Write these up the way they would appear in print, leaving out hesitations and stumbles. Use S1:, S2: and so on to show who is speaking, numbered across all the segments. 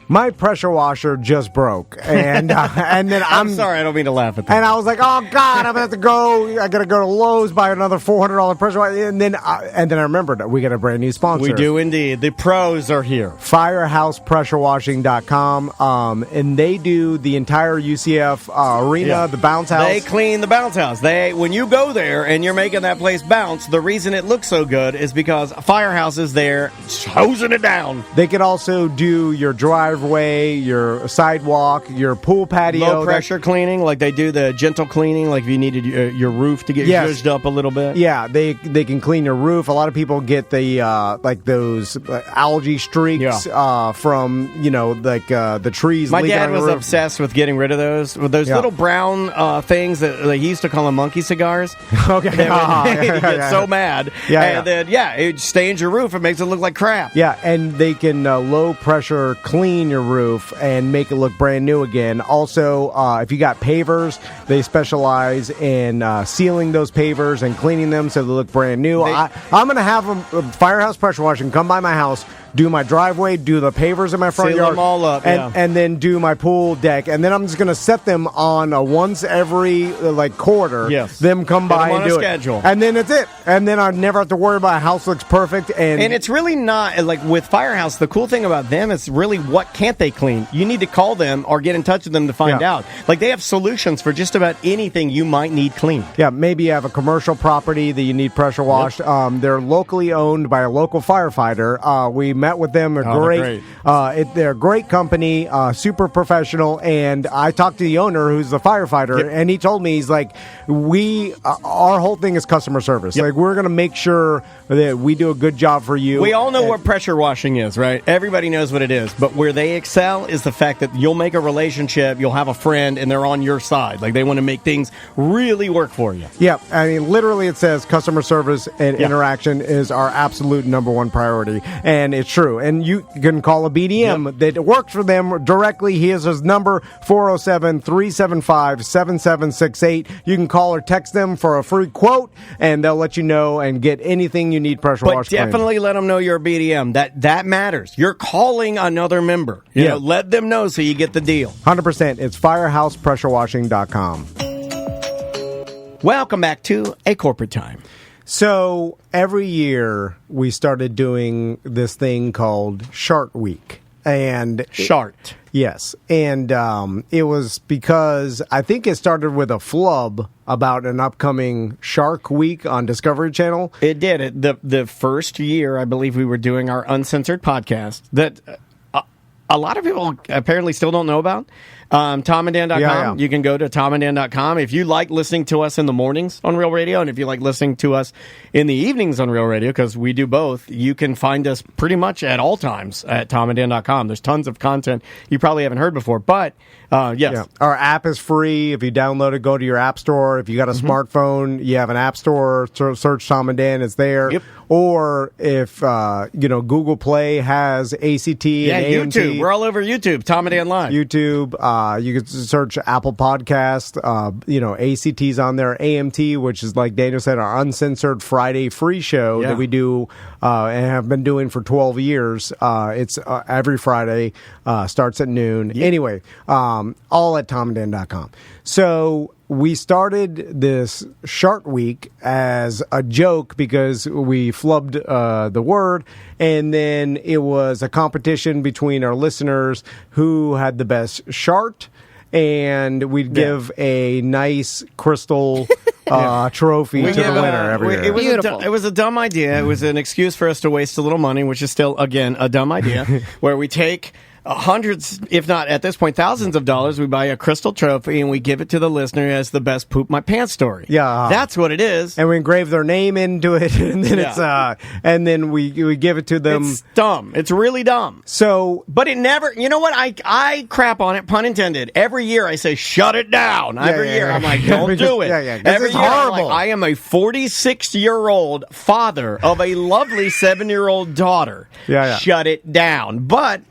S1: my pressure washer just broke, and then
S2: I'm sorry, I don't mean to laugh at that.
S1: And I was like, oh God, I'm gonna have to go. I gotta go to Lowe's, buy another $400 pressure washer, and then I remembered that we got a brand new sponsor.
S2: We do indeed. The pros are here.
S1: FirehousePressureWashing.com, and they do the entire UCF arena, the bounce house.
S2: They clean the bounce house. When you go there and you're making that place bounce, the reason it looks so good is because Firehouse is there hosing it down.
S1: They could also do your driveway, your sidewalk, your pool patio.
S2: Low pressure cleaning, like they do the gentle cleaning, like if you needed your roof to get zhuzhed up a little bit.
S1: Yeah, they can clean your roof. A lot of people get the like those algae streaks from the trees.
S2: My dad was obsessed with getting rid of those little brown things that they used to call them monkey cigars.
S1: Okay,
S2: they get so mad, then it stains your roof and makes it look like crap.
S1: Yeah, and they can low pressure clean your roof and make it look brand new again. Also, if you got pavers, they specialize in sealing those pavers and cleaning them so they look brand new. I'm going to have them, Firehouse Pressure Washing, come by my house, do my driveway, do the pavers in my front
S2: Seal
S1: yard,
S2: them all up,
S1: and then do my pool deck, and then I'm just going to set them on a once every quarter.
S2: Yes,
S1: them come by and do
S2: schedule.
S1: It, and then it's it. And then I never have to worry about a house looks perfect. And
S2: it's really not like with Firehouse. The cool thing about them is really what can't they clean. You need to call them or get in touch with them to find out. Like they have solutions for just about anything you might need cleaned.
S1: Yeah, maybe you have a commercial property that you need pressure washed. Yep. They're locally owned by a local firefighter. We met with them. They're great. They're a great company, super professional. And I talked to the owner, who's the firefighter, and he told me, he's like, our whole thing is customer service. Like, we're going to make sure that we do a good job for you.
S2: We all know what pressure washing is, right? Everybody knows what it is. But where they excel is the fact that you'll make a relationship, you'll have a friend, and they're on your side. Like, they want to make things really work for you.
S1: Yeah, I mean, literally it says customer service and interaction is our absolute number one priority. And it's true. And you can call a BDM that works for them directly. Here's his number, 407-375-7768. You can call or text them for a free quote, and they'll let you know and get anything you need pressure washed.
S2: But definitely let them know you're a BDM. That matters. You're calling another member. You know, let them know so you get the deal.
S1: 100%. It's FirehousePressureWashing.com.
S2: Welcome back to A Corporate Time.
S1: So every year we started doing this thing called Shark Week. And
S2: Shart.
S1: Yes. And it was because I think it started with a flub about an upcoming Shark Week on Discovery Channel.
S2: It did. The first year, I believe we were doing our uncensored podcast that a lot of people apparently still don't know about. TomandDan.com.
S1: Yeah.
S2: You can go to TomandDan.com. If you like listening to us in the mornings on Real Radio, and if you like listening to us in the evenings on Real Radio, because we do both, you can find us pretty much at all times at TomandDan.com. There's tons of content you probably haven't heard before, but yes. Yeah.
S1: Our app is free. If you download it, go to your app store. If you got a smartphone, you have an app store, search Tom and Dan, it's there.
S2: Yep.
S1: Or if, Google Play has ACT and AMT.
S2: YouTube. We're all over YouTube. Tom and Dan Live.
S1: YouTube. You can search Apple Podcast. ACT's on there. AMT, which is, like Daniel said, our uncensored Friday free show that we do and have been doing for 12 years. It's every Friday, starts at noon. Yep. Anyway, all at TomandDan.com. So we started this Shark Week as a joke because we flubbed the word, and then it was a competition between our listeners who had the best shart, and we'd give a nice crystal trophy to the winner every year.
S2: It was a dumb idea. It was an excuse for us to waste a little money, which is still, again, a dumb idea, where we take hundreds, if not at this point, thousands of dollars. We buy a crystal trophy and we give it to the listener as the best poop my pants story.
S1: Yeah,
S2: that's what it is.
S1: And we engrave their name into it, and then and then we give it to them.
S2: It's dumb. It's really dumb.
S1: So,
S2: but it never. You know what? I crap on it. Pun intended. Every year I say shut it down. Every year I'm like, don't do it. Every year
S1: horrible.
S2: I'm like, I am a 46-year-old father of a lovely 7-year-old daughter. Shut it down. But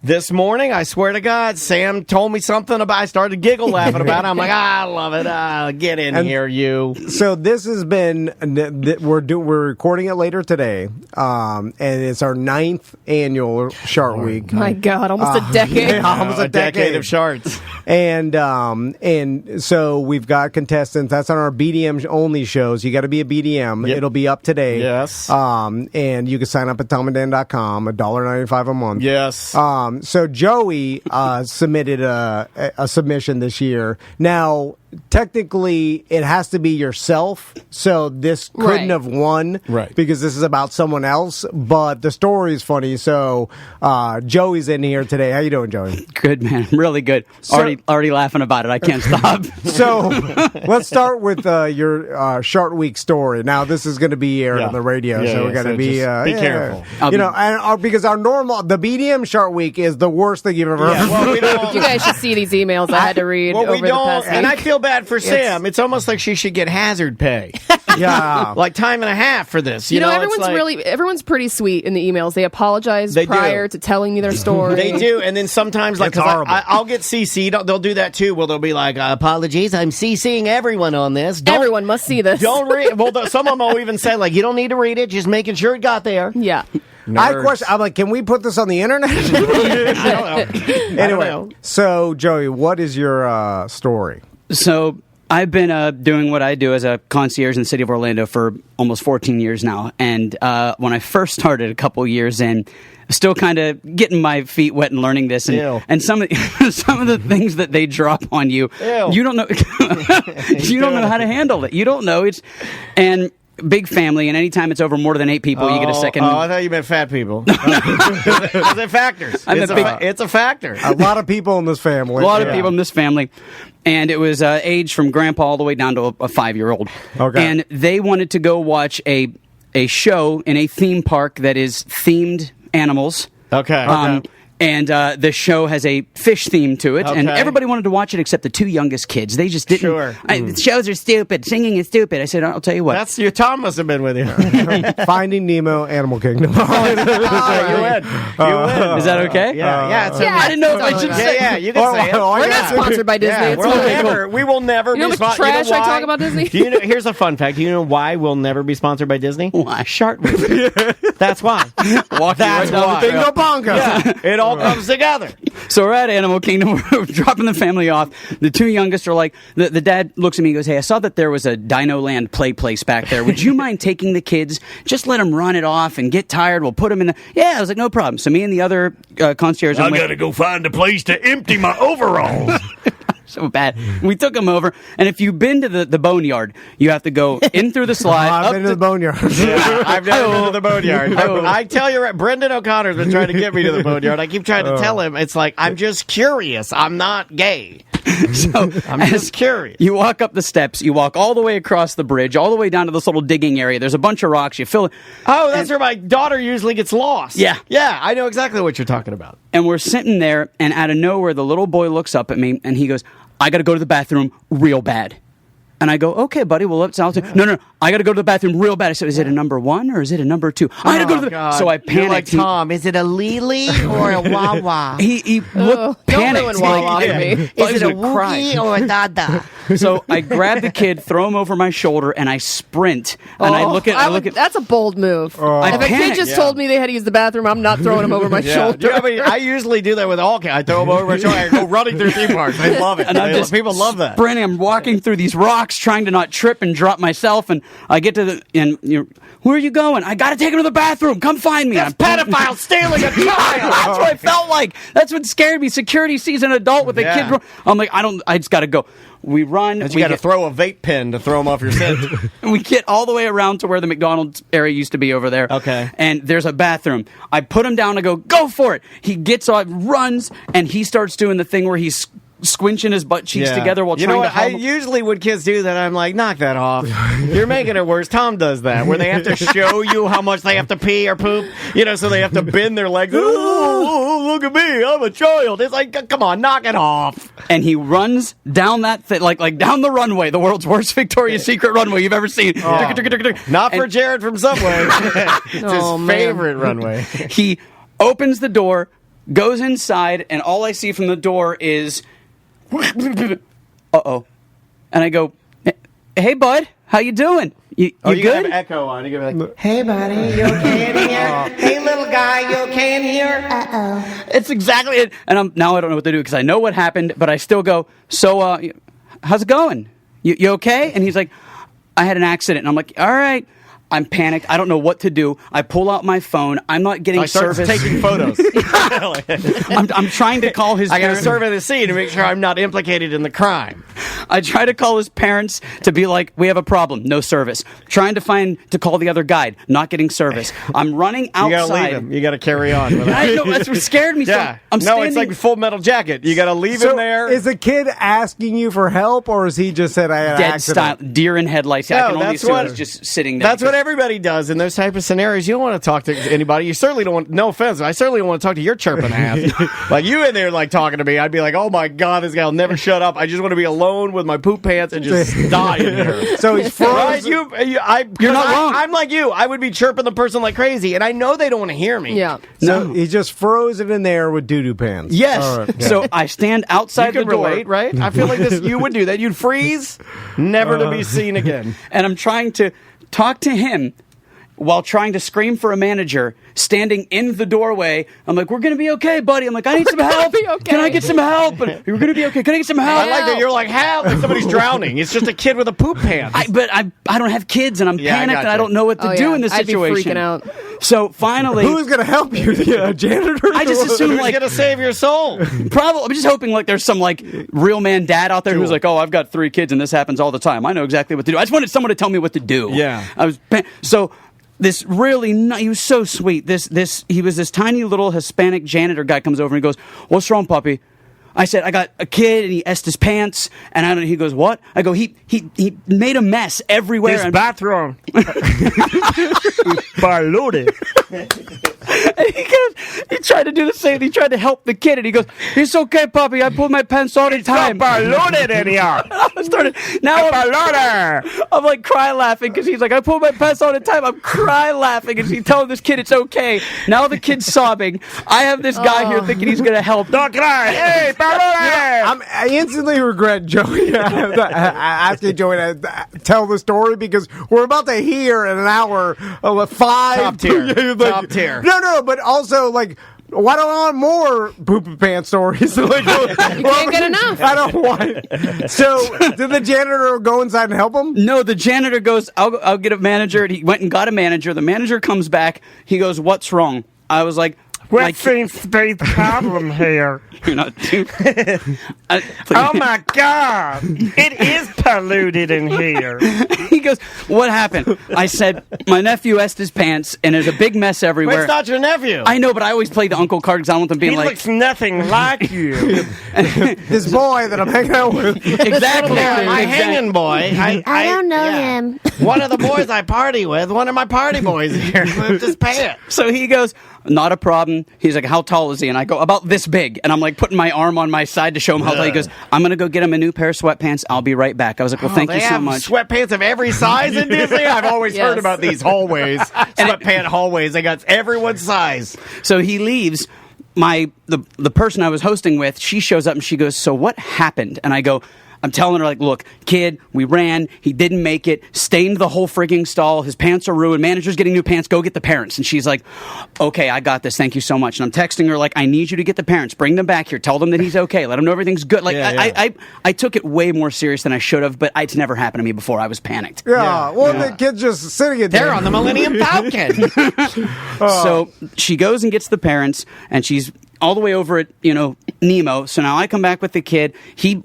S2: This morning, I swear to God, Sam told me something about. I started to giggle laughing about it. I'm like, I love it. Get in here, you.
S1: So this has been. We're recording it later today, and it's our 9th annual Shark Week.
S3: My God, almost a decade.
S1: Yeah, almost a decade
S2: of sharks.
S1: And so we've got contestants. That's on our BDM only shows. You got to be a BDM.
S2: Yep.
S1: It'll be up today.
S2: Yes.
S1: And you can sign up at TomandDan.com. $1.95 a month.
S2: Yes.
S1: So Joey submitted a submission this year. Now, technically, it has to be yourself, so this couldn't have won because this is about someone else, but the story is funny. So Joey's in here today. How you doing, Joey?
S4: Good, man. Really good. Already laughing about it. I can't stop.
S1: So let's start with your Shark Week story. Now, this is going to be aired on the radio, so we're going to be
S2: careful.
S1: And because the BDM Shark Week is the worst thing you've ever heard.
S3: Well, you guys should see these emails I had to read over the past week.
S2: And I feel bad for Sam. It's almost like she should get hazard pay.
S1: Yeah.
S2: Like time and a half for this.
S3: You know everyone's pretty sweet in the emails. They apologize prior to telling me their story.
S2: They do. And then sometimes, like, I'll get CC'd. They'll do that too. Well, they'll be like, apologies, I'm CCing everyone on this.
S3: Everyone must see this.
S2: Don't read. Well, some of them will even say, like, you don't need to read it. Just making sure it got there.
S3: Yeah.
S1: I'm like, can we put this on the internet?
S2: I don't know.
S1: Anyway, so Joey, what is your story?
S4: So I've been doing what I do as a concierge in the city of Orlando for almost 14 years now. And when I first started a couple years in, still kind of getting my feet wet and learning this. And some of the things that they drop on you, you don't know. You don't know how to handle it. You don't know. Big family, and anytime it's over more than 8 people, you get a second.
S2: Oh, I thought you meant fat people. They're factors. It's a factor.
S1: A lot of people in this family.
S4: A lot of people in this family. And it was age from grandpa all the way down to a 5-year-old.
S1: Okay.
S4: And they wanted to go watch a show in a theme park that is themed animals.
S2: Okay.
S4: And the show has a fish theme to it, and everybody wanted to watch it except the 2 youngest kids. They just didn't.
S2: Sure.
S4: The shows are stupid. Singing is stupid. I said, I'll tell you what.
S2: That's your Tom must have been with you.
S1: Finding Nemo, Animal Kingdom.
S2: You win.
S4: Is that okay?
S2: Yeah.
S4: I didn't know if I should say.
S2: Yeah, you can say it.
S3: We're not sponsored by Disney.
S2: We will never be sponsored.
S3: Trash I talk about Disney?
S2: Here's a fun fact. Do you know why we'll never be sponsored by Disney?
S4: Why?
S2: Shark Week. That's why.
S4: That's why.
S1: Bingo bongo.
S2: Yeah, it all comes together.
S4: So we're at Animal Kingdom. We're dropping the family off. The 2 youngest are like, the dad looks at me and goes, hey, I saw that there was a Dino Land play place back there. Would you mind taking the kids? Just let them run it off and get tired. We'll put them in the... Yeah, I was like, no problem. So me and the other concierge...
S2: I got to go find a place to empty my overalls.
S4: So bad. We took them over, and if you've been to the boneyard, you have to go in through the slide.
S1: I've been to the boneyard.
S2: Yeah, I've never been to the boneyard. I tell you, Brendan O'Connor's been trying to get me to the boneyard. I keep trying to tell him, it's like, I'm just curious. I'm not gay. So I'm just curious.
S4: You walk up the steps, you walk all the way across the bridge, all the way down to this little digging area. There's a bunch of rocks. You fill it.
S2: Oh, that's where my daughter usually gets lost.
S4: Yeah.
S2: Yeah, I know exactly what you're talking about.
S4: And we're sitting there, and out of nowhere, the little boy looks up at me, and he goes, I got to go to the bathroom real bad. And I go, okay, buddy, well, no, I got to go to the bathroom real bad. I said, is it a number 1 or is it a number 2? I got to go to the...
S2: God.
S4: So I panicked.
S2: You're like, Tom, is it a Lily or a Wawa?
S4: He looked panicked.
S3: Don't ruin Wawa for me.
S2: Is it a Wookie or a Dada?
S4: So I grab the kid, throw him over my shoulder, and I sprint. And I look at...
S3: That's a bold move. If a kid just told me they had to use the bathroom, I'm not throwing him over my shoulder.
S2: I usually do that with all kids. I throw them over my shoulder. I go running through theme parks. They love it.
S4: And
S2: people love that.
S4: Sprinting. I'm walking through these rocks, trying to not trip and drop myself, and I get to the... where are you going? I got to take him to the bathroom. Come find me.
S2: That's pedophile stealing a child.
S4: That's what I felt like. That's what scared me. Security sees an adult with a kid. I'm like, I just got to go. We run.
S2: You got to throw a vape pen to throw them off your scent.
S4: We get all the way around to where the McDonald's area used to be over there.
S2: Okay.
S4: And there's a bathroom. I put him down. I go for it. He gets up, runs, and he starts doing the thing where he's squinching his butt cheeks together while trying to...
S2: I usually, when kids do that, I'm like, knock that off. You're making it worse. Tom does that, where they have to show you how much they have to pee or poop, so they have to bend their legs. Oh, look at me, I'm a child. It's like, come on, knock it off.
S4: And he runs down that like down the runway, the world's worst Victoria's Secret runway you've ever seen.
S2: Not for Jared from Subway. It's his favorite runway.
S4: He opens the door, goes inside, and all I see from the door is, uh-oh. And I go, hey, bud, how you doing? You good?
S2: You have echo on. You can be like,
S5: hey, buddy, you okay in here? Hey, little guy, you okay in here?
S4: Uh-oh. It's exactly it. And now I don't know what to do because I know what happened, but I still go, so, how's it going? You okay? And he's like, I had an accident. And I'm like, all right. I'm panicked. I don't know what to do. I pull out my phone. I'm not getting service.
S2: I start taking photos.
S4: I'm trying to call his
S2: I got to
S4: parents.
S2: survey the scene to make sure I'm not implicated in the crime.
S4: I try to call his parents to be like, we have a problem, no service. Trying to call the other guide, not getting service. I'm running outside.
S2: You got to leave him. You got to carry on.
S4: I know, that's what scared me.
S2: Yeah.
S4: So
S2: no, it's like Full Metal Jacket. You got to leave him there.
S1: Is the kid asking you for help, or is he just said, I had an
S4: dead
S1: accident?
S4: style, deer in headlights. I can only assume he's just sitting there.
S2: That's what everybody does in those type of scenarios. You don't want to talk to anybody. You certainly don't want, no offense, I certainly don't want to talk to your chirping ass. Like you in there like talking to me, I'd be like, oh my God, this guy will never shut up. I just want to be alone with my poop pants and just die in here.
S1: So he's frozen.
S2: Right? You're
S4: not wrong.
S2: I'm like you. I would be chirping the person like crazy, and I know they don't want to hear me.
S3: Yeah.
S1: So he's just frozen in there with doo-doo pants.
S4: Yes.
S1: Right.
S4: So I stand outside
S2: You
S4: the
S2: can
S4: door.
S2: relate, right? I feel like this. You would do that. You'd freeze, never to be seen again.
S4: And I'm trying to talk to him while trying to scream for a manager standing in the doorway. I'm like, we're going to be okay, buddy. I'm like, I need some help.
S3: Be okay.
S4: Can I get some help? And, we're going to be okay. Can I get some help?
S2: I like that you're like, how? Like somebody's drowning. It's just a kid with a poop pants.
S4: But I don't have kids, and I'm
S2: Yeah, I
S4: panicked, and
S2: gotcha.
S4: I don't know what to do in this
S3: I'd
S4: situation.
S3: be freaking out.
S4: So finally,
S1: Who's going to help you? The janitor?
S4: I just assume
S2: Who's
S4: like
S2: going to save your soul?
S4: probably. I'm just hoping like there's some like real man dad out there who's like, oh, I've got 3 kids, and this happens all the time. I know exactly what to do. I just wanted someone to tell me what to do.
S2: Yeah.
S4: So. This really, he was so sweet. He was this tiny little Hispanic janitor guy comes over and he goes, what's wrong, puppy? I said, I got a kid and he essed his pants. And he goes, what? I go, he made a mess everywhere.
S2: His bathroom. Balloted.
S4: And he tried to do the same. He tried to help the kid, and he goes, "It's okay, puppy. I pull my pants all the time."
S2: Balloted in here.
S4: I'm like cry laughing because he's like, "I pull my pants all the time." I'm cry laughing, and he's telling this kid it's okay. Now the kid's sobbing. I have this guy here thinking he's gonna help.
S2: Don't cry. Hey, balloted.
S1: I instantly regret Joey asking Joey to tell the story because we're about to hear in an hour 5
S2: Top tier. Top tier.
S1: No, but also like. Why don't I want more poop pants stories? Like,
S3: You can't get enough.
S1: I don't want. So, did the janitor go inside and help him?
S4: No, the janitor goes, I'll get a manager. And he went and got a manager. The manager comes back. He goes, what's wrong? I was like,
S5: What seems to be the problem here?
S4: you're not too.
S5: Oh my God! It is polluted in here.
S4: He goes, what happened? I said, my nephew essed his pants, and there's a big mess everywhere.
S2: It's not your nephew.
S4: I know, but I always play the uncle card because I don't want them being
S5: He
S4: like,
S5: looks nothing like you.
S1: This boy that I'm hanging out with.
S4: exactly.
S2: My hanging boy.
S6: I don't know him.
S2: One of the boys I party with, one of my party boys here, moved his pants.
S4: So he goes, not a problem. He's like, how tall is he? And I go, about this big. And I'm like putting my arm on my side to show him how tall. He goes, I'm going to go get him a new pair of sweatpants. I'll be right back. I was like, well, thank you so much.
S2: Sweatpants of every size in Disney. I've always heard about these hallways, sweatpant hallways. They got everyone's size.
S4: So he leaves. The person I was hosting with, she shows up and she goes, so what happened? And I go, I'm telling her, like, look, kid, we ran. He didn't make it. Stained the whole frigging stall. His pants are ruined. Manager's getting new pants. Go get the parents. And she's like, okay, I got this. Thank you so much. And I'm texting her, like, I need you to get the parents. Bring them back here. Tell them that he's okay. Let him know everything's good. Like, I took it way more serious than I should have, but it's never happened to me before. I was panicked.
S1: The kid's just sitting in there.
S2: They're on the Millennium Falcon.
S4: So she goes and gets the parents, and she's all the way over at, Nemo. So now I come back with the kid. He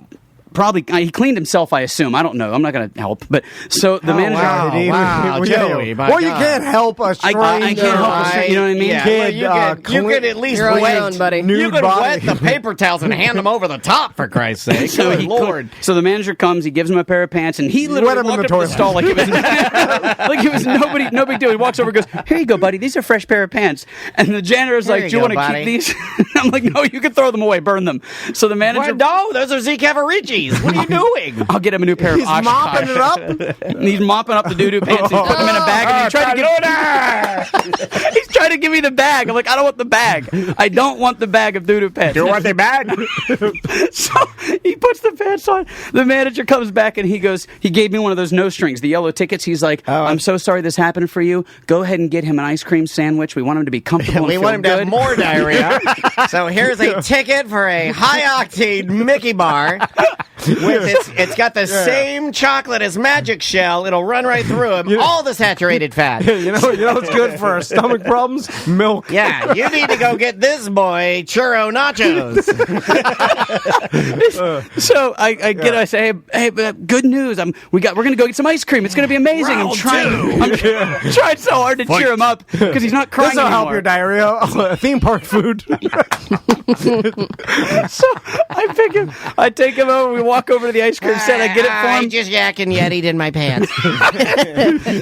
S4: cleaned himself, I assume. I don't know. I'm not going to help. But so the manager.
S2: Wow, Joey.
S1: Well, you can't help a stranger.
S4: I can't help a stranger. You know what I mean?
S2: Yeah,
S1: Kid,
S2: well, you could at least
S3: You're on your
S2: wet,
S3: own, buddy.
S2: You could
S1: body.
S2: wet the paper towels and hand them over the top, for Christ's sake. Good Lord.
S4: So the manager comes, he gives him a pair of pants, and he literally
S1: Wet him in
S4: walked
S1: the
S4: up to the
S1: toilet.
S4: stall like it was no big deal. He walks over and goes, here you go, buddy. These are fresh pair of pants. And the janitor's
S2: Here
S4: like,
S2: you
S4: do you
S2: go,
S4: want to
S2: buddy.
S4: keep these? I'm like, no, you can throw them away, burn them. So the manager.
S2: No, those are Zeke Averici. Jeez, what are you doing?
S4: I'll get him a new pair of Oshkosh.
S1: Mopping it up.
S4: He's mopping up the doo-doo pants. He's putting them in a bag, and he's trying to give me the bag. I'm like, I don't want the bag. I don't want the bag of doo-doo pants.
S5: You want the bag?
S4: So he puts the pants on. The manager comes back, and he gave me one of those no strings, the yellow tickets. He's like, I'm so sorry this happened for you. Go ahead and get him an ice cream sandwich. We want him to be comfortable
S2: We
S4: and
S2: want him
S4: feel
S2: to
S4: good.
S2: have more diarrhea. So here's a ticket for a high-octane Mickey bar. It's got the same chocolate as Magic Shell. It'll run right through him. All the saturated fat.
S1: You know what's good for our stomach problems? Milk.
S2: Yeah, you need to go get this boy churro nachos.
S4: So I say, hey, good news. We're going to go get some ice cream. It's going to be amazing. I'm trying so hard to cheer him up because he's not crying
S1: This will
S4: anymore.
S1: help your diarrhea. Theme park food.
S4: So I take him over. We walk over to the ice cream stand. I get it for him.
S2: I just yakking Yeti'd in my pants.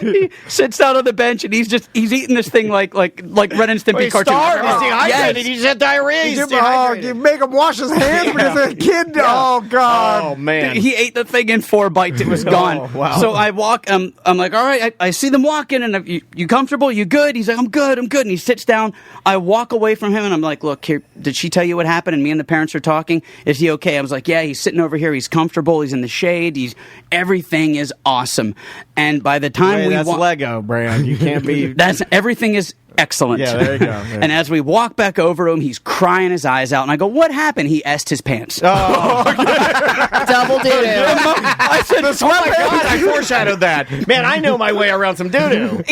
S4: He sits down on the bench and he's eating this thing like Ren and Stimpy cartoon.
S2: He's dehydrated. He's had diarrhea. He's dehydrated.
S1: You make him wash his hands because he's a kid. Oh God.
S2: Oh man.
S4: He ate the thing in 4 bites. It was gone.
S2: Oh, wow.
S4: So I walk. I'm like, all right. I see them walking, and you comfortable? You good? He's like, I'm good. And he sits down. I walk away from him, and I'm like, look, here. Did she tell you what happened? And me and the parents are talking. Is he okay? I was like, yeah. He's sitting over here. He's comfortable. He's in the shade. Everything is awesome. And by the time
S2: that's Lego, Brand. You can't be.
S4: Everything is excellent.
S2: Yeah, there you go.
S4: And as we walk back over to him, he's crying his eyes out. And I go, what happened? He essed his pants.
S3: Double doo-doo.
S4: I said,
S2: Oh my God, I foreshadowed that. Man, I know my way around some doo-doo.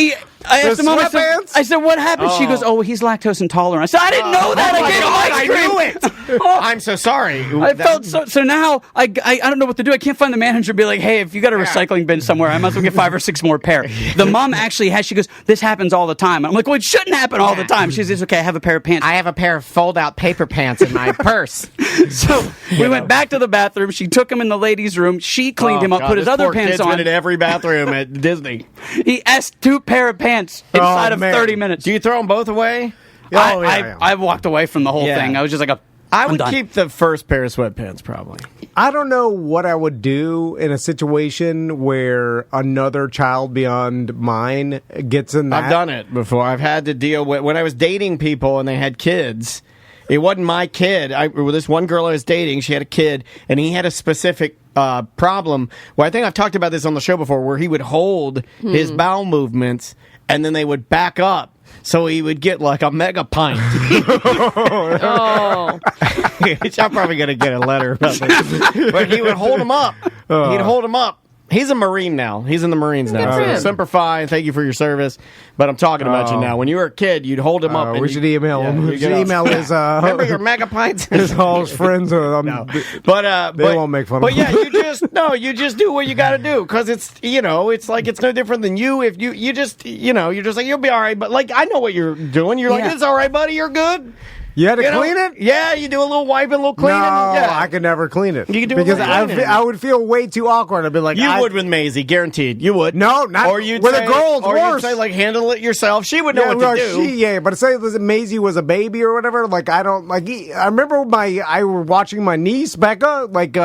S4: I asked him, I said, what happened? She goes, he's lactose intolerant. I said, I didn't know that. I gave him ice cream.
S2: I knew it. I'm so sorry.
S4: I felt so now I don't know what to do. I can't find the manager and be like, hey, if you got a recycling bin somewhere, I might as well get 5 or 6 more pair. The mom actually she goes, this happens all the time. I'm like, well, it shouldn't happen all the time. She says, okay, I have a pair of pants.
S2: I have a pair of fold-out paper pants in my purse.
S4: So we went back to the bathroom. She took him in the ladies' room. She cleaned him up, put his other pants on.
S2: Been in every bathroom at Disney.
S4: He asked 2 pair of pants inside of 30 minutes.
S2: Do you throw them both away?
S4: I walked away from the whole thing. I was just like,
S2: I would keep the first pair of sweatpants, probably.
S1: I don't know what I would do in a situation where another child beyond mine gets in that.
S2: I've done it before. I've had to deal with when I was dating people and they had kids. It wasn't my kid. This one girl I was dating, she had a kid, and he had a specific problem. Well, I think I've talked about this on the show before, where he would hold his bowel movements, and then they would back up. So he would get like a mega pint.
S3: Oh.
S2: I'm probably going to get a letter about this. But he would hold him up. He'd hold him up. He's a Marine now. He's in the Marines now.
S3: Good for him.
S2: Semper Fi, thank you for your service. But I'm talking about you now. When you were a kid, you'd hold him up.
S1: We should email him. We should email his
S2: remember your mega pints?
S1: all his friends.
S2: No.
S1: They
S2: But
S1: won't make fun
S2: of him.
S1: But
S2: yeah, you just do what you got to do, because it's like it's no different than you. If you just you're just like, you'll be all right. But like, I know what you're doing. You're like, it's all right, buddy. You're good.
S1: You had to clean it?
S2: Yeah, you do a little wiping, a little cleaning.
S1: No,
S2: yeah.
S1: I could never clean it.
S2: You could do
S1: because
S2: a little cleaning.
S1: I would feel way too awkward. I'd be like,
S2: you would with Maisie, guaranteed. You would.
S1: No, not
S2: or you'd
S1: with
S2: say,
S1: a girl. It's
S2: or
S1: worse.
S2: You'd say like, handle it yourself. She would know what to do.
S1: But say Maisie was a baby or whatever. Like I don't like. I remember I were watching my niece Becca. Like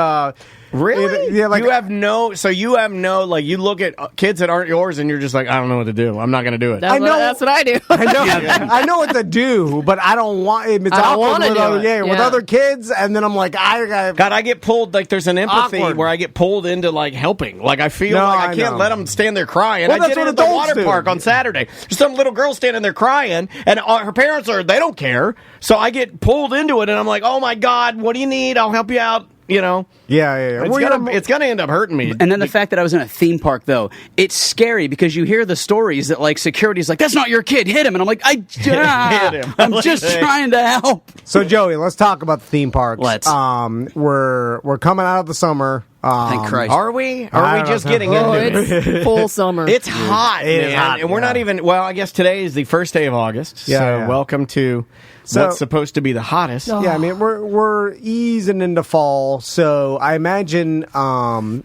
S2: really?
S1: Yeah. Like
S2: you have no. Like you look at kids that aren't yours, and you're just like, I don't know what to do. I'm not going to do it.
S3: That's what I do.
S1: I know. I know what to do, but I don't want. It's awkward with other kids, and then I'm like,
S2: I get pulled. Like there's an empathy where I get pulled into like helping. Like I feel like I can't let them stand there crying.
S1: Well,
S2: I did it at the water park on Saturday. There's some little girl standing there crying, and her parents they don't care. So I get pulled into it, and I'm like, oh my God, what do you need? I'll help you out. Yeah. It's gonna end up hurting me.
S4: And then the fact that I was in a theme park, though, it's scary because you hear the stories that like security's like, that's not your kid, hit him, and I'm like, hit him. I'm just trying to help.
S1: So Joey, let's talk about the theme parks.
S4: Let's.
S1: We're coming out of the summer.
S4: Thank Christ.
S2: Are we? Are we just getting into it?
S3: It's full summer.
S2: It's hot, man.
S1: It is hot,
S2: and we're not even. Well, I guess today is the first day of August.
S1: Yeah,
S2: so welcome to what's supposed to be the hottest.
S1: Yeah, I mean, we're easing into fall, so I imagine,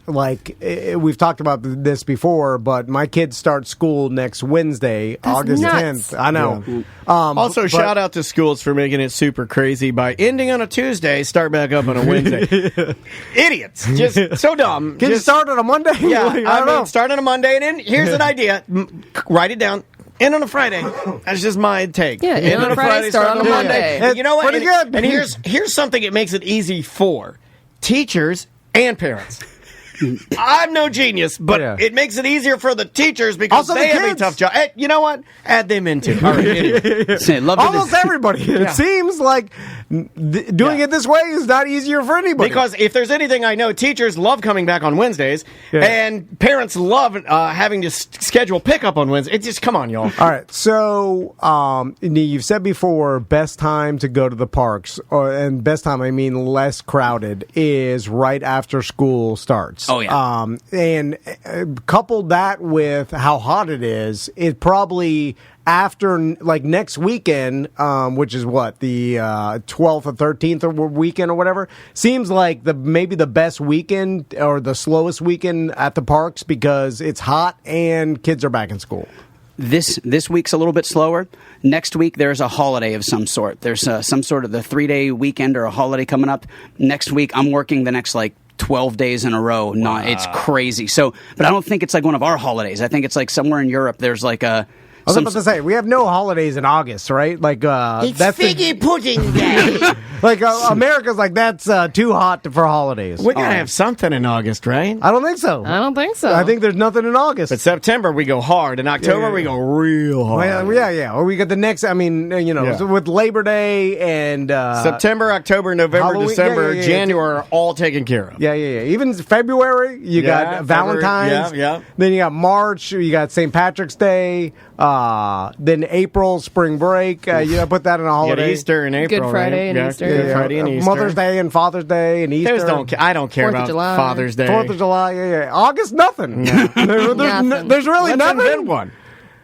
S1: we've talked about this before, but my kids start school next Wednesday, August
S3: nuts.
S1: 10th. I know.
S2: Yeah. Also, shout out to schools for making it super crazy by ending on a Tuesday, start back up on a Wednesday. Idiots. Just so dumb.
S1: Can you start on a Monday?
S2: Yeah,
S1: I don't know.
S2: Start on a Monday, and then here's an idea. Write it down. End on a Friday. That's just my take.
S3: Yeah, end on a Friday, start on a Monday.
S2: And you know what?
S1: Pretty good.
S2: And here's something it makes it easy for teachers and parents. I'm no genius, but it makes it easier for the teachers because
S1: also
S2: they
S1: the
S2: have a tough job. Hey, you know what? Add them into it. All right, anyway.
S1: Almost everybody. It seems like doing it this way is not easier for anybody.
S2: Because if there's anything I know, teachers love coming back on Wednesdays, and parents love having to schedule pickup on Wednesdays. It's just, come on, y'all.
S1: All right, so you've said before, best time to go to the parks, and best time, I mean less crowded, is right after school starts.
S4: Oh, yeah.
S1: And couple that with how hot it is, it probably after next weekend, which is what, the 12th or 13th weekend or whatever, seems like maybe the best weekend or the slowest weekend at the parks because it's hot and kids are back in school.
S4: This week's a little bit slower. Next week, there's a holiday of some sort. There's some sort of the 3-day weekend or a holiday coming up. Next week, I'm working the next 12 days in a row. Wow. It's crazy. So, but I don't think it's like one of our holidays. I think it's like somewhere in Europe. There's like a.
S1: I was about to say, we have no holidays in August, right? Like,
S5: it's
S1: that's
S5: figgy pudding day.
S1: America's like, that's too hot for holidays.
S2: We gotta have something in August, right?
S1: I don't think so.
S3: I don't think so.
S1: I think there's nothing in August.
S2: But September, we go hard. In October, we go real hard.
S1: Well, yeah. Or we got the next, with Labor Day and...
S2: September, October, November,
S1: Halloween,
S2: December, January are all taken care of.
S1: Yeah. Even February, you got Valentine's.
S2: Yeah.
S1: Then you got March, you got St. Patrick's Day. Then April, spring break. You put that in a holiday.
S2: You got Easter in April,
S3: Good Friday
S2: right?
S3: and Easter.
S2: Good Friday and Easter.
S1: Mother's Day and Father's Day and Easter.
S2: I don't care
S3: 4th of
S2: about
S3: July.
S2: Father's Day.
S1: 4th of July, yeah. August, nothing.
S3: Nothing.
S1: There's really
S2: Let's
S1: nothing.
S2: invent one.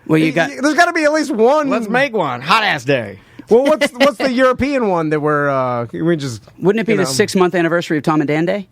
S4: Well,
S1: There's got to be at least one.
S2: Let's make one. Hot ass day.
S1: Well, what's the European one that we just...
S4: Wouldn't it be the 6-month anniversary of Tom and Dan Day?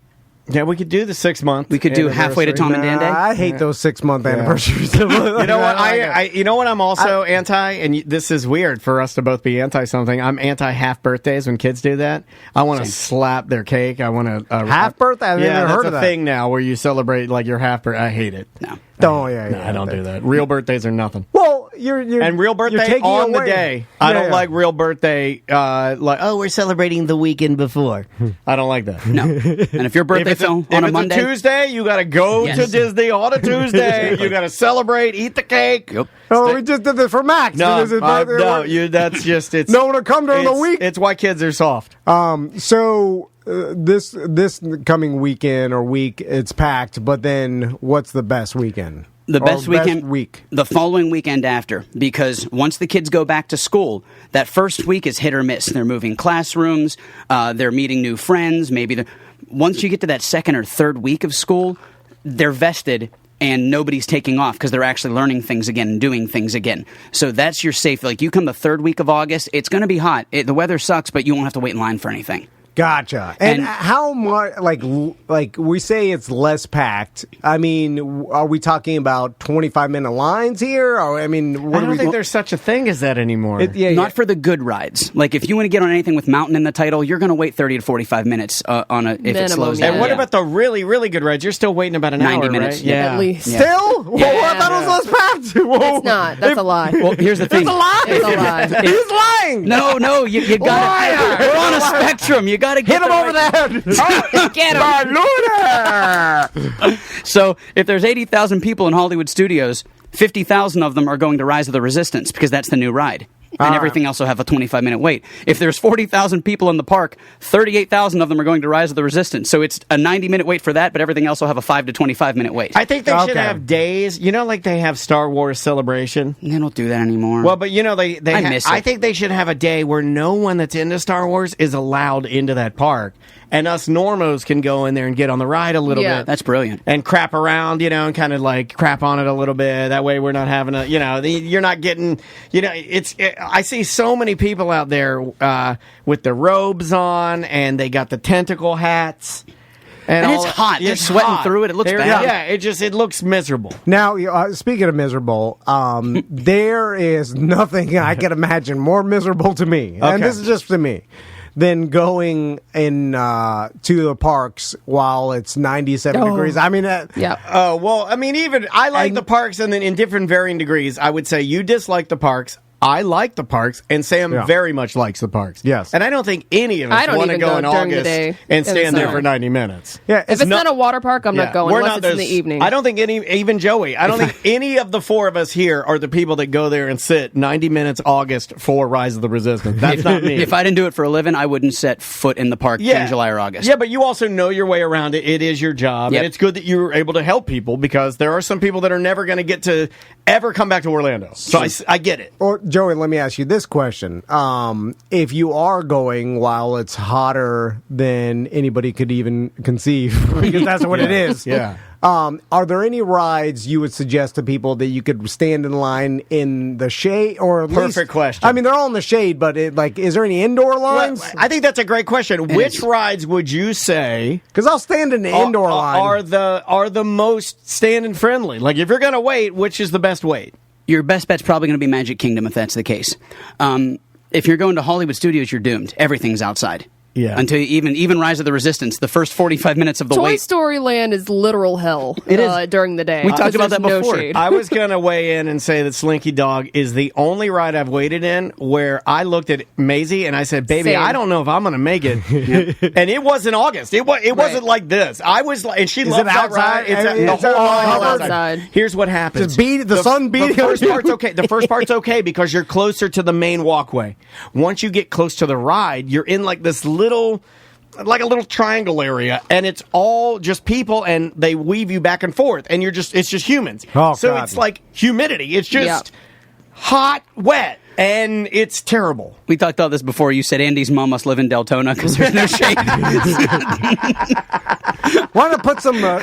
S2: Yeah, we could do the 6 month.
S4: We could do halfway to Tom and Dan Day.
S1: I hate those 6-month anniversaries.
S2: You know what? You know what? I'm also anti, and this is weird for us to both be anti something. I'm anti half birthdays when kids do that. I want to slap their cake. I want to
S1: half birthday. I've never heard of that.
S2: That's a thing now where you celebrate like your half birthday. I hate it.
S4: No.
S2: I don't do that. Real birthdays are nothing.
S1: Well, you're
S2: and real birthday on the day. I don't like real birthday.
S5: We're celebrating the weekend before.
S2: I don't like that.
S4: No. And if your birthday fell on a Monday,
S2: Tuesday, you got to go to Disney on a Tuesday. You got to celebrate, eat the cake.
S4: Yep.
S1: Oh, we just did this for Max.
S2: That's just it's.
S1: No one to come during the week.
S2: It's why kids are soft.
S1: So. This coming weekend or week, it's packed. But then, what's the best weekend?
S4: The best
S1: week?
S4: The following weekend after, because once the kids go back to school, that first week is hit or miss. They're moving classrooms, they're meeting new friends. Once you get to that second or third week of school, they're vested. And nobody's taking off because they're actually learning things again and doing things again. So that's your safe. Like you come the third week of August, it's going to be hot. The weather sucks, but you won't have to wait in line for anything.
S1: Gotcha. And how much, like we say it's less packed. I mean, are we talking about 25-minute lines here? Or, I mean,
S2: I don't think there's such a thing as that anymore.
S4: Not for the good rides. Like if you want to get on anything with mountain in the title, you're going to wait 30 to 45 minutes if it slows down.
S2: And what about the really, really good rides? You're still waiting about an
S4: 90
S2: hour,
S4: minutes.
S2: Right? Yeah.
S3: At least.
S1: Still? Whoa, I thought it was less packed. Whoa.
S3: It's not. That's a lie.
S4: Well, here's the thing.
S1: It's a lie.
S3: It's a lie.
S1: He's lying.
S4: No, you got to. We're on a spectrum. You got to get
S1: hit him over the head.
S3: Get him.
S4: So if there's 80,000 people in Hollywood studios, 50,000 of them are going to Rise of the Resistance because that's the new ride. And everything else will have a 25-minute wait. If there's 40,000 people in the park, 38,000 of them are going to Rise of the Resistance. So it's a 90-minute wait for that, but everything else will have a 5 to 25-minute wait.
S2: I think they should have days. You know, like they have Star Wars Celebration.
S4: They don't do that anymore.
S2: Well, but you know,
S4: I
S2: think they should have a day where no one that's into Star Wars is allowed into that park. And us normos can go in there and get on the ride a little bit.
S4: That's brilliant.
S2: And crap around, and kind of like crap on it a little bit. That way we're not having you're not getting, I see so many people out there with the robes on, and they got the tentacle hats.
S4: And it's hot. They're sweating through it. It looks bad.
S2: Yeah, it looks miserable.
S1: Now, speaking of miserable, there is nothing I can imagine more miserable to me, and this is just to me, than going in to the parks while it's 97 degrees. I mean,
S2: Oh, well, I mean, even I like the parks, and then in different varying degrees. I would say you dislike the parks. I like the parks, and Sam very much likes the parks.
S1: Yes.
S2: And I don't think any of us want to go in August and stand there for 90 minutes.
S1: Yeah,
S3: if it's not a water park, I'm not going unless it's in the evening.
S2: I don't think even Joey, I don't think any of the four of us here are the people that go there and sit 90 minutes August for Rise of the Resistance. That's not me.
S4: If I didn't do it for a living, I wouldn't set foot in the park in July or August.
S2: Yeah, but you also know your way around it. It is your job, and it's good that you're able to help people, because there are some people that are never going to get to ever come back to Orlando. So I get it.
S1: Or Joey, let me ask you this question. If you are going while it's hotter than anybody could even conceive, because that's what it is.
S2: Yeah.
S1: Are there any rides you would suggest to people that you could stand in line in the shade, or at
S2: Perfect question.
S1: I mean, they're all in the shade, but is there any indoor lines?
S2: Well, I think that's a great question. Which rides would you say?
S1: Because I'll stand in the indoor line.
S2: Are the most standing friendly? Like, if you're going to wait, which is the best wait?
S4: Your best bet's probably going to be Magic Kingdom if that's the case. If you're going to Hollywood Studios, you're doomed. Everything's outside.
S2: Yeah.
S4: Until even Rise of the Resistance, the first 45 minutes of the wait.
S3: Toy Story Land is literal hell during the day.
S4: We talked about that before.
S3: No
S2: I was going to weigh in and say that Slinky Dog is the only ride I've waited in where I looked at Maisie and I said, baby, I don't know if I'm going to make it. And it wasn't August. It wasn't like this. I was like, and she loves that ride. It's the whole outside. Here's what happens.
S1: Just the sun beating.
S2: The first part's okay. The first part's okay because you're closer to the main walkway. Once you get close to the ride, you're in like this little triangle area, and it's all just people, and they weave you back and forth, and it's just humans.
S1: Oh,
S2: so
S1: God.
S2: it's like humidity. It's just hot, wet, and it's terrible.
S4: We talked about this before. You said Andy's mom must live in Deltona because there's no shade.
S1: Why not put some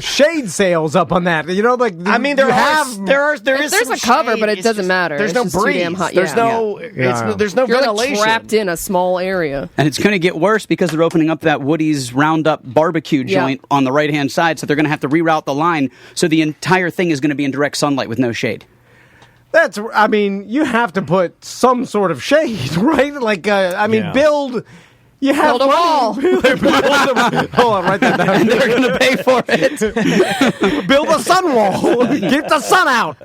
S1: shade sails up on that? You know, like
S2: I mean, there is
S3: there's a cover, but it doesn't matter.
S2: There's
S3: it's
S2: no breeze.
S3: Too damn hot.
S2: There's no
S3: You're
S2: ventilation.
S3: Like trapped in a small area,
S4: and it's going to get worse because they're opening up that Woody's Roundup barbecue joint on the right hand side, so they're going to have to reroute the line. So the entire thing is going to be in direct sunlight with no shade.
S1: I mean, you have to put some sort of shade, right? Like, build. You have
S3: build a wall.
S1: Hold on, write that down.
S4: And they're going to pay for it.
S1: Build a sun wall. Get the sun out.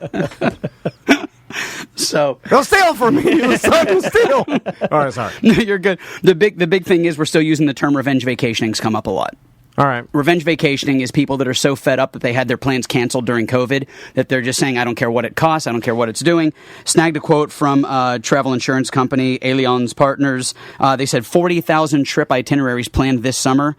S4: So
S1: they'll steal from me. The sun will steal. All right, sorry.
S4: You're good. The big thing is we're still using the term revenge vacationing. It's come up a lot.
S1: All right.
S4: Revenge vacationing is people that are so fed up that they had their plans canceled during COVID that they're just saying, I don't care what it costs, I don't care what it's doing. Snagged a quote from travel insurance company, Allianz Partners. They said 40,000 trip itineraries planned this summer.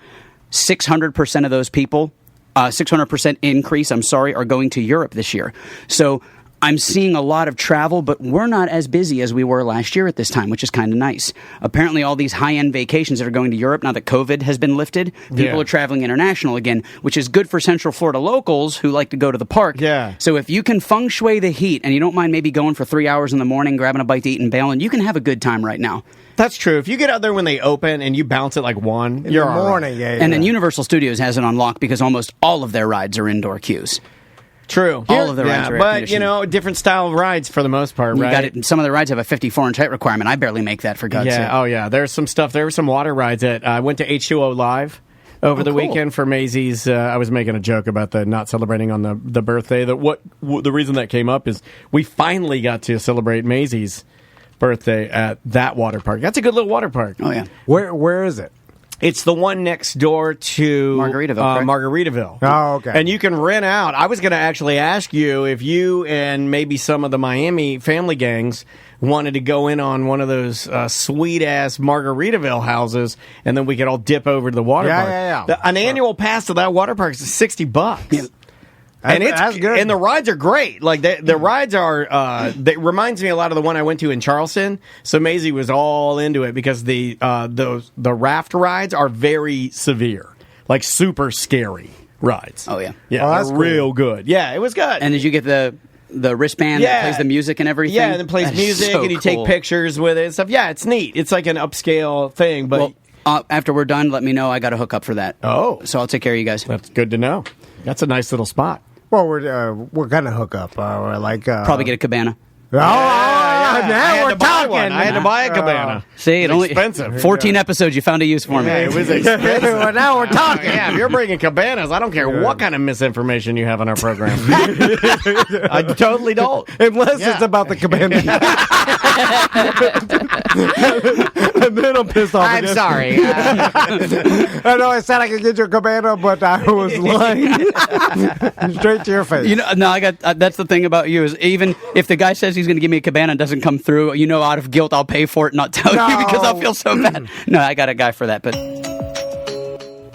S4: 600% of those people, 600% increase, are going to Europe this year. So I'm seeing a lot of travel, but we're not as busy as we were last year at this time, which is kind of nice. Apparently, all these high-end vacations that are going to Europe, now that COVID has been lifted, people are traveling international again, which is good for Central Florida locals who like to go to the park.
S2: Yeah.
S4: So if you can feng shui the heat, and you don't mind maybe going for 3 hours in the morning, grabbing a bite to eat and bailing, you can have a good time right now.
S2: That's true. If you get out there when they open and you bounce at like 1
S1: in the morning,
S4: And then Universal Studios has it on lock because almost all of their rides are indoor queues.
S2: True.
S4: All of the rides are
S2: but, different style of rides for the most part, right?
S4: Some of the rides have a 54-inch height requirement. I barely make that, for God's sake.
S2: Oh, yeah. There's some stuff. There were some water rides that I went to H2O Live over the weekend for Maisie's. I was making a joke about the not celebrating on the birthday. The reason that came up is we finally got to celebrate Maisie's birthday at that water park. That's a good little water park.
S4: Oh, yeah.
S1: Where is it?
S2: It's the one next door to
S4: Margaritaville.
S2: Margaritaville.
S1: Oh, okay.
S2: And you can rent out. I was going to actually ask you if you and maybe some of the Miami family gangs wanted to go in on one of those sweet-ass Margaritaville houses, and then we could all dip over to the water park.
S1: Yeah.
S2: An annual pass to that water park is $60.
S1: Yeah.
S2: And
S1: that's good.
S2: And the rides are great. Like the rides are. That reminds me a lot of the one I went to in Charleston. So Maisie was all into it because the raft rides are very severe, like super scary rides.
S4: Oh yeah,
S2: yeah,
S1: that's
S2: real good. Yeah, it was good.
S4: And did you get the the wristband that plays the music and everything.
S2: Yeah, and it plays
S4: That is
S2: music,
S4: so
S2: and you
S4: cool.
S2: take pictures with it and stuff. Yeah, it's neat. It's like an upscale thing, but...
S4: Well, after we're done, let me know. I got to hook up for that.
S2: Oh.
S4: So I'll take care of you guys.
S2: That's good to know. That's a nice little spot.
S1: Well, we're gonna hook up. We're like
S4: Probably get a cabana.
S1: Now
S2: I
S1: we're
S2: had to buy
S1: talking.
S2: one. I had to buy a cabana.
S4: See, it only
S2: expensive.
S4: 14 episodes. You found a use for me.
S2: Yeah, it was expensive.
S1: Well, now we're talking.
S2: Yeah, if you're bringing cabanas, I don't care what kind of misinformation you have on our program. I totally don't.
S1: Unless it's about the cabana. And then I'm pissed off.
S2: I'm
S1: again.
S2: sorry.
S1: I know I said I could get you a cabana, but I was lying. Straight to your face.
S4: You know, no, I got. That's the thing about you is even if the guy says he's going to give me a cabana and doesn't come through, out of guilt, I'll pay for it and not tell you because I'll feel so bad. No, I got a guy for that. But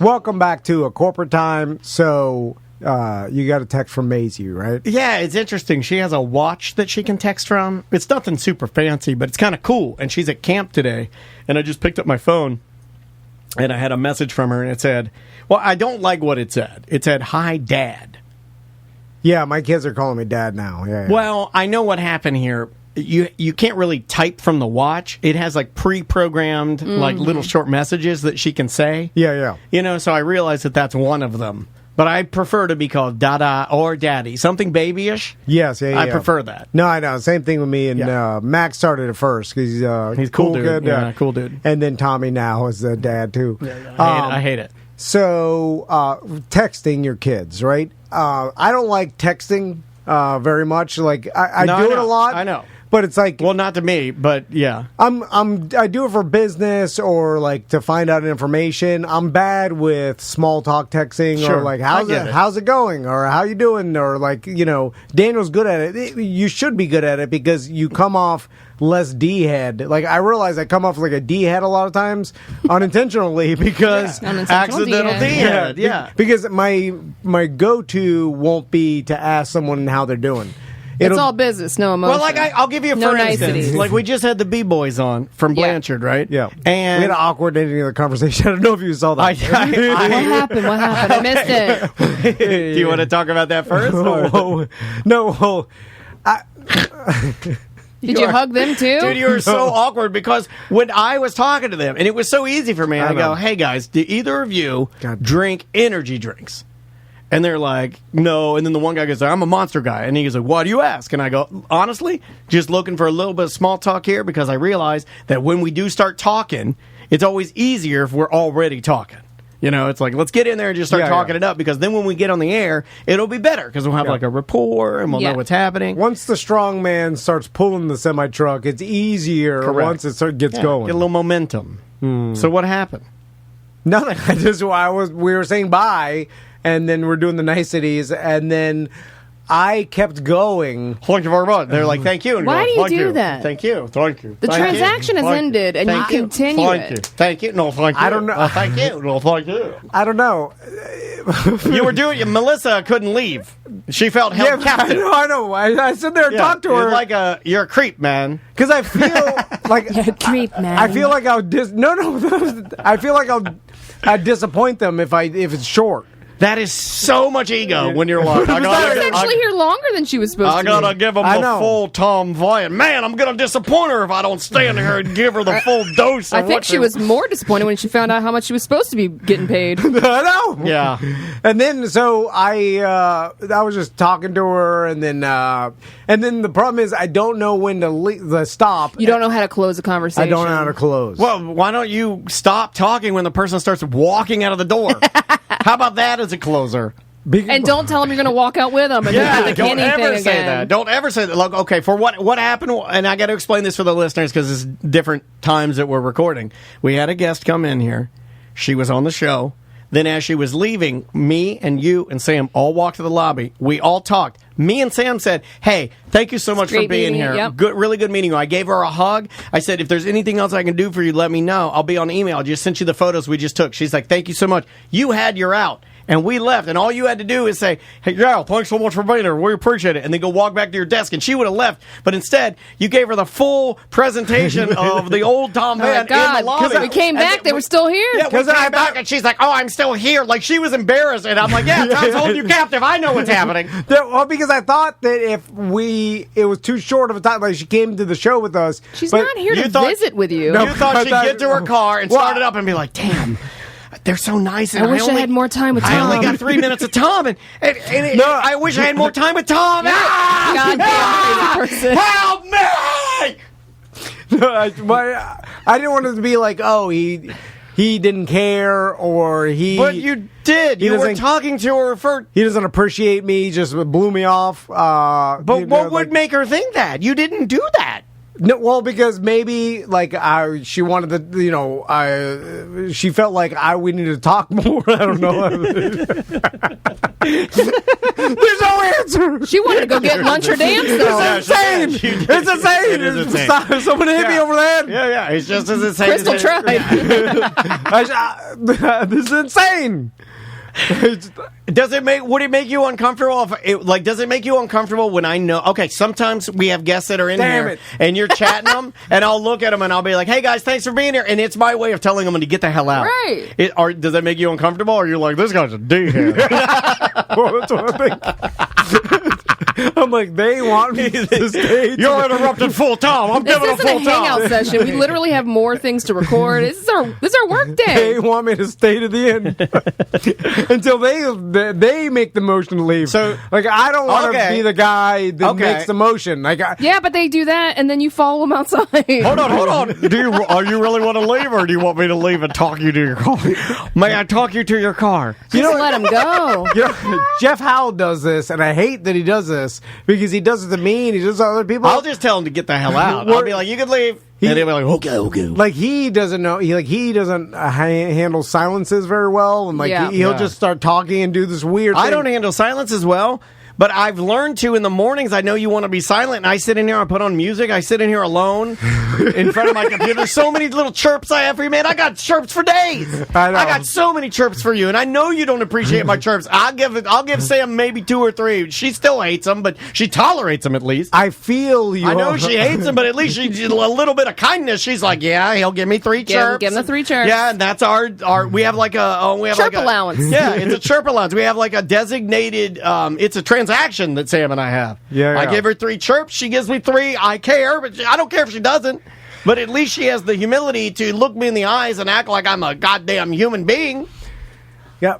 S1: welcome back to A Corporate Time. So you got a text from Maisie, right?
S2: Yeah, it's interesting. She has a watch that she can text from. It's nothing super fancy, but it's kind of cool. And she's at camp today, and I just picked up my phone, and I had a message from her, and it said, well, I don't like what it said. It said, "Hi, Dad."
S1: Yeah, my kids are calling me Dad now. Yeah.
S2: Well, I know what happened here. You can't really type from the watch. It has like pre-programmed like little short messages that she can say.
S1: Yeah.
S2: So I realized that that's one of them. But I prefer to be called Dada or Daddy. Something babyish.
S1: Yes, yeah.
S2: I prefer that.
S1: No, I know. Same thing with me. And Max started it first because
S2: he's cool dude. Cool dude.
S1: And then Tommy now is the dad too.
S2: I hate it.
S1: So texting your kids, right? I don't like texting very much. Like I do it a lot.
S2: I know.
S1: But it's like,
S2: well, not to me, but yeah,
S1: I do it for business or like to find out information. I'm bad with small talk texting or like how's it going or how you doing or like Daniel's good at it. You should be good at it because you come off less D head. Like I realize I come off like a D head a lot of times unintentionally because
S2: accidental D head. Yeah,
S1: because my go to won't be to ask someone how they're doing.
S3: It's all business, no emotion.
S2: Well, like I'll give you for instance,
S3: niceties.
S2: like we just had the B-Boys on from Blanchard, right?
S1: Yeah,
S2: and
S1: we had an awkward ending of the conversation. I don't know if you saw that.
S3: What happened? I missed it.
S2: Do you want to talk about that first?
S1: No.
S3: Did you hug them too?
S2: Dude, you were so awkward because when I was talking to them, and it was so easy for me, I go, "Hey guys, do either of you drink energy drinks?" And they're like, "No." And then the one guy goes, "I'm a Monster guy." And he goes, like, "Why do you ask?" And I go, "Honestly, just looking for a little bit of small talk here because I realize that when we do start talking, it's always easier if we're already talking. It's like, let's get in there and just start talking it up because then when we get on the air, it'll be better because we'll have like a rapport and we'll know what's happening."
S1: Once the strong man starts pulling the semi-truck, it's easier once it gets going.
S2: Get a little momentum. So what happened?
S1: Nothing. We were saying bye. And then we're doing the niceties, and then I kept going.
S2: Thank you very much. They're like, "Thank you." And
S3: why do you do
S2: you.
S3: that?
S2: Thank you. Thank you.
S3: The transaction has ended, and you continue
S2: Thank you. Thank you. No, thank you.
S1: I don't know.
S2: Oh, thank you. No, thank you.
S1: I don't know.
S2: You were doing it. Melissa couldn't leave. She felt held captive.
S1: I know. I sit there and talk to her.
S2: You're a creep, man.
S1: Because I feel like...
S3: You're a creep, man.
S1: I feel like I'll... I feel like I'd disappoint them if it's short.
S2: That is so much ego when you're like,
S3: she was actually here longer than she was supposed to.
S2: I gotta give them the full Tom Voyant. Man, I'm gonna disappoint her if I don't stand here and give her the full dose.
S3: I think she was more disappointed when she found out how much she was supposed to be getting paid.
S1: I know.
S2: Yeah.
S1: And then so I was just talking to her, and then the problem is I don't know when to stop.
S3: You don't know how to close a conversation.
S1: I don't know how to close.
S2: Well, why don't you stop talking when the person starts walking out of the door? How about that as a closer?
S3: And don't tell them you're going to walk out with them. And
S2: don't ever say that. Don't ever say that. Look, okay, for what happened, and I got to explain this for the listeners because it's different times that we're recording. We had a guest come in here. She was on the show. Then as she was leaving, me and you and Sam all walked to the lobby. We all talked. Me and Sam said, "Hey, thank you so much for being here.
S3: Yep.
S2: Good, really good meeting you." I gave her a hug. I said, "If there's anything else I can do for you, let me know. I'll be on email. I just sent you the photos we just took." She's like, "Thank you so much. You had your out." And we left, and all you had to do is say, "Hey, Gal, thanks so much for being here. We appreciate it." And then go walk back to your desk, and she would have left. But instead, you gave her the full presentation of the old Tom Van in the lobby.
S3: Because we came back, they were still here.
S2: Yeah, we came back, and she's like, "Oh, I'm still here." Like, she was embarrassed, and I'm like, "Yeah, Tom's holding you captive. I know what's happening."
S1: Well, because I thought that if it was too short of a time, like she came to the show with us.
S3: She's not here to visit with you.
S2: You thought she'd get to her car and start it up and be like, "Damn. They're so nice." And
S3: I wish I had more time with Tom.
S2: I only got 3 minutes of Tom, and I wish I had more time with Tom.
S3: Goddamn crazy person.
S2: Help me!
S1: I didn't want it to be like, oh, he didn't care, or he.
S2: But you did. You were talking to her for.
S1: He doesn't appreciate me. Just blew me off.
S2: But what would make her think that? You didn't do that.
S1: No, well, because maybe she wanted to, she felt like we needed to talk more. I don't know. There's no answer.
S3: She wanted to go get lunch or dance, though.
S1: It's insane. It's insane.
S2: It is insane.
S1: Someone hit me over the head.
S2: Yeah. It's just as insane.
S3: Crystal tried.
S1: This is insane.
S2: Would it make you uncomfortable? Does it make you uncomfortable when I know? Okay, sometimes we have guests that are in here, and you're chatting them, and I'll look at them and I'll be like, "Hey guys, thanks for being here," and it's my way of telling them to get the hell out.
S3: Right?
S2: Does that make you uncomfortable? Or are you like, "This guy's a D-head"?
S1: Well, that's what I think. I'm like, they want me to stay.
S2: You're interrupted full time. I'm giving a full time.
S3: This isn't a hangout session. We literally have more things to record. This is our work day.
S1: They want me to stay to the end until they make the motion to leave. So, I don't want to be the guy that makes the motion.
S3: Yeah, but they do that, and then you follow them outside.
S2: Hold on. Are you really want to leave, or do you want me to leave and talk you to your car? May I talk you to your car?
S3: Just let him go.
S1: Jeff Howell does this, and I hate that he does this because he does it to me and he does it to other people.
S2: I'll just tell him to get the hell out. I'll be like, "You can leave." And he'll be like, okay.
S1: Like, he doesn't know. He doesn't handle silences very well, and he'll just start talking and do this weird thing.
S2: I don't handle silence as well. But I've learned to in the mornings. I know you want to be silent, and I sit in here. I put on music. I sit in here alone in front of my computer. There's so many little chirps I have for you, man. I got chirps for days. I got so many chirps for you, and I know you don't appreciate my chirps. I'll give Sam maybe 2 or 3. She still hates them, but she tolerates them at least.
S1: I feel you.
S2: I know she hates them, but at least she's a little bit of kindness. She's like, yeah, he'll give me 3 chirps.
S3: Give him the 3 chirps.
S2: Yeah, and that's our. We have like a
S3: chirp allowance.
S2: Yeah, it's a chirp allowance. We have like a designated. It's a transaction that Sam and I have.
S1: Yeah.
S2: I give her 3 chirps. She gives me 3. I care, but I don't care if she doesn't. But at least she has the humility to look me in the eyes and act like I'm a goddamn human being.
S1: Yeah,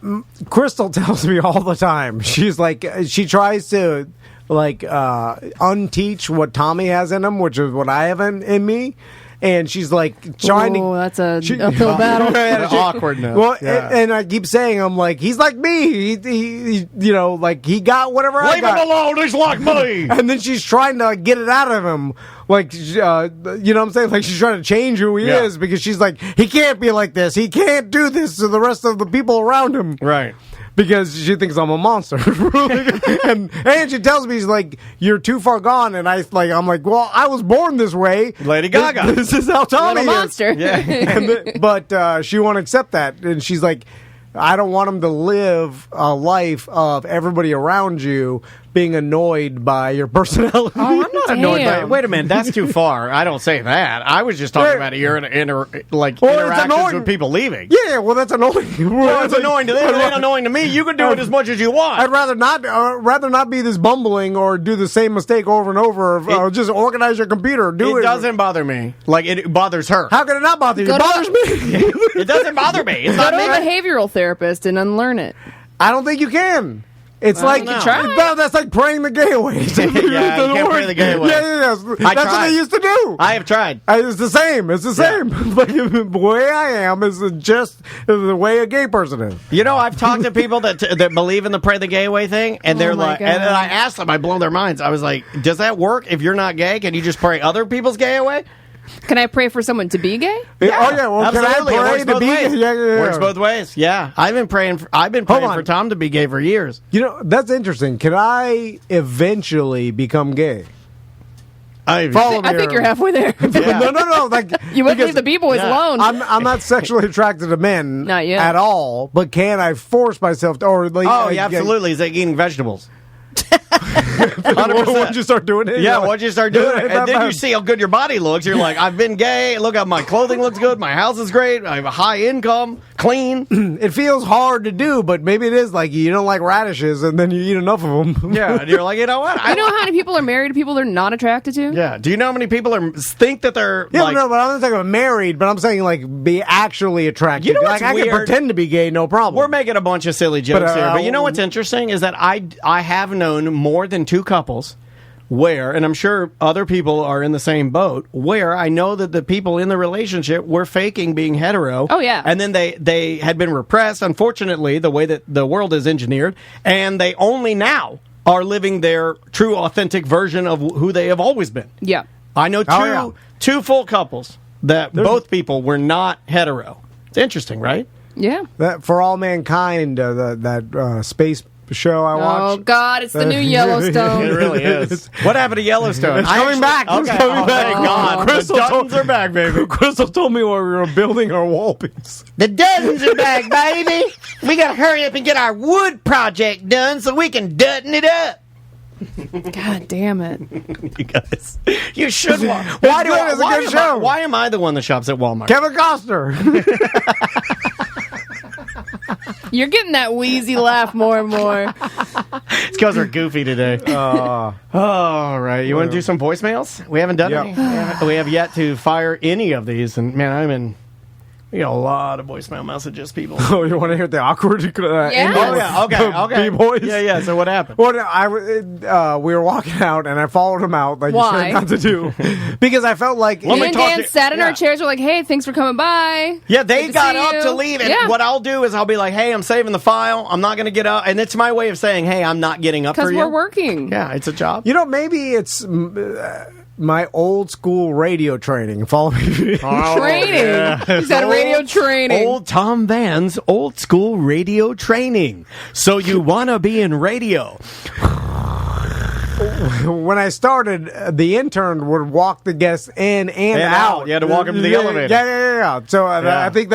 S1: Crystal tells me all the time. She's like, she tries to unteach what Tommy has in him, which is what I have in me. And she's like trying to.
S3: That's a uphill battle.
S2: Awkwardness.
S1: Well, and I keep saying, I'm like, he's like me. He he got whatever I got.
S2: Leave him alone. He's like me.
S1: And then she's trying to get it out of him. You know what I'm saying? Like, she's trying to change who he is because she's like, he can't be like this. He can't do this to the rest of the people around him.
S2: Right.
S1: Because she thinks I'm a monster. and she tells me, she's like, you're too far gone. And I'm like, well, I was born this way.
S2: Lady Gaga.
S1: This is how Tommy is.
S3: Monster.
S2: Yeah.
S1: But she won't accept that. And she's like, I don't want him to live a life of everybody around you being annoyed by your personality.
S2: Oh, I'm not annoyed by it. Wait a minute, that's too far. I don't say that. I was just talking about your interactions with people leaving.
S1: Yeah, well, that's annoying.
S2: Well, it's annoying to them. It ain't annoying to me. You can do it as much as you want.
S1: I'd rather not be this bumbling or do the same mistake over and over. Just organize your computer. It
S2: doesn't bother me. Like, it bothers her.
S1: How can it not bother you? It bothers me.
S2: It doesn't bother me. It's
S3: Go
S2: not
S3: to a behavioral therapist and unlearn it.
S1: I don't think you can. It's like that's like praying the gay away.
S2: Yeah, you can't pray the gay away.
S1: Yeah. That's what they used to do.
S2: I have tried.
S1: It's the same. It's the same. But the way I am is just the way a gay person is.
S2: You know, I've talked to people that believe in the pray the gay away thing, and they're like, God. And I asked them, I blown their minds. I was like, does that work if you're not gay? Can you just pray other people's gay away?
S3: Can I pray for someone to be gay?
S1: Yeah. Oh yeah, well,
S2: absolutely.
S1: Can I pray to be gay? Yeah.
S2: Works both ways. Yeah, I've been praying for Tom to be gay for years.
S1: You know, that's interesting. Can I eventually become gay? Follow me.
S3: I think you're halfway there.
S1: No. Like
S3: you wouldn't leave the B-boys alone.
S1: I'm not sexually attracted to men,
S3: not yet
S1: at all. But can I force myself to? Or like,
S2: absolutely. It's like eating vegetables.
S1: 100%. Once you start doing it,
S2: yeah. Once you start doing it, and then you see how good your body looks, you're like, I've been gay. Look at my clothing looks good. My house is great. I have a high income, clean.
S1: It feels hard to do, but maybe it is like you don't like radishes, and then you eat enough of them.
S2: Yeah, and you're like, you know what?
S3: You know how many people are married to people they're not attracted to?
S2: Yeah. Do you know how many people think that they're?
S1: Yeah, no, but I'm not talking about married. But I'm saying like be actually attracted.
S2: You know what's
S1: like
S2: weird?
S1: I can pretend to be gay, no problem.
S2: We're making a bunch of silly jokes here, but you know what's interesting is that I have known more than two couples where, and I'm sure other people are in the same boat, where I know that the people in the relationship were faking being hetero.
S3: Oh, yeah.
S2: And then they had been repressed, unfortunately, the way that the world is engineered, and they only now are living their true, authentic version of who they have always been.
S3: Yeah.
S2: I know two full couples that both people were not hetero. It's interesting, right?
S3: Yeah.
S1: That For All Mankind, that space show I watched.
S3: Oh, God, it's the new Yellowstone.
S2: It really is. What happened to Yellowstone?
S1: It's coming back.
S2: Okay.
S1: It's coming back.
S2: Thank God.
S1: Crystal
S2: The Duttons are back, baby.
S1: Crystal told me while we were building our wall piece.
S5: The Duttons are back, baby. We got to hurry up and get our wood project done so we can Dutton it up.
S3: God damn it.
S2: You guys. You should watch. Why am I the one that shops at Walmart?
S1: Kevin Costner.
S3: You're getting that wheezy laugh more and more.
S2: It's because we're goofy today. All right. You want to do some voicemails? We haven't done any. We have yet to fire any of these. And, man, we got a lot of voicemail messages, people.
S1: Oh, you want to hear the awkward
S3: Yeah.
S2: Oh, yeah. Okay.
S1: B-boys?
S2: Yeah. So what happened?
S1: Well, we were walking out, and I followed him out like
S3: Why?
S1: you said not to do. Because I felt like...
S3: Me and Dan sat in our chairs. We're like, hey, thanks for coming by.
S2: Yeah, they
S3: Good to
S2: got
S3: see
S2: up
S3: you.
S2: to leave. And what I'll do is I'll be like, hey, I'm saving the file. I'm not going to get up. And it's my way of saying, hey, I'm not getting up for you.
S3: Because we're working.
S2: Yeah, it's a job.
S1: You know, maybe it's... my old school radio training. Follow me.
S3: Training.
S2: Yeah.
S3: He's got radio training.
S2: Old Tom Van's old school radio training. So you want to be in radio.
S1: When I started, the intern would walk the guests in and out.
S2: You had to walk them to the elevator.
S1: Yeah. So I think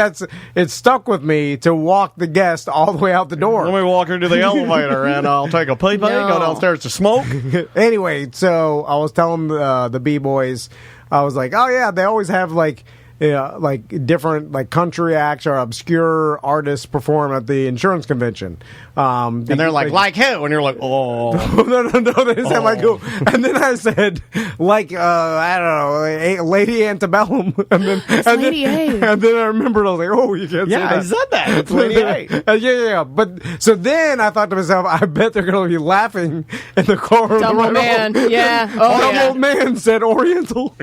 S1: it stuck with me to walk the guest all the way out the door.
S2: Let me walk her to the elevator and I'll take a pee-pee, go downstairs to smoke.
S1: Anyway, so I was telling the B-boys, I was like, oh yeah, they always have like different like country acts or obscure artists perform at the insurance convention.
S2: And they're like who? And you're like, oh.
S1: No. They said like who? And then I said, like, I don't know, Lady Antebellum.
S3: Lady A.
S1: And then I remembered, I was like, oh, you can't say that.
S2: Yeah, I said that. It's Lady A.
S1: Yeah. But so then I thought to myself, I bet they're going to be laughing in the car.
S3: Dumb old man. Yeah. Oh,
S1: Dumb old man said Oriental.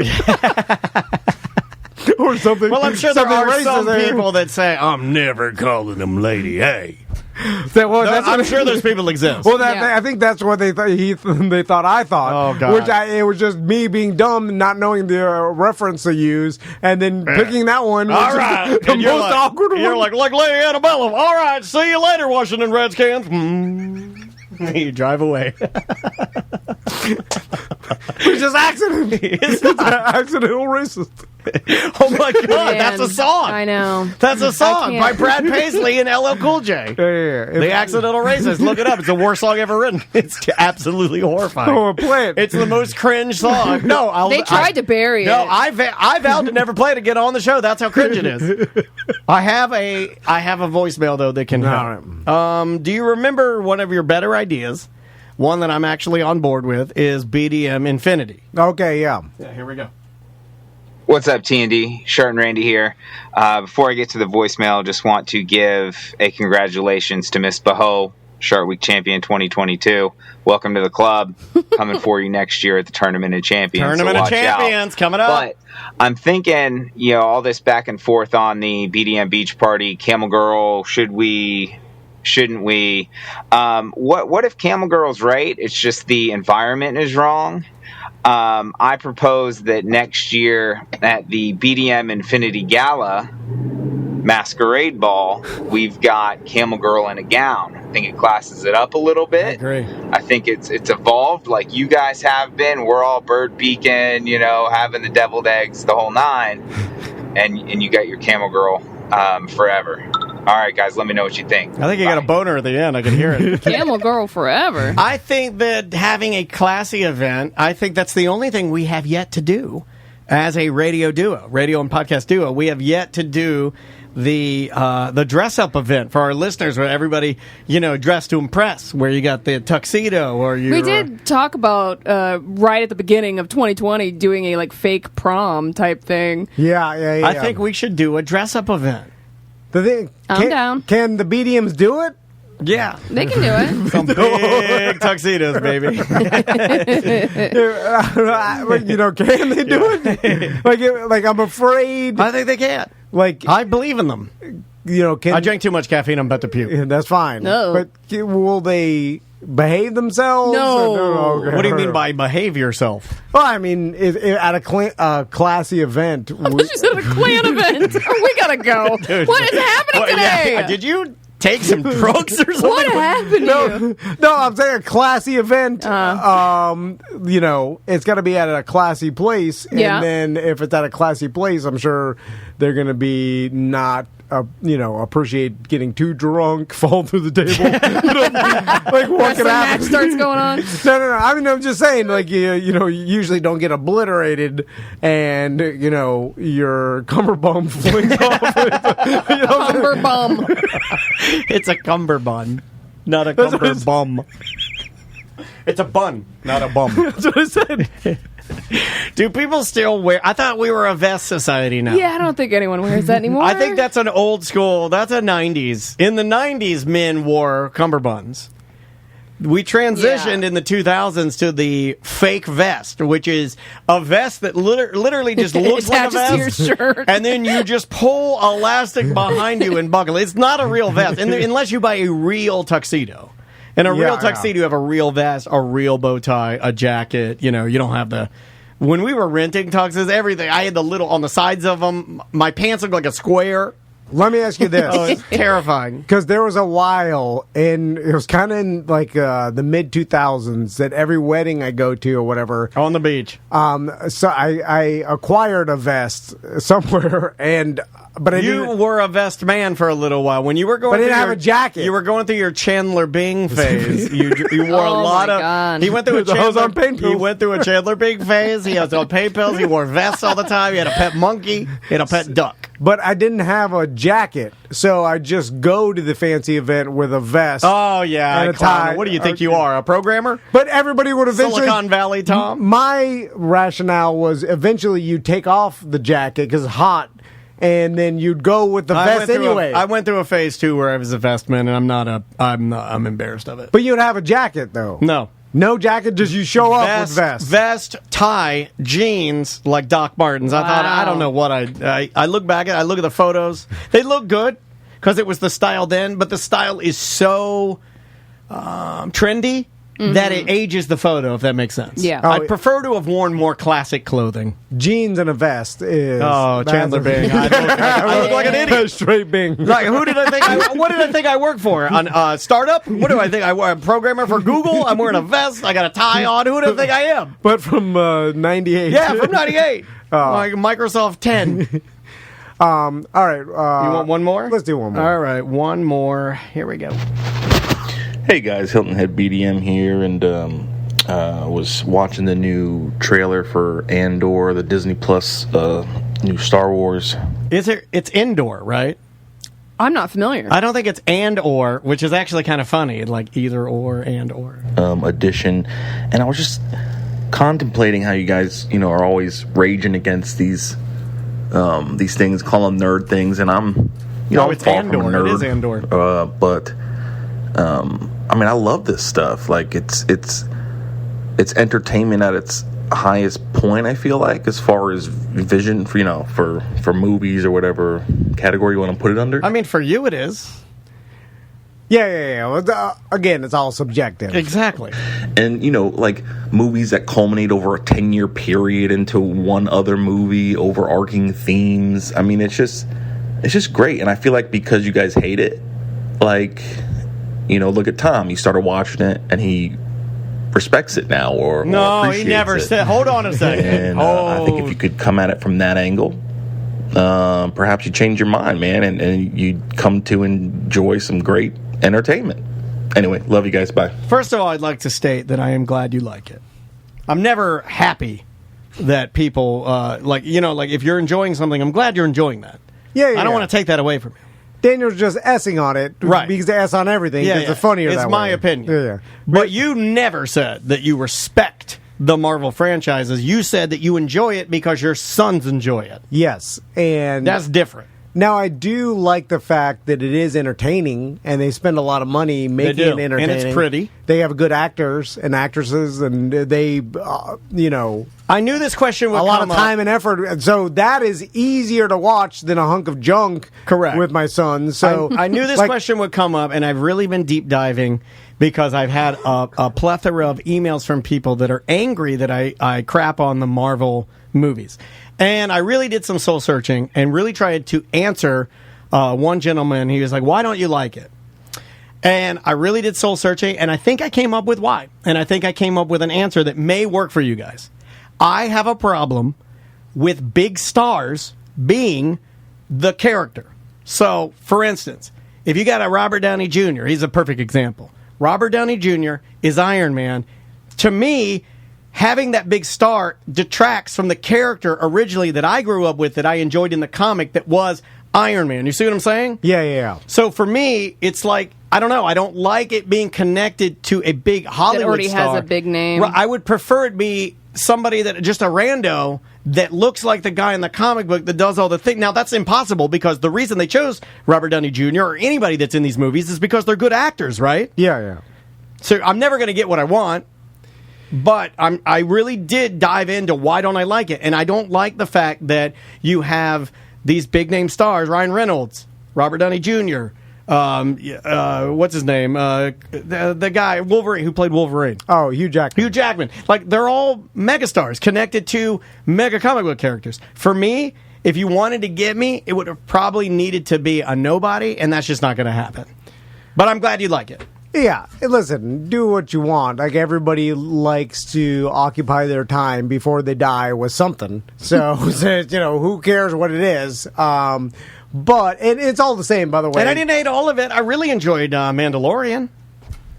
S1: Or something.
S2: Well, I'm sure there are some
S1: there.
S2: people that say, I'm never calling them Lady A.
S1: I'm
S2: sure those people exist.
S1: Well, I think that's what they thought. They thought I thought.
S2: Oh God!
S1: It was just me being dumb, not knowing the reference to use, and then picking that one.
S2: All right,
S1: the most awkward one.
S2: You're like Lady Antebellum. All right, see you later, Washington Redskins. You drive away.
S1: It's just accident. It's accidental racist.
S2: Oh my God,
S3: Man,
S2: that's a song.
S3: I know.
S2: That's a song by Brad Paisley and LL Cool J.
S1: Yeah.
S2: The Accidental Racist. Look it up. It's the worst song ever written. It's absolutely horrifying.
S1: Oh, play it.
S2: It's the most cringe song. No,
S3: They tried to bury it.
S2: No, I vowed to never play it again on the show. That's how cringe it is. I have a voicemail though that can help. Do you remember one of your better ideas? One that I'm actually on board with is BDM Infinity.
S1: Okay, yeah.
S2: Yeah, here we go.
S7: What's up, T&D? Shart and Randy here. Before I get to the voicemail, just want to give a congratulations to Miss Baho, Shart Week Champion 2022. Welcome to the club. Coming for you next year at the Tournament of Champions.
S2: Tournament of Champions coming up.
S7: But I'm thinking, all this back and forth on the BDM Beach Party, Camel Girl, should we... Shouldn't we? What if Camel Girl's right? It's just the environment is wrong. I propose that next year at the BDM Infinity Gala Masquerade Ball, we've got Camel Girl in a gown. think it classes it up a little bit.
S2: I agree.
S7: I think it's evolved like you guys have been. We're all bird beacon, having the deviled eggs, the whole nine, and you got your Camel Girl forever. All right, guys, let me know what you think.
S2: I think you got a boner at the end. I can hear it.
S3: Camel Girl forever.
S2: I think that having a classy event, I think that's the only thing we have yet to do as a radio and podcast duo. We have yet to do the dress-up event for our listeners where everybody, dressed to impress, where you got the tuxedo or you...
S3: We did talk about, right at the beginning of 2020, doing a, fake prom type thing.
S1: Yeah.
S2: I think we should do a dress-up event.
S1: The thing,
S3: I'm down.
S1: Can the BDMs do it?
S2: Yeah.
S3: They can do it.
S2: Some big tuxedos, baby.
S1: Can they do it? Like I'm afraid.
S2: I think they can. I believe in them. I drank too much caffeine. I'm about to puke.
S1: That's fine.
S3: No.
S1: But will they behave themselves?
S3: No.
S1: Okay.
S2: What do you mean by behave yourself?
S1: Well, I mean, at a classy event.
S3: I thought you said a clan event. We gotta go.
S2: Dude.
S3: What is happening today?
S2: Yeah. Did you take some drugs or something?
S3: What happened to you?
S1: No, I'm saying a classy event. It's got to be at a classy place. And then if it's at a classy place, I'm sure they're going to be not, appreciate getting too drunk, fall through the table. What could happen?
S3: Match starts going on.
S1: No. I mean, I'm just saying, you usually don't get obliterated, and your cummerbund flings off.
S3: Cumberbum.
S2: It's a cummerbund, not a cumberbum. It's a bun, not a bum.
S1: That's what I said.
S2: Do people still wear... I thought we were a vest society now.
S3: Yeah, I don't think anyone wears that anymore.
S2: I think that's an old school... That's a 90s. In the 90s, men wore cummerbunds. We transitioned in the 2000s to the fake vest, which is a vest that literally just looks like a vest.
S3: To your shirt.
S2: And then you just pull elastic behind you and buckle. It's not a real vest, unless you buy a real tuxedo. And a real tuxedo, you have a real vest, a real bow tie, a jacket. You don't have the... When we were renting tuxes, everything, I had the little... On the sides of them, my pants looked like a square.
S1: Let me ask you this.
S2: Oh, it's terrifying.
S1: Because there was a while, and it was kind of in the mid-2000s, that every wedding I go to or whatever...
S2: On the beach.
S1: So I acquired a vest somewhere, but
S2: you were a vest man for a little while. When you were going,
S1: but I didn't have a jacket.
S2: You were going through your Chandler Bing phase. You wore a lot of.
S3: God.
S2: He went through a
S1: on pain pills.
S2: He went through a Chandler Bing phase. He was on pain pills. He wore vests all the time. He had a pet monkey. He had a pet duck.
S1: But I didn't have a jacket, so I just go to the fancy event with a vest.
S2: Oh yeah,
S1: and a tie.
S2: What do you think you are, a programmer?
S1: But everybody would eventually.
S2: Silicon Valley Tom.
S1: My rationale was eventually you take off the jacket because it's hot. And then you'd go with the vest anyway.
S2: I went through a phase too where I was a vest man, and I'm embarrassed of it.
S1: But you'd have a jacket though. No jacket, just you show up with vest.
S2: Vest, tie, jeans like Doc Martens. I thought, I don't know what I look back at. I look at the photos. They look good because it was the style then, but the style is so trendy. That it ages the photo, if that makes sense.
S3: Yeah.
S2: I'd prefer to have worn more classic clothing.
S1: Jeans and a vest is...
S2: Oh, Chandler Bing. I look like an idiot.
S1: Straight Bing.
S2: Like, what did I think I work for? On startup? What do I think? I'm a programmer for Google? I'm wearing a vest. I got a tie on. Who do I think I am?
S1: But from 98.
S2: Yeah, from 98. Like Microsoft 10.
S1: All right.
S2: You want one more?
S1: Let's do one more.
S2: All right, one more. Here we go.
S8: Hey guys, Hilton Head BDM here, and was watching the new trailer for Andor, the Disney Plus new Star Wars.
S2: It's indoor, right?
S3: I'm not familiar.
S2: I don't think it's and/or, which is actually kind of funny, like either or and/or.
S8: Edition, and I was just contemplating how you guys, are always raging against these things, call them nerd things, and I'm,
S2: it's
S8: far
S2: Andor.
S8: from a nerd,
S2: it is Andor.
S8: But I love this stuff. Like it's entertainment at its highest point. I feel like, as far as vision for movies or whatever category you want to put it under.
S2: I mean, for you it is.
S1: Yeah. Well, again, it's all subjective.
S2: Exactly.
S8: And like movies that culminate over a 10-year period into one other movie, overarching themes. I mean, it's just great. And I feel like because you guys hate it, like. look at Tom. He started watching it, and he respects it now, or
S2: he never said. Hold on a second.
S8: And I think if you could come at it from that angle, perhaps you change your mind, man, and you come to enjoy some great entertainment. Anyway, love you guys. Bye.
S2: First of all, I'd like to state that I am glad you like it. I'm never happy that people like if you're enjoying something, I'm glad you're enjoying that.
S1: Yeah,
S2: I don't want to take that away from you.
S1: Daniel's just S-ing on it,
S2: right?
S1: Because they S on everything. Yeah, it's funnier.
S2: It's
S1: that
S2: my
S1: way.
S2: opinion.
S1: Yeah.
S2: But you never said that you respect the Marvel franchises. You said that you enjoy it because your sons enjoy it.
S1: Yes, and
S2: that's different.
S1: Now, I do like the fact that it is entertaining, and they spend a lot of money making it entertaining.
S2: And it's pretty.
S1: They have good actors and actresses, and they,
S2: I knew this question would come
S1: up. A lot of time and effort, and so that is easier to watch than a hunk of junk.
S2: Correct.
S1: With my son. So
S2: I knew this question would come up, and I've really been deep diving because I've had a plethora of emails from people that are angry that I crap on the Marvel movies. And I really did some soul searching and really tried to answer one gentleman. He was like, why don't you like it? And I really did soul searching, and I think I came up with why. And I think I came up with an answer that may work for you guys. I have a problem with big stars being the character. So, for instance, if you got a Robert Downey Jr., he's a perfect example. Robert Downey Jr. is Iron Man. To me, having that big star detracts from the character originally that I grew up with, that I enjoyed in the comic, that was Iron Man. You see what I'm saying?
S1: Yeah.
S2: So for me, it's like, I don't know. I don't like it being connected to a big Hollywood
S3: that already
S2: star.
S3: has a big name.
S2: I would prefer it be somebody that just a rando that looks like the guy in the comic book that does all the things. Now, that's impossible because the reason they chose Robert Downey Jr. or anybody that's in these movies is because they're good actors, right?
S1: Yeah.
S2: So I'm never going to get what I want. But I really did dive into why don't I like it. And I don't like the fact that you have these big-name stars, Ryan Reynolds, Robert Downey Jr., what's his name? The guy, Wolverine, who played Wolverine.
S1: Oh, Hugh Jackman.
S2: Hugh Jackman. Like, they're all megastars connected to mega comic book characters. For me, if you wanted to get me, it would have probably needed to be a nobody, and that's just not going to happen. But I'm glad you like it.
S1: Yeah, listen, do what you want. Like, everybody likes to occupy their time before they die with something. So, who cares what it is? But it's all the same, by the way.
S2: And I didn't hate all of it. I really enjoyed Mandalorian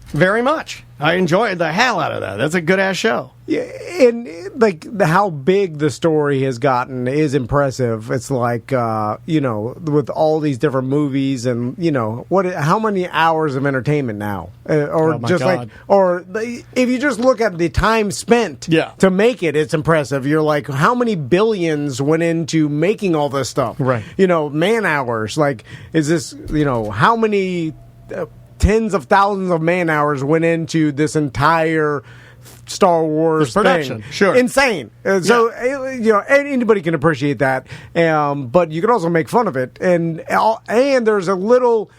S2: very much. I enjoyed the hell out of that. That's a good-ass show.
S1: Yeah, and how big the story has gotten is impressive. It's like with all these different movies and how many hours of entertainment now, if you just look at the time spent to make it, it's impressive. You're like, how many billions went into making all this stuff?
S2: Right.
S1: Man hours. Like, is this how many tens of thousands of man hours went into this entire Star Wars
S2: production?
S1: Thing.
S2: Sure.
S1: Insane. So, anybody can appreciate that. But you can also make fun of it. And there's a little,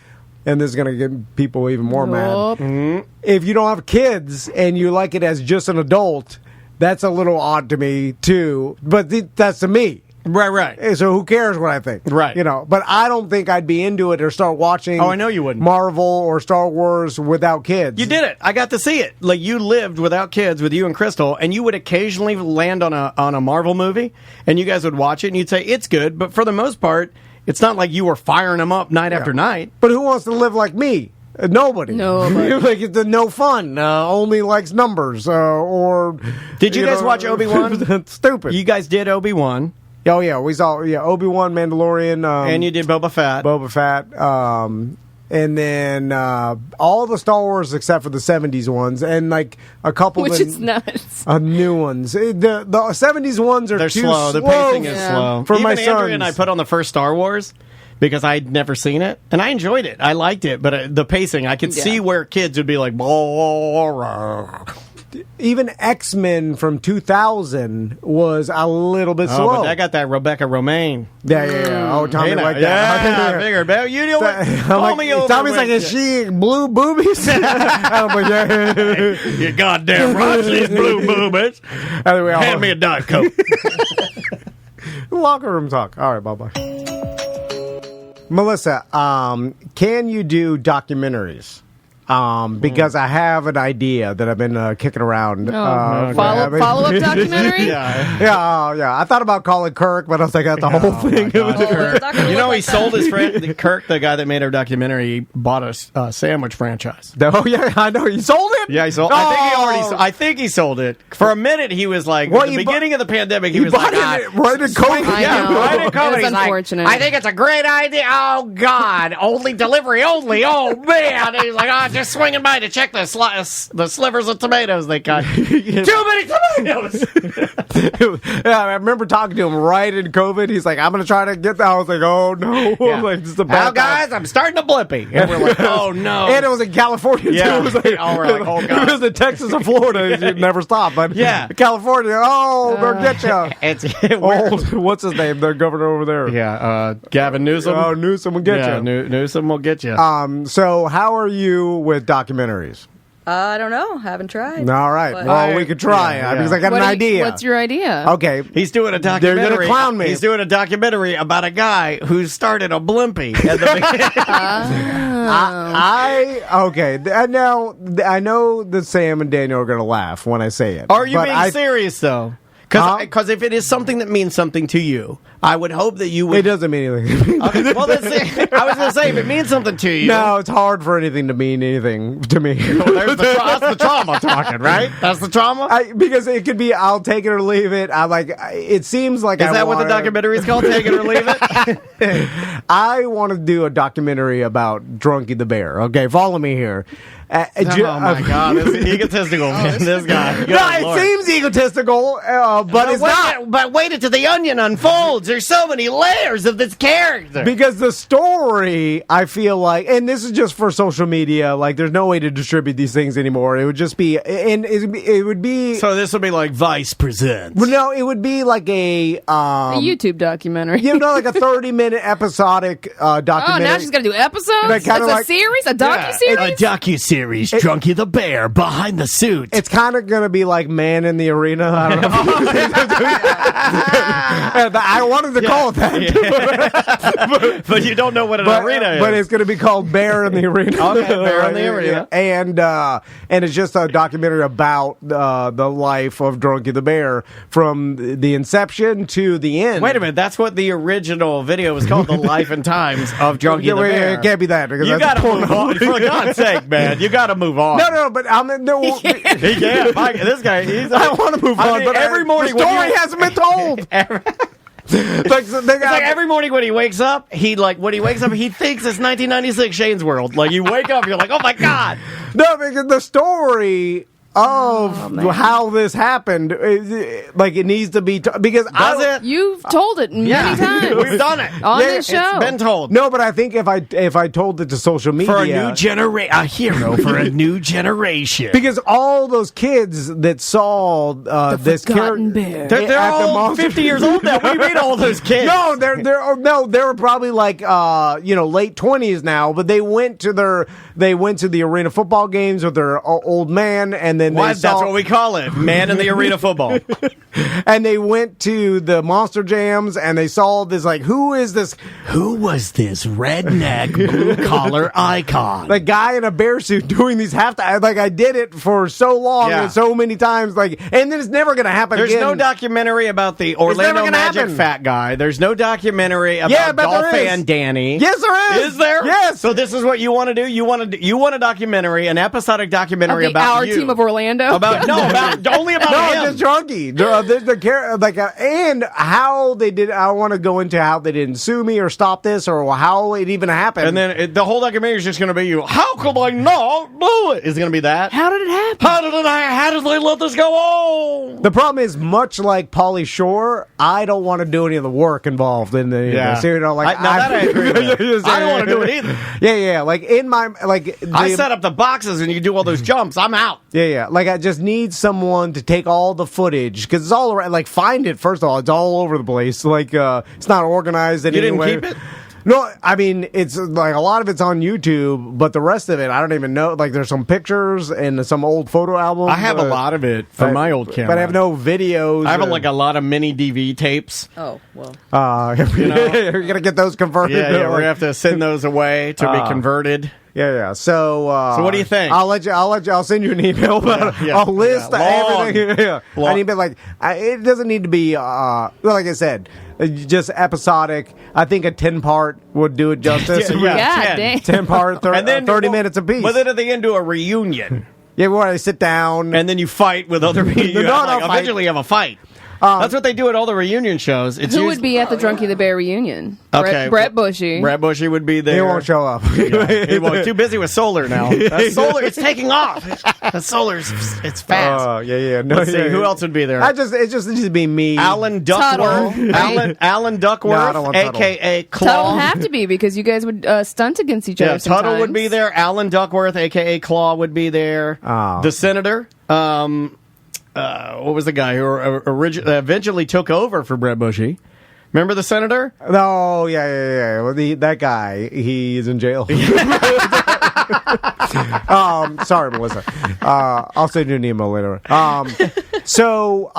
S1: and this is going to get people even more mad. Mm-hmm. If you don't have kids and you like it as just an adult, that's a little odd to me, too. But that's to me.
S2: Right.
S1: So who cares what I think?
S2: Right.
S1: But I don't think I'd be into it or start watching.
S2: Oh, I know you wouldn't.
S1: Marvel or Star Wars without kids.
S2: You did it. I got to see it. Like, you lived without kids with you and Crystal, and you would occasionally land on a Marvel movie, and you guys would watch it, and you'd say, it's good, but for the most part, it's not like you were firing them up night after night.
S1: But who wants to live like me? Nobody. Like, it's no fun. Only likes numbers. Or
S2: did you guys watch Obi-Wan?
S1: Stupid.
S2: You guys did Obi-Wan.
S1: Oh, yeah, we saw Obi-Wan, Mandalorian.
S2: And you did Boba Fett.
S1: And then all the Star Wars except for the 70s ones, and like a couple
S3: which is nuts.
S1: New ones. The 70s ones are
S2: They're
S1: too
S2: slow. The pacing is slow.
S1: For
S2: even
S1: my
S2: Andrea
S1: sons.
S2: and I put on the first Star Wars because I'd never seen it, and I enjoyed it. I liked it, but the pacing, I could see where kids would be like,
S1: even X-Men from 2000 was a little bit slow.
S2: But I got that Rebecca Romaine.
S1: Yeah. Oh, Tommy like that.
S2: Yeah, I figured. But you know what? Call me over.
S1: Tommy's like, is she blue boobies? I'm like, yeah.
S2: You goddamn right, she's blue boobies.
S1: Anyway,
S2: hand me a Diet Coke.
S1: Locker room talk. All right, bye-bye. Melissa, can you do documentaries? because I have an idea that I've been kicking around.
S3: Follow-up documentary?
S1: Yeah. I thought about calling Kirk, but I was like, that's the whole thing.
S2: He sold his Kirk, the guy that made our documentary, he bought a sandwich franchise.
S1: Oh yeah, I know. He sold it?
S2: Yeah, he sold. I think he sold it. For a minute, he was like, at the beginning of the pandemic, he was like,
S1: right in COVID.
S2: Right in COVID.
S3: It's unfortunate.
S5: I think it's a great idea. Oh God, only delivery only. Oh man, and he's like, just swinging by to check the slivers of tomatoes they cut. Too many tomatoes.
S1: Yeah, I remember talking to him right in COVID. He's like, I'm going to try to get that. I was like, oh no.
S5: Yeah.
S1: Like, this is the bad
S5: guys, I'm starting to blippy. And we're like, oh no.
S1: And it was in California too.
S2: Yeah.
S1: It was like,
S2: we're like, oh God.
S1: It was in Texas or Florida. You'd never stop. But California, they'll get you.
S5: It's
S1: what's his name? The governor over there.
S2: Yeah, Gavin Newsom.
S1: Oh, Newsom will get you.
S2: Newsom will get you.
S1: So how are you with documentaries?
S9: I don't know. Haven't tried.
S1: All right. Well, we could try because I got an idea.
S3: What's your idea?
S1: Okay.
S2: He's doing a documentary.
S1: They're going to clown me.
S2: He's doing a documentary about a guy who started a blimpie at the beginning.
S1: I know that Sam and Daniel are going to laugh when I say it.
S2: Are you being serious, though? Because if it is something that means something to you, I would hope that you would...
S1: It doesn't mean anything.
S2: Okay, well, I was going to say, if it means something to you...
S1: No, it's hard for anything to mean anything to me.
S2: Well, that's the trauma talking, right? That's the trauma?
S1: Because it could be, I'll take it or leave it. It seems like
S2: Is that what the documentary is called, Take It or Leave It?
S1: I want to do a documentary about Drunky the Bear. Okay, follow me here.
S2: Oh my God, this is egotistical, man. This guy.
S1: It seems egotistical, but it's not.
S5: But wait until the onion unfolds. There's so many layers of this character.
S1: Because the story, I feel like, and this is just for social media, like there's no way to distribute these things anymore. It would just be, and it would be.
S2: So this would be like Vice Presents.
S1: Well, no, it would be like a
S3: YouTube documentary.
S1: Like a 30-minute episodic documentary.
S3: Oh, now she's going to do episodes?
S1: It's
S3: a series? A docu-series?
S2: A docu-series. Drunky the Bear, Behind the Suit.
S1: It's kind of going to be like Man in the Arena. I don't know. I wanted to call it that.
S2: but you don't know what an arena is.
S1: But it's going to be called Bear in the Arena.
S2: Okay, Bear in the Arena.
S1: And it's just a documentary about the life of Drunky the Bear from the inception to the end.
S2: Wait a minute, that's what the original video was called, The Life and Times of Drunky the Bear.
S1: It can't be that. Because
S2: you got to move on. For God's sake, man. You got to move on.
S1: No, but
S2: he can't. This guy,
S1: I want to move on, but
S2: every morning
S1: the story hasn't been told.
S2: Like every morning when he wakes up, he thinks it's 1996 Shane's World. Like you wake up, you're like, oh my God.
S1: No, because the story of how this happened, it needs to be because
S3: You've told it many times.
S2: We've done it
S3: on this show.
S2: It's been told.
S1: No, but I think if I told it to social media
S2: for a new a hero for a new generation,
S1: because all those kids that saw this character,
S2: they're all 50 years old now. What do you mean all those kids?
S1: No, they were probably like late 20s now, but they went to the arena football games with their old man, and then
S2: that's what we call it, man in the arena football.
S1: And they went to the Monster Jams, and they saw this, like, who was this redneck blue-collar icon? The guy in a bear suit doing these half-time, like, I did it for so long and so many times, like, and then it's never going to happen again.
S2: There's no documentary about the Orlando Magic fat guy. There's no documentary about golf fan Danny.
S1: Yes, there is.
S2: Is there?
S1: Yes.
S2: So this is what you want to do? You want a documentary, an episodic documentary about
S3: our
S2: you.
S3: Team of Orlando?
S2: Only about him.
S1: Just Drunky. And how they did. I want to go into how they didn't sue me or stop this or how it even happened.
S2: And then the whole documentary is just going to be how could I not do it? Is it going to be that?
S3: How did it happen?
S2: How did they let this go on?
S1: The problem is, much like Pauly Shore, I don't want to do any of the work involved in the.
S2: Yeah.
S1: So,
S2: I agree with. I don't want to do it either.
S1: Yeah. Like in my
S2: I set up the boxes and you do all those jumps. I'm out.
S1: Yeah. Like I just need someone to take all the footage because it's all around. Like find it first of all. It's all over the place. Like it's not organized in any way.
S2: You didn't keep it?
S1: No, I mean it's like a lot of it's on YouTube, but the rest of it I don't even know. Like there's some pictures and some old photo albums.
S2: I have a lot of it from my old camera,
S1: but I have no videos.
S2: I have a lot of mini DV tapes.
S9: Oh well.
S1: You're gonna get those converted.
S2: Yeah, we're gonna have to send those away to be converted.
S1: Yeah. So
S2: what do you think?
S1: I'll send you an email. I'll list everything. Yeah. I need, but it doesn't need to be like I said, just episodic. I think a 10-part would do it justice. 10-part, 30 minutes apiece.
S2: But then at the end, do a reunion.
S1: Yeah, where I sit down
S2: and then you fight with other people. Eventually, you have a fight. That's what they do at all the reunion shows.
S3: Who would be at the Drunky the Bear reunion?
S2: Okay,
S3: Brett Bushy.
S2: Brett Bushy would be there.
S1: He won't show up.
S2: He won't. Too busy with solar now. Solar, it's taking off. The solar's, it's fast.
S1: Oh, yeah.
S2: No, let's see, who else would be there?
S1: It just needs to be me.
S2: Alan Duckworth. Alan Duckworth, a.k.a. Claw.
S3: Tuttle would have to be because you guys would stunt against each other sometimes.
S2: Tuttle would be there. Alan Duckworth, a.k.a. Claw, would be there.
S1: Oh.
S2: The Senator. What was the guy who eventually took over for Brett Bushy? Remember the Senator?
S1: Oh, yeah. Well, that guy, he's in jail. Sorry, Melissa. I'll send you an email later. So,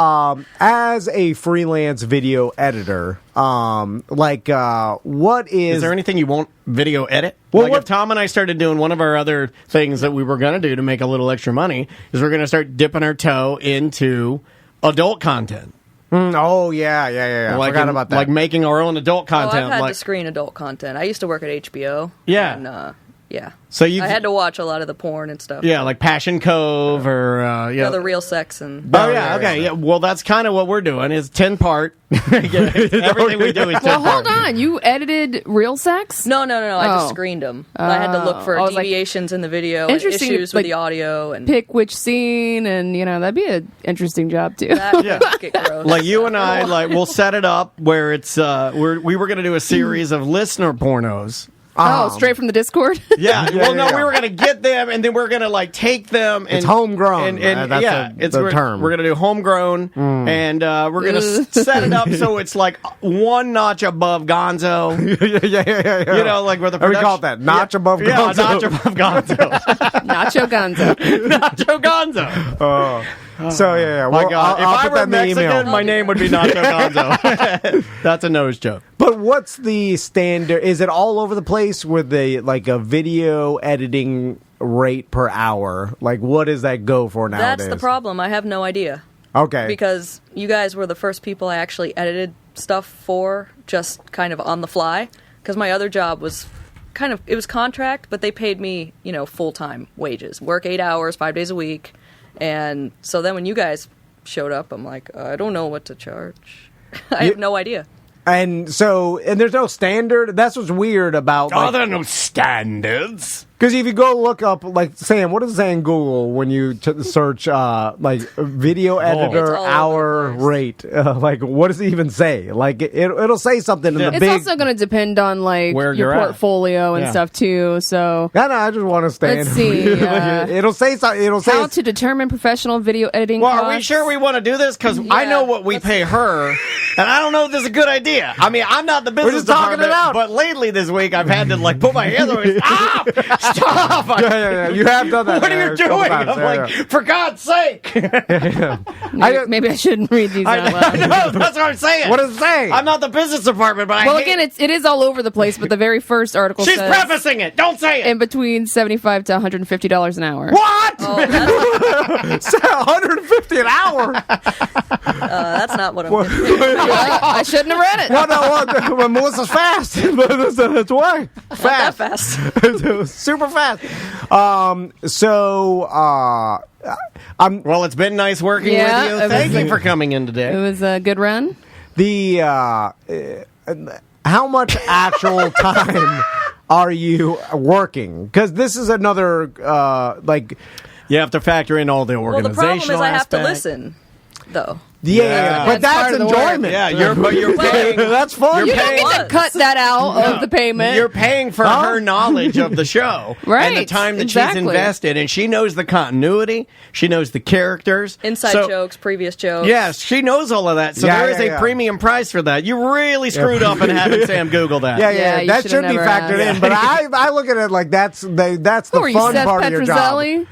S1: as a freelance video editor, what is
S2: there anything you won't video edit? Well, if Tom and I started doing one of our other things that we were going to do to make a little extra money, is we're going to start dipping our toe into adult content.
S1: Oh, yeah. I forgot about that.
S2: Like making our own adult content.
S9: I've had to screen adult content. I used to work at HBO.
S2: Yeah.
S9: And, yeah.
S2: So
S9: I had to watch a lot of the porn and stuff.
S2: Yeah, like Passion Cove or
S9: the real sex and.
S2: Oh yeah, okay. Yeah. Well, that's kind of what we're doing. Is 10-part. Everything we do is 10-part.
S3: Well, hold on. You edited real sex?
S9: No. I just screened them. I had to look for deviations in the video, and issues with the audio, and
S3: pick which scene, and that'd be an interesting job too.
S9: Get gross.
S2: Like you and I, we'll set it up where it's we were going to do a series of listener pornos.
S3: Straight from the Discord?
S2: Yeah. Well, no, we were going to get them, and then we're going to take them. And,
S1: it's homegrown.
S2: And
S1: that's the term.
S2: We're going to do homegrown, and we're going to set it up so it's like one notch above Gonzo.
S1: Yeah.
S2: Like where the production.
S1: We call it that notch above Gonzo.
S2: Yeah, notch above Gonzo.
S3: Nacho Gonzo.
S2: Nacho Gonzo.
S1: So yeah.
S2: Well, my God.
S1: I'll
S2: if I were Mexican, my name would be Nacho Gonzo. That's a nose joke.
S1: But what's the standard? Is it all over the place with a video editing rate per hour? Like, what does that go for nowadays?
S9: That's the problem. I have no idea.
S1: Okay.
S9: Because you guys were the first people I actually edited stuff for, just kind of on the fly. Because my other job was it was contract, but they paid me, full-time wages. Work 8 hours, 5 days a week. And so then when you guys showed up, I'm like, I don't know what to charge. I have no idea.
S1: And there's no standard. That's what's weird about.
S2: There are no standards.
S1: Because if you go look up, Sam, what does it say in Google when you search, video editor hour rate? What does it even say? It'll say something in the big.
S3: It's also going to depend on,
S2: where
S3: your portfolio and stuff, too, so.
S1: No, I just want to stand.
S3: Let's see.
S1: It'll say something. It'll say.
S3: How to determine professional video editing
S2: costs.
S3: Are
S2: we sure we want to do this? Because I know what we pay her, and I don't know if this is a good idea. I mean, I'm not the business department, but lately this week I've had to, put my hands on it. Stop!
S1: Yeah. You have done that.
S2: What are you doing? I'm for God's sake.
S3: Maybe I shouldn't read these out loud.
S2: No, that's what I'm saying.
S1: What does it say?
S2: I'm not the business department, but
S3: again, it is all over the place, but the very first article
S2: She's
S3: says
S2: prefacing it. Don't say it.
S3: In between $75 to $150 an hour.
S2: What?
S9: Oh, that's
S1: $150 an hour?
S9: That's not what I'm getting.
S3: I shouldn't have read it.
S1: Well, Melissa's fast. That's why.
S9: Not that fast.
S1: Super fast. Well,
S2: it's been nice working with you. Thank you for coming in today.
S3: It was a good run.
S1: How much actual time are you working? Because this is another
S2: you have to factor in all the organizational
S9: the problem is I have to
S2: aspect.
S9: listen, though.
S1: Yeah, but that's enjoyment.
S2: Yeah, you're paying.
S1: That's fun.
S3: You don't get to cut that out of the payment.
S2: You're paying for her knowledge of the show,
S3: right?
S2: And the time that she's invested, and she knows the continuity. She knows the characters,
S9: inside jokes, previous jokes.
S2: Yes, she knows all of that. So there is a premium price for that. You really screwed up in having Sam Google that.
S1: Yeah, that should be factored in. But I look at it like that's the fun part of your job.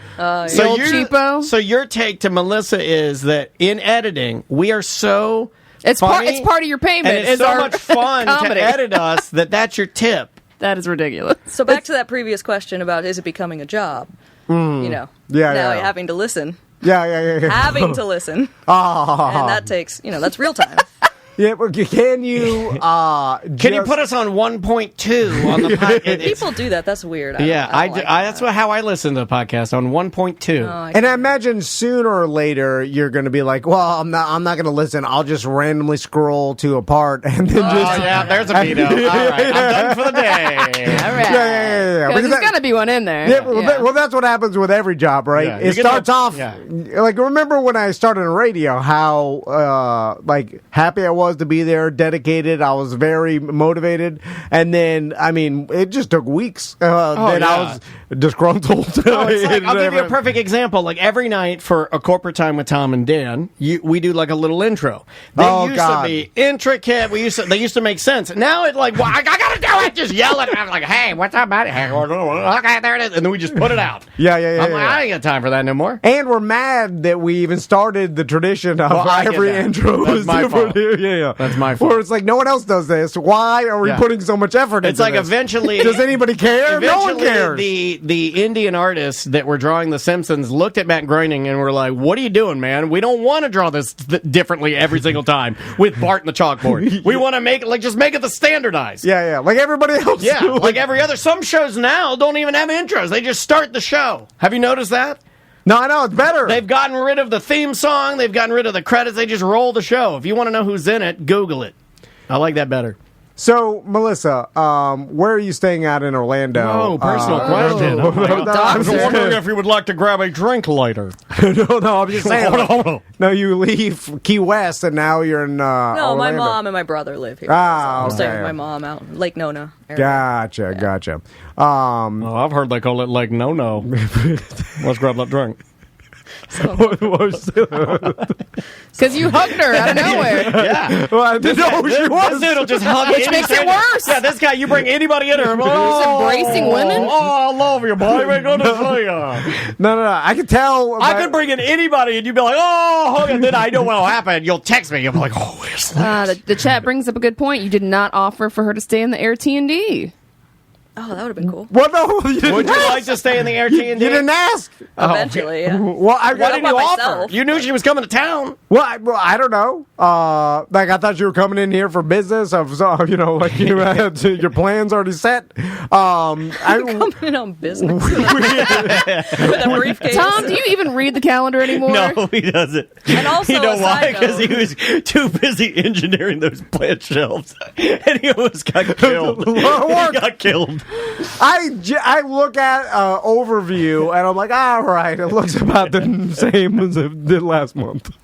S2: So cheapo. So your take to Melissa is that in editing, we are so
S3: it's
S2: funny,
S3: part of your payment.
S2: And it's so much fun to edit us that's your tip.
S3: That is ridiculous.
S9: So back to that previous question about is it becoming a job? You know,
S1: Yeah,
S9: now
S1: yeah.
S9: having to listen.
S1: Yeah.
S9: Having to listen.
S1: Oh.
S9: And that takes, that's real time.
S1: Yeah, but can you
S2: Can you put us on 1.2 on the podcast?
S9: People do that. That's weird.
S2: That's how I listen to the podcast, on 1.2.
S1: And I imagine sooner or later you're going to be like, well, I'm not going to listen. I'll just randomly scroll to a part and then
S2: There's a veto. All right, I'm done for the day.
S3: All right.
S1: Yeah.
S3: Because there's got to be one in there.
S1: Yeah, well, that's what happens with every job, right?
S2: Yeah,
S1: it starts off like, remember when I started in radio, how like happy I was to be there, dedicated. I was very motivated, and then it just took weeks. I was disgruntled.
S2: I'll give you a perfect example. Like every night for a corporate time with Tom and Dan, we do like a little intro. They used to be intricate. They used to make sense. Now it's like, well, I gotta do it. Just yell it. I'm like, hey, what's up, buddy? Okay, there it is, and then we just put it out.
S1: Yeah.
S2: I ain't got time for that no more.
S1: And we're mad that we even started the tradition of every intro.
S2: That's my fault.
S1: Yeah.
S2: That's my fault.
S1: Where it's like, no one else does this. Why are we putting so much effort into
S2: It's like
S1: this?
S2: eventually...
S1: Does anybody care? No one cares.
S2: The Indian artists that were drawing The Simpsons looked at Matt Groening and were like, what are you doing, man? We don't want to draw this differently every single time with Bart and the chalkboard. We want to make it, just make it the standardized.
S1: Yeah. Like everybody else.
S2: Yeah, like every other. Some shows now don't even have intros. They just start the show. Have you noticed that?
S1: No, I know. It's better.
S2: They've gotten rid of the theme song. They've gotten rid of the credits. They just roll the show. If you want to know who's in it, Google it. I like that better.
S1: So, Melissa, where are you staying at in Orlando?
S2: Oh, personal question. I was wondering if you would like to grab a drink later.
S1: No, I'm just saying. No, you leave Key West, and now you're in
S9: No,
S1: Orlando.
S9: my mom and my brother live here.
S1: Ah,
S9: so I'm staying
S1: okay.
S9: with my mom out in Lake Nona area.
S1: Gotcha.
S2: I've heard they call it like no. Let's grab that drink.
S3: Because you hugged her out of nowhere.
S2: Yeah.
S1: Well, I didn't know who she was.
S2: This dude'll just hug
S3: Which makes it worse.
S2: Yeah, this guy, you bring anybody in here.
S3: He's embracing women?
S2: Oh, I love you, boy. We're going to see you.
S1: No. I can tell.
S2: I could bring in anybody, and you'd be like, oh, hug, and then I know what'll happen. You'll text me. You'll be like, oh, where's that?
S3: The chat brings up a good point. You did not offer for her to stay in the Air T&D.
S9: Oh, that would have been cool.
S1: Well, no, you didn't
S2: Would you
S1: ask.
S2: like to stay in the Air T&D?
S1: You didn't ask.
S9: Eventually, yeah.
S1: Well,
S2: Why didn't you
S9: by
S2: offer?
S9: myself.
S2: You knew she was coming to town.
S1: Well, I don't know. Like I thought you were coming in here for business. Like you had your plans already set.
S9: Coming in on business with a briefcase.
S3: Tom, do you even read the calendar anymore?
S2: No, he doesn't.
S9: And also,
S2: you know
S9: a
S2: why?
S9: side
S2: Because he
S9: note-
S2: was too busy engineering those plant shelves, and he almost got killed. He got killed.
S1: I look at overview and I'm like, all right, it looks about the same as it did last month.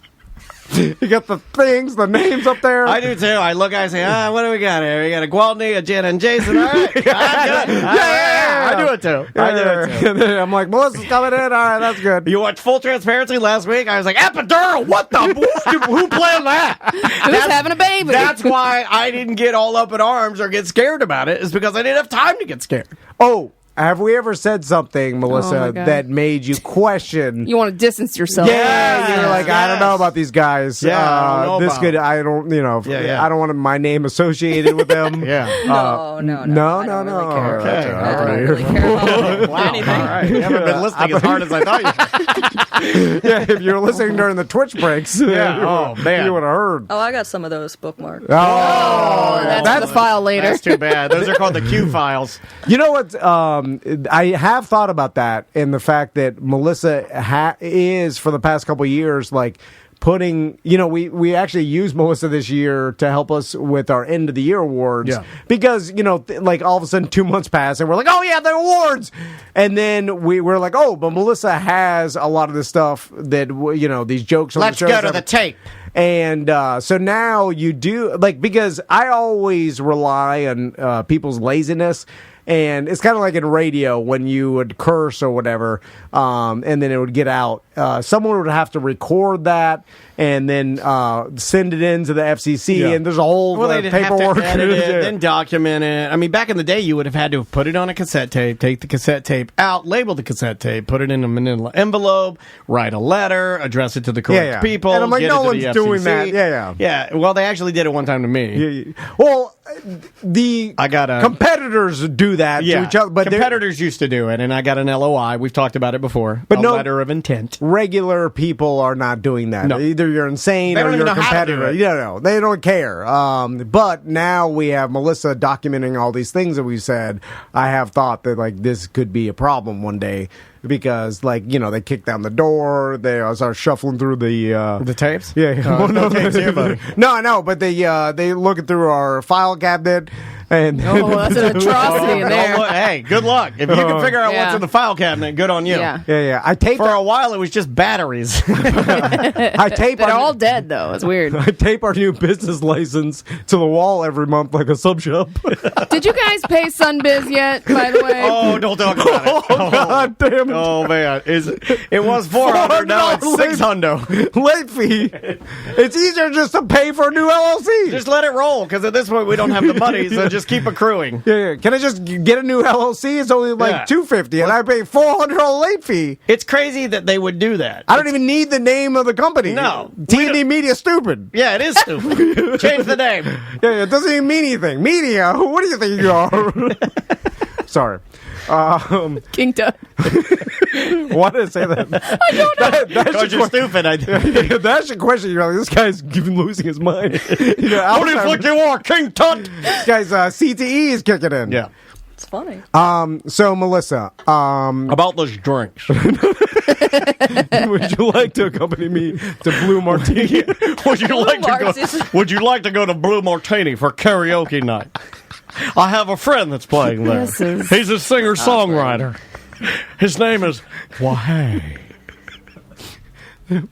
S1: You got the things, the names up there.
S2: I do too. I look, I say, what do we got here? We got a Gwaltney, a Jen, and Jason. All right, good. I do it too.
S1: And then I'm like, Melissa's coming in. All right, that's good.
S2: You watched Full Transparency last week? I was like, epidural. What the? Who planned that?
S3: Who's having a baby?
S2: That's why I didn't get all up in arms or get scared about it. Is because I didn't have time to get scared.
S1: Oh, have we ever said something, Melissa,
S3: God.
S1: that made you question?
S3: You want to distance yourself.
S1: Yeah, you're like, I don't know about these guys.
S2: Yeah, I don't know
S1: this
S2: about
S1: could.
S2: them.
S1: I don't.
S2: Yeah.
S1: I don't want my name associated with them.
S2: Yeah.
S9: No.
S1: No.
S9: I don't really care.
S2: Okay.
S9: I don't really care about anything.
S2: All right. You haven't been listening as hard as I thought you would.
S1: Yeah, if you're listening during the Twitch breaks,
S2: Yeah. Oh, man.
S1: you would have heard.
S9: Oh, I got some of those bookmarked.
S1: Oh,
S3: That's the file later.
S2: That's too bad. Those are called the Q files.
S1: You know what? I have thought about that, and the fact that Melissa is for the past couple of years, like putting. We actually used Melissa this year to help us with our end of the year awards.
S2: Yeah.
S1: Because like all of a sudden 2 months pass, and we're like, oh yeah, the awards, and then we're like, oh, but Melissa has a lot of the stuff that these jokes. On
S2: Let's
S1: the
S2: go
S1: shows
S2: to the tape.
S1: And so now you do, because I always rely on people's laziness and it's kind of like in radio when you would curse or whatever, and then it would get out. Someone would have to record that and then send it into the FCC, and there's a whole paperwork.
S2: Have to edit it, then document it. I mean, back in the day, you would have had to have put it on a cassette tape, take the cassette tape out, label the cassette tape, put it in a manila envelope, write a letter, address it to the correct people.
S1: And I'm like,
S2: get
S1: no
S2: it to
S1: one's
S2: the
S1: doing
S2: FCC.
S1: that.
S2: Yeah. Well, they actually did it one time to me.
S1: Well, the competitors do that to each other. But
S2: competitors used to do it, and I got an LOI. We've talked about it before. But no letter of intent.
S1: Regular people are not doing that.
S2: No.
S1: Either you're insane or you're a competitor. They don't care. But now we have Melissa documenting all these things that we said. I have thought that like this could be a problem one day. Because, they kick down the door, they start shuffling through the
S2: tapes?
S1: Yeah.
S2: No tapes here, buddy.
S1: No, I know, but they looking through our file cabinet. And
S3: that's an atrocity in there.
S2: Hey, good luck. If you can figure out what's in the file cabinet, good on you.
S1: Yeah. I taped
S2: for a while. It was just batteries.
S3: They're all dead though. It's weird.
S1: I tape our new business license to the wall every month like a sub shop.
S3: Did you guys pay Sunbiz yet? By the way.
S2: Oh, don't talk about it.
S1: Oh, God damn it!
S2: Oh man, it was $400. Now it's $600
S1: late fee. It's easier just to pay for a new LLC.
S2: Just let it roll because at this point we don't have the money, so just keep accruing.
S1: Yeah. Can I just get a new LLC? It's only like $250, and I pay $400 late fee.
S2: It's crazy that they would do that.
S1: I don't even need the name of the company.
S2: No,
S1: T&D Media stupid.
S2: Yeah, it is stupid. Change the name.
S1: Yeah, it doesn't even mean anything. Media. What do you think you are? Sorry.
S3: King Tut.
S1: Why did I say that?
S3: I don't know.
S2: Because you're stupid.
S1: That's your question. You're like, this guy's losing his mind.
S2: What do you think you are, King Tut?
S1: This guy's CTE is kicking in.
S2: Yeah.
S9: It's funny.
S1: So, Melissa.
S2: About those drinks.
S1: Would you like to accompany me to Blue Martini?
S2: Would you like to go to Blue Martini for karaoke night? I have a friend that's playing there. He's a singer-songwriter. His name is Wahey.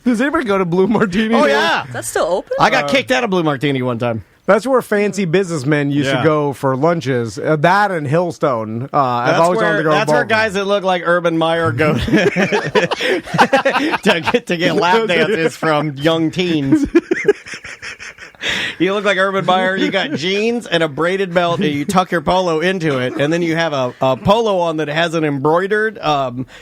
S1: Does anybody go to Blue Martini?
S2: Oh, yeah.
S9: Is that still open?
S2: I got kicked out of Blue Martini one time.
S1: That's where fancy businessmen used to go for lunches. That and Hillstone. I've always wanted to go.
S2: That's where guys that look like Urban Meyer go to get lap dances from young teens. You look like Urban Meyer. You got jeans and a braided belt, and you tuck your polo into it, and then you have a polo on that has an embroidered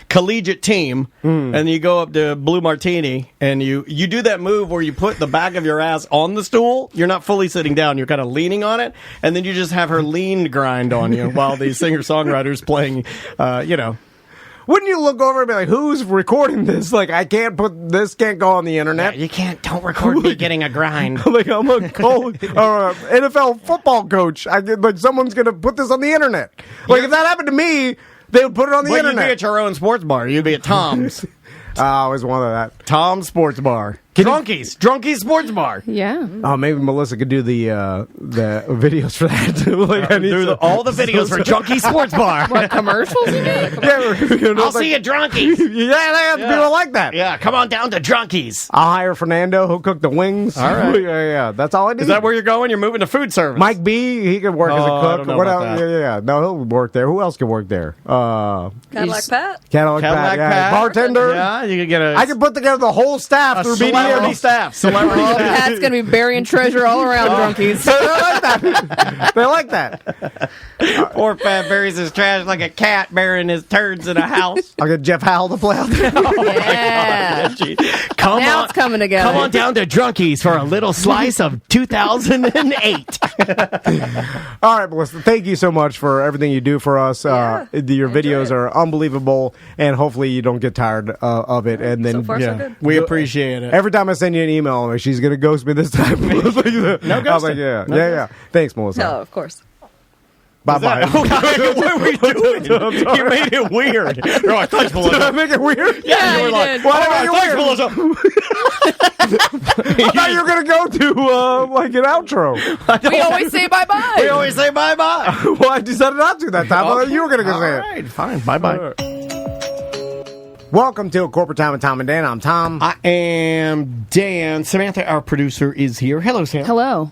S2: collegiate team, and you go up to Blue Martini, and you do that move where you put the back of your ass on the stool. You're not fully sitting down. You're kind of leaning on it, and then you just have her lean grind on you while the singer-songwriter's playing,
S1: Wouldn't you look over and be like, who's recording this? Like, can't go on the internet.
S2: Yeah, don't record me getting a grind.
S1: Like, I'm a NFL football coach. Someone's going to put this on the internet. Like, if that happened to me, they would put it on the internet.
S2: You'd be at your own sports bar. You'd be at Tom's.
S1: I always wanted that.
S2: Tom's Sports Bar. Drunkies Sports Bar.
S3: Yeah.
S1: Oh, maybe Melissa could do the videos for that.
S2: I need all the videos for Drunkies Sports Bar.
S3: What, commercials you mean?
S2: Yeah, I'll see you at Drunkies.
S1: People like that.
S2: Yeah, come on down to Drunkies.
S1: I'll hire Fernando. He'll cook the wings.
S2: All right.
S1: Yeah. That's all I need.
S2: Is that where you're going? You're moving to food service.
S1: Mike B. He could work as a cook.
S2: I don't know about that.
S1: Yeah. No, he'll work there. Who else can work there?
S9: Cadillac Pat.
S1: Cadillac Pat. Bartender.
S2: Yeah, you could get
S1: I could put together the whole staff through BDM.
S2: Staff.
S3: Pat's going to be burying treasure all around drunkies.
S1: They like that.
S2: Poor Pat buries his trash like a cat burying his turds in a house.
S1: I'll get Jeff Howell to play out there.
S3: Yeah. Now it's coming together.
S2: Come on down to Drunkies for a little slice of 2008.
S1: All right, Melissa, thank you so much for everything you do for us. Your videos are unbelievable, and hopefully you don't get tired of it. And then
S9: So far, so good.
S2: We appreciate it.
S1: Every time I send you an email, I'm like, she's going to ghost me this time.
S2: No ghosting.
S1: I was like, yeah. Thanks, Melissa.
S9: No, of course.
S1: Bye-bye.
S2: What are we doing? You made it weird. You're like, thanks, Melissa.
S1: Did I make it weird?
S3: Yeah,
S2: you were
S3: you
S2: like,
S3: did.
S1: Why did I
S2: thanks, Melissa.
S1: I thought you were going to go to, an outro.
S3: We always say bye-bye.
S2: We always say bye-bye.
S1: Well, I decided not to that time. I thought you were going to go say it.
S2: All right, fine. Bye-bye.
S1: Welcome to A Corporate Time with Tom and Dan. I'm Tom.
S2: I am Dan. Samantha, our producer, is here. Hello, Sam.
S3: Hello.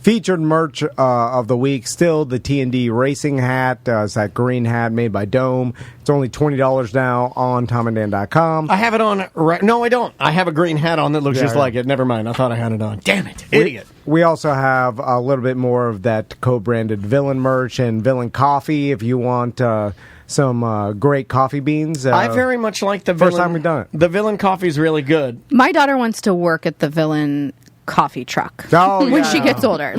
S1: featured merch of the week, still the T&D racing hat. It's that green hat made by Dome. It's only $20 now on TomandDan.com.
S2: I have it on. No, I don't. I have a green hat on that looks just like it. Never mind. I thought I had it on. Damn it. Idiot.
S1: We also have a little bit more of that co-branded Villain merch and Villain coffee if you want some great coffee beans.
S2: I very much like the Villain.
S1: First time we've done it.
S2: The Villain coffee is really good.
S3: My daughter wants to work at the Villain coffee truck when she gets older.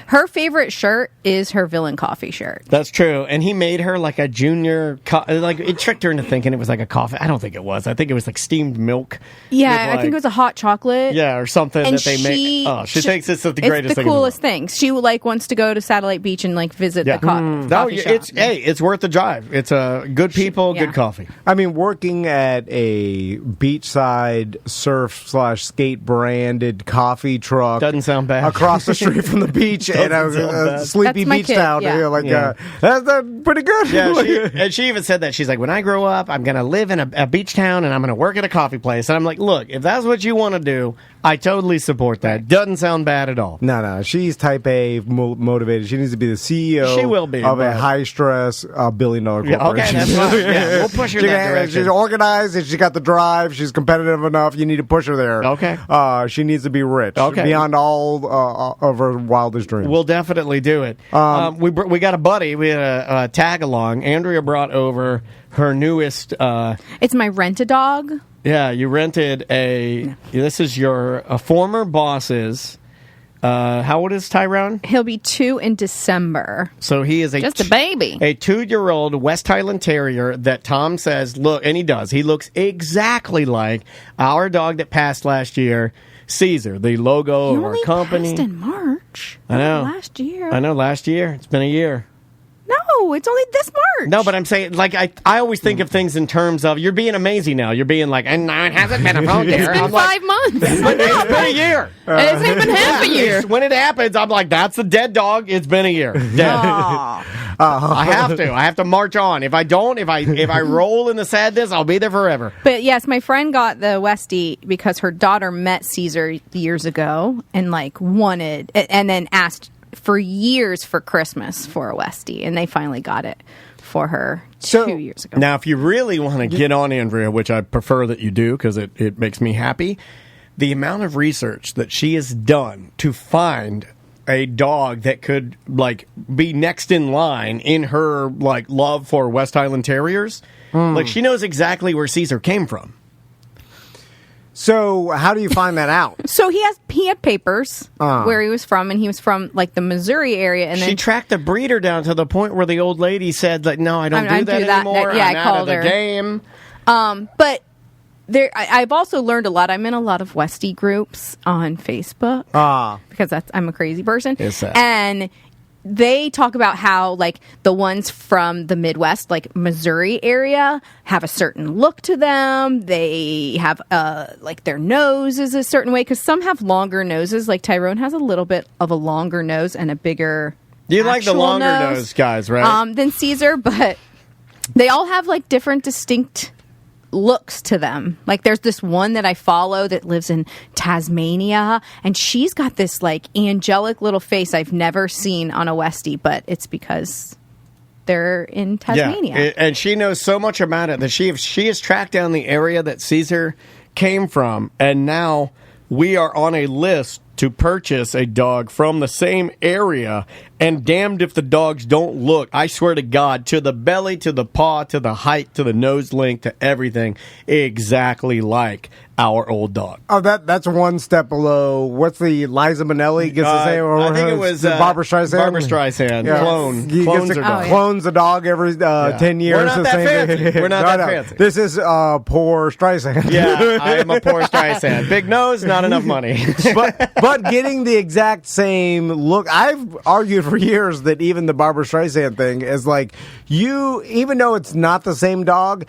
S3: Her favorite shirt is her Villain coffee shirt.
S2: That's true. And he made her like a junior, it tricked her into thinking it was like a coffee. I don't think it was. I think it was like steamed milk.
S3: Yeah, I think it was a hot chocolate.
S2: Yeah, or something
S3: and
S2: that they make. Oh, she thinks it's the greatest thing.
S3: It's the coolest thing. She wants to go to Satellite Beach and visit the coffee shop.
S2: It's worth the drive. It's good people, good coffee.
S1: I mean, working at a beachside surf/skate branded coffee truck
S2: doesn't sound bad
S1: across the street from the beach in a sleepy beach town. That's pretty good.
S2: Yeah, she even said that. She's like, when I grow up, I'm going to live in a beach town and I'm going to work at a coffee place. And I'm like, look, if that's what you want to do, I totally support that. Doesn't sound bad at all.
S1: No, she's type A motivated. She needs to be the CEO.
S2: She will be
S1: of a high stress $1 billion corporation.
S2: Okay, that's fine. Yeah, we'll push her that direction.
S1: She's organized. She's got the drive. She's competitive enough. You need to push her there.
S2: Okay.
S1: She needs to be rich.
S2: Okay.
S1: Beyond all of her wildest dreams.
S2: We'll definitely do it. We got a buddy. We had a tag along. Andrea brought over her newest.
S3: It's my rent-a-dog.
S2: Yeah, you rented this is your former boss's. How old is Tyrone?
S3: He'll be 2 in December.
S2: So he is
S3: just a baby.
S2: A 2-year-old West Highland Terrier that Tom says, look, and he does. He looks exactly like our dog that passed last year, Caesar, the logo of our company.
S3: Passed in March.
S2: I know.
S3: Last year.
S2: I know, last year. It's been a year.
S3: No, it's only this March.
S2: No, but I'm saying, I always think of things in terms of, you're being amazing now. You're being like, and it hasn't been a phone year.
S3: It's been 5 months.
S2: It's been a year.
S3: It's even half a year.
S2: When it happens, I'm like, that's a dead dog. It's been a year. Dead. I have to march on. If I don't, if I roll in the sadness, I'll be there forever.
S3: But yes, my friend got the Westie because her daughter met Caesar years ago and wanted, and then asked for years for Christmas for a Westie, and they finally got it for her 2 years ago.
S2: Now, if you really want to get on Andrea, which I prefer that you do because it makes me happy, the amount of research that she has done to find a dog that could be next in line in her love for West Highland Terriers, she knows exactly where Caesar came from.
S1: So how do you find that out?
S3: So he had papers where he was from, and he was from the Missouri area. And then
S2: she tracked the breeder down to the point where the old lady said, no, I don't do that anymore. I'm
S3: I called
S2: out of the game.
S3: But I've also learned a lot. I'm in a lot of Westie groups on Facebook because I'm a crazy person.
S2: It's sad.
S3: And they talk about how the ones from the Midwest, Missouri area, have a certain look to them. They have their nose is a certain way because some have longer noses. Tyrone has a little bit of a longer nose and a bigger.
S2: You like the longer nose guys, right?
S3: Than Caesar, but they all have different distinct looks to them. There's this one that I follow that lives in Tasmania, and she's got this angelic little face I've never seen on a Westie, but it's because they're in Tasmania.
S2: Yeah, and she knows so much about it that she has tracked down the area that Caesar came from, and now we are on a list to purchase a dog from the same area, and damned if the dogs don't look, I swear to God, to the belly, to the paw, to the height, to the nose length, to everything, exactly like our old dog.
S1: Oh, that's one step below. What's the Liza Minnelli gets to say?
S2: I think it was
S1: Barbara Streisand.
S2: Barbara Streisand.
S1: Yeah.
S2: Clones
S1: clones the dog every 10 years.
S2: We're not that fancy. We're not that fancy.
S1: This is poor Streisand.
S2: Yeah, I am a poor Streisand. Big nose, not enough money.
S1: but getting the exact same look, I've argued for years that even the Barbara Streisand thing is even though it's not the same dog,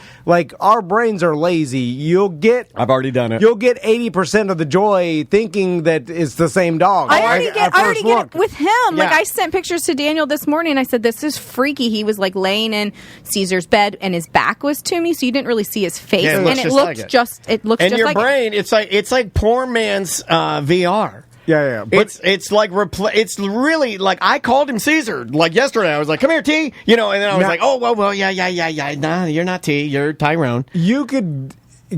S1: our brains are lazy.
S2: I've already done it.
S1: You'll get 80% of the joy thinking that it's the same dog.
S3: I already get it with him.
S2: Yeah.
S3: I sent pictures to Daniel this morning. I said, this is freaky. He was laying in Caesar's bed and his back was to me, so you didn't really see his face.
S2: Yeah,
S3: it looks just
S2: in your brain, it's like poor man's VR.
S1: Yeah. But
S2: It's like it's really like I called him Caesar like yesterday. I was like, "Come here, T," and then I was like, "Oh well, yeah. Nah, you're not T. You're Tyrone."
S1: you could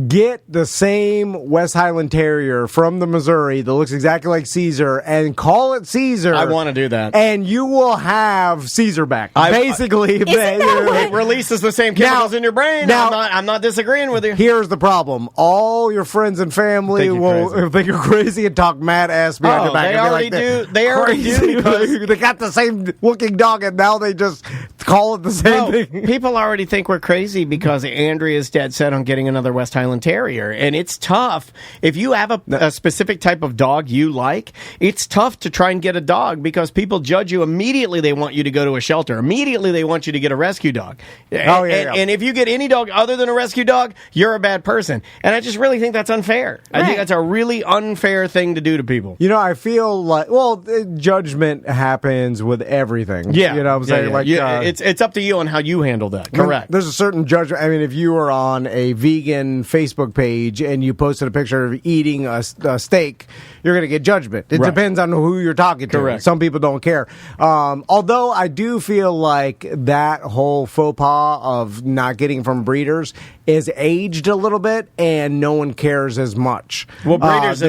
S1: get the same West Highland Terrier from the Missouri that looks exactly like Caesar and call it Caesar.
S2: I want to do that.
S1: And you will have Caesar back. Basically,
S2: It releases the same chemicals in your brain.
S1: Now,
S2: I'm not disagreeing with you.
S1: Here's the problem. All your friends and family will think you're crazy and talk mad ass behind your back.
S2: They already do. They already do because
S1: they got the same looking dog and now they just call it the same thing.
S2: People already think we're crazy because Andrea's dead set on getting another West Highland Terrier, and it's tough if you have a specific type of dog you like. It's tough to try and get a dog because people judge you immediately. They want you to go to a shelter. Immediately, they want you to get a rescue dog. And if you get any dog other than a rescue dog, you're a bad person. And I just really think that's unfair. I think that's a really unfair thing to do to people.
S1: I feel like judgment happens with everything.
S2: Yeah,
S1: what I'm saying.
S2: It's up to you on how you handle that. Correct.
S1: There's a certain judgment. I mean, if you were on a vegan Facebook page and you posted a picture of eating a steak, you're going to get judgment. It depends on who you're talking to.
S2: Correct.
S1: Some people don't care. Although I do feel like that whole faux pas of not getting from breeders is aged a little bit, and no one cares as much.
S2: Well, breeders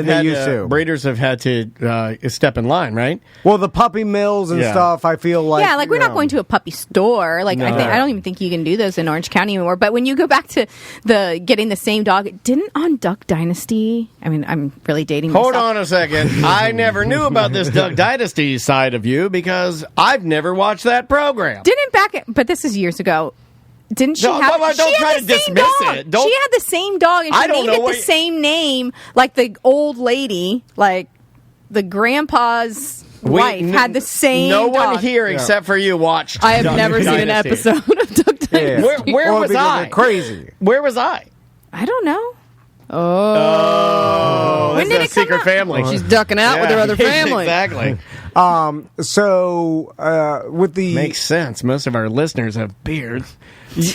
S1: have
S2: had to step in line, right?
S1: Well, the puppy mills and stuff, I feel like
S3: we're not going to a puppy store. I don't even think you can do those in Orange County anymore. But when you go back to the getting the same dog, didn't on Duck Dynasty? I mean, I'm really dating myself.
S2: Hold on a second. I never knew about this Duck Dynasty side of you because I've never watched that program.
S3: But this is years ago. Didn't she have?
S2: Don't try to dismiss it.
S3: She had the same dog, and she named it the same name, like the old lady, like the grandpa's wife had the same.
S2: No
S3: dog.
S2: one here except for you watched.
S3: I have never seen an episode of Duck Dynasty.
S2: Where was I?
S1: Crazy.
S2: Where was I?
S3: I don't know.
S2: Oh,
S3: when did it come
S2: secret
S3: out?
S2: family?
S9: She's ducking out with her other family.
S2: Exactly.
S1: With the
S2: makes sense. Most of our listeners have beards.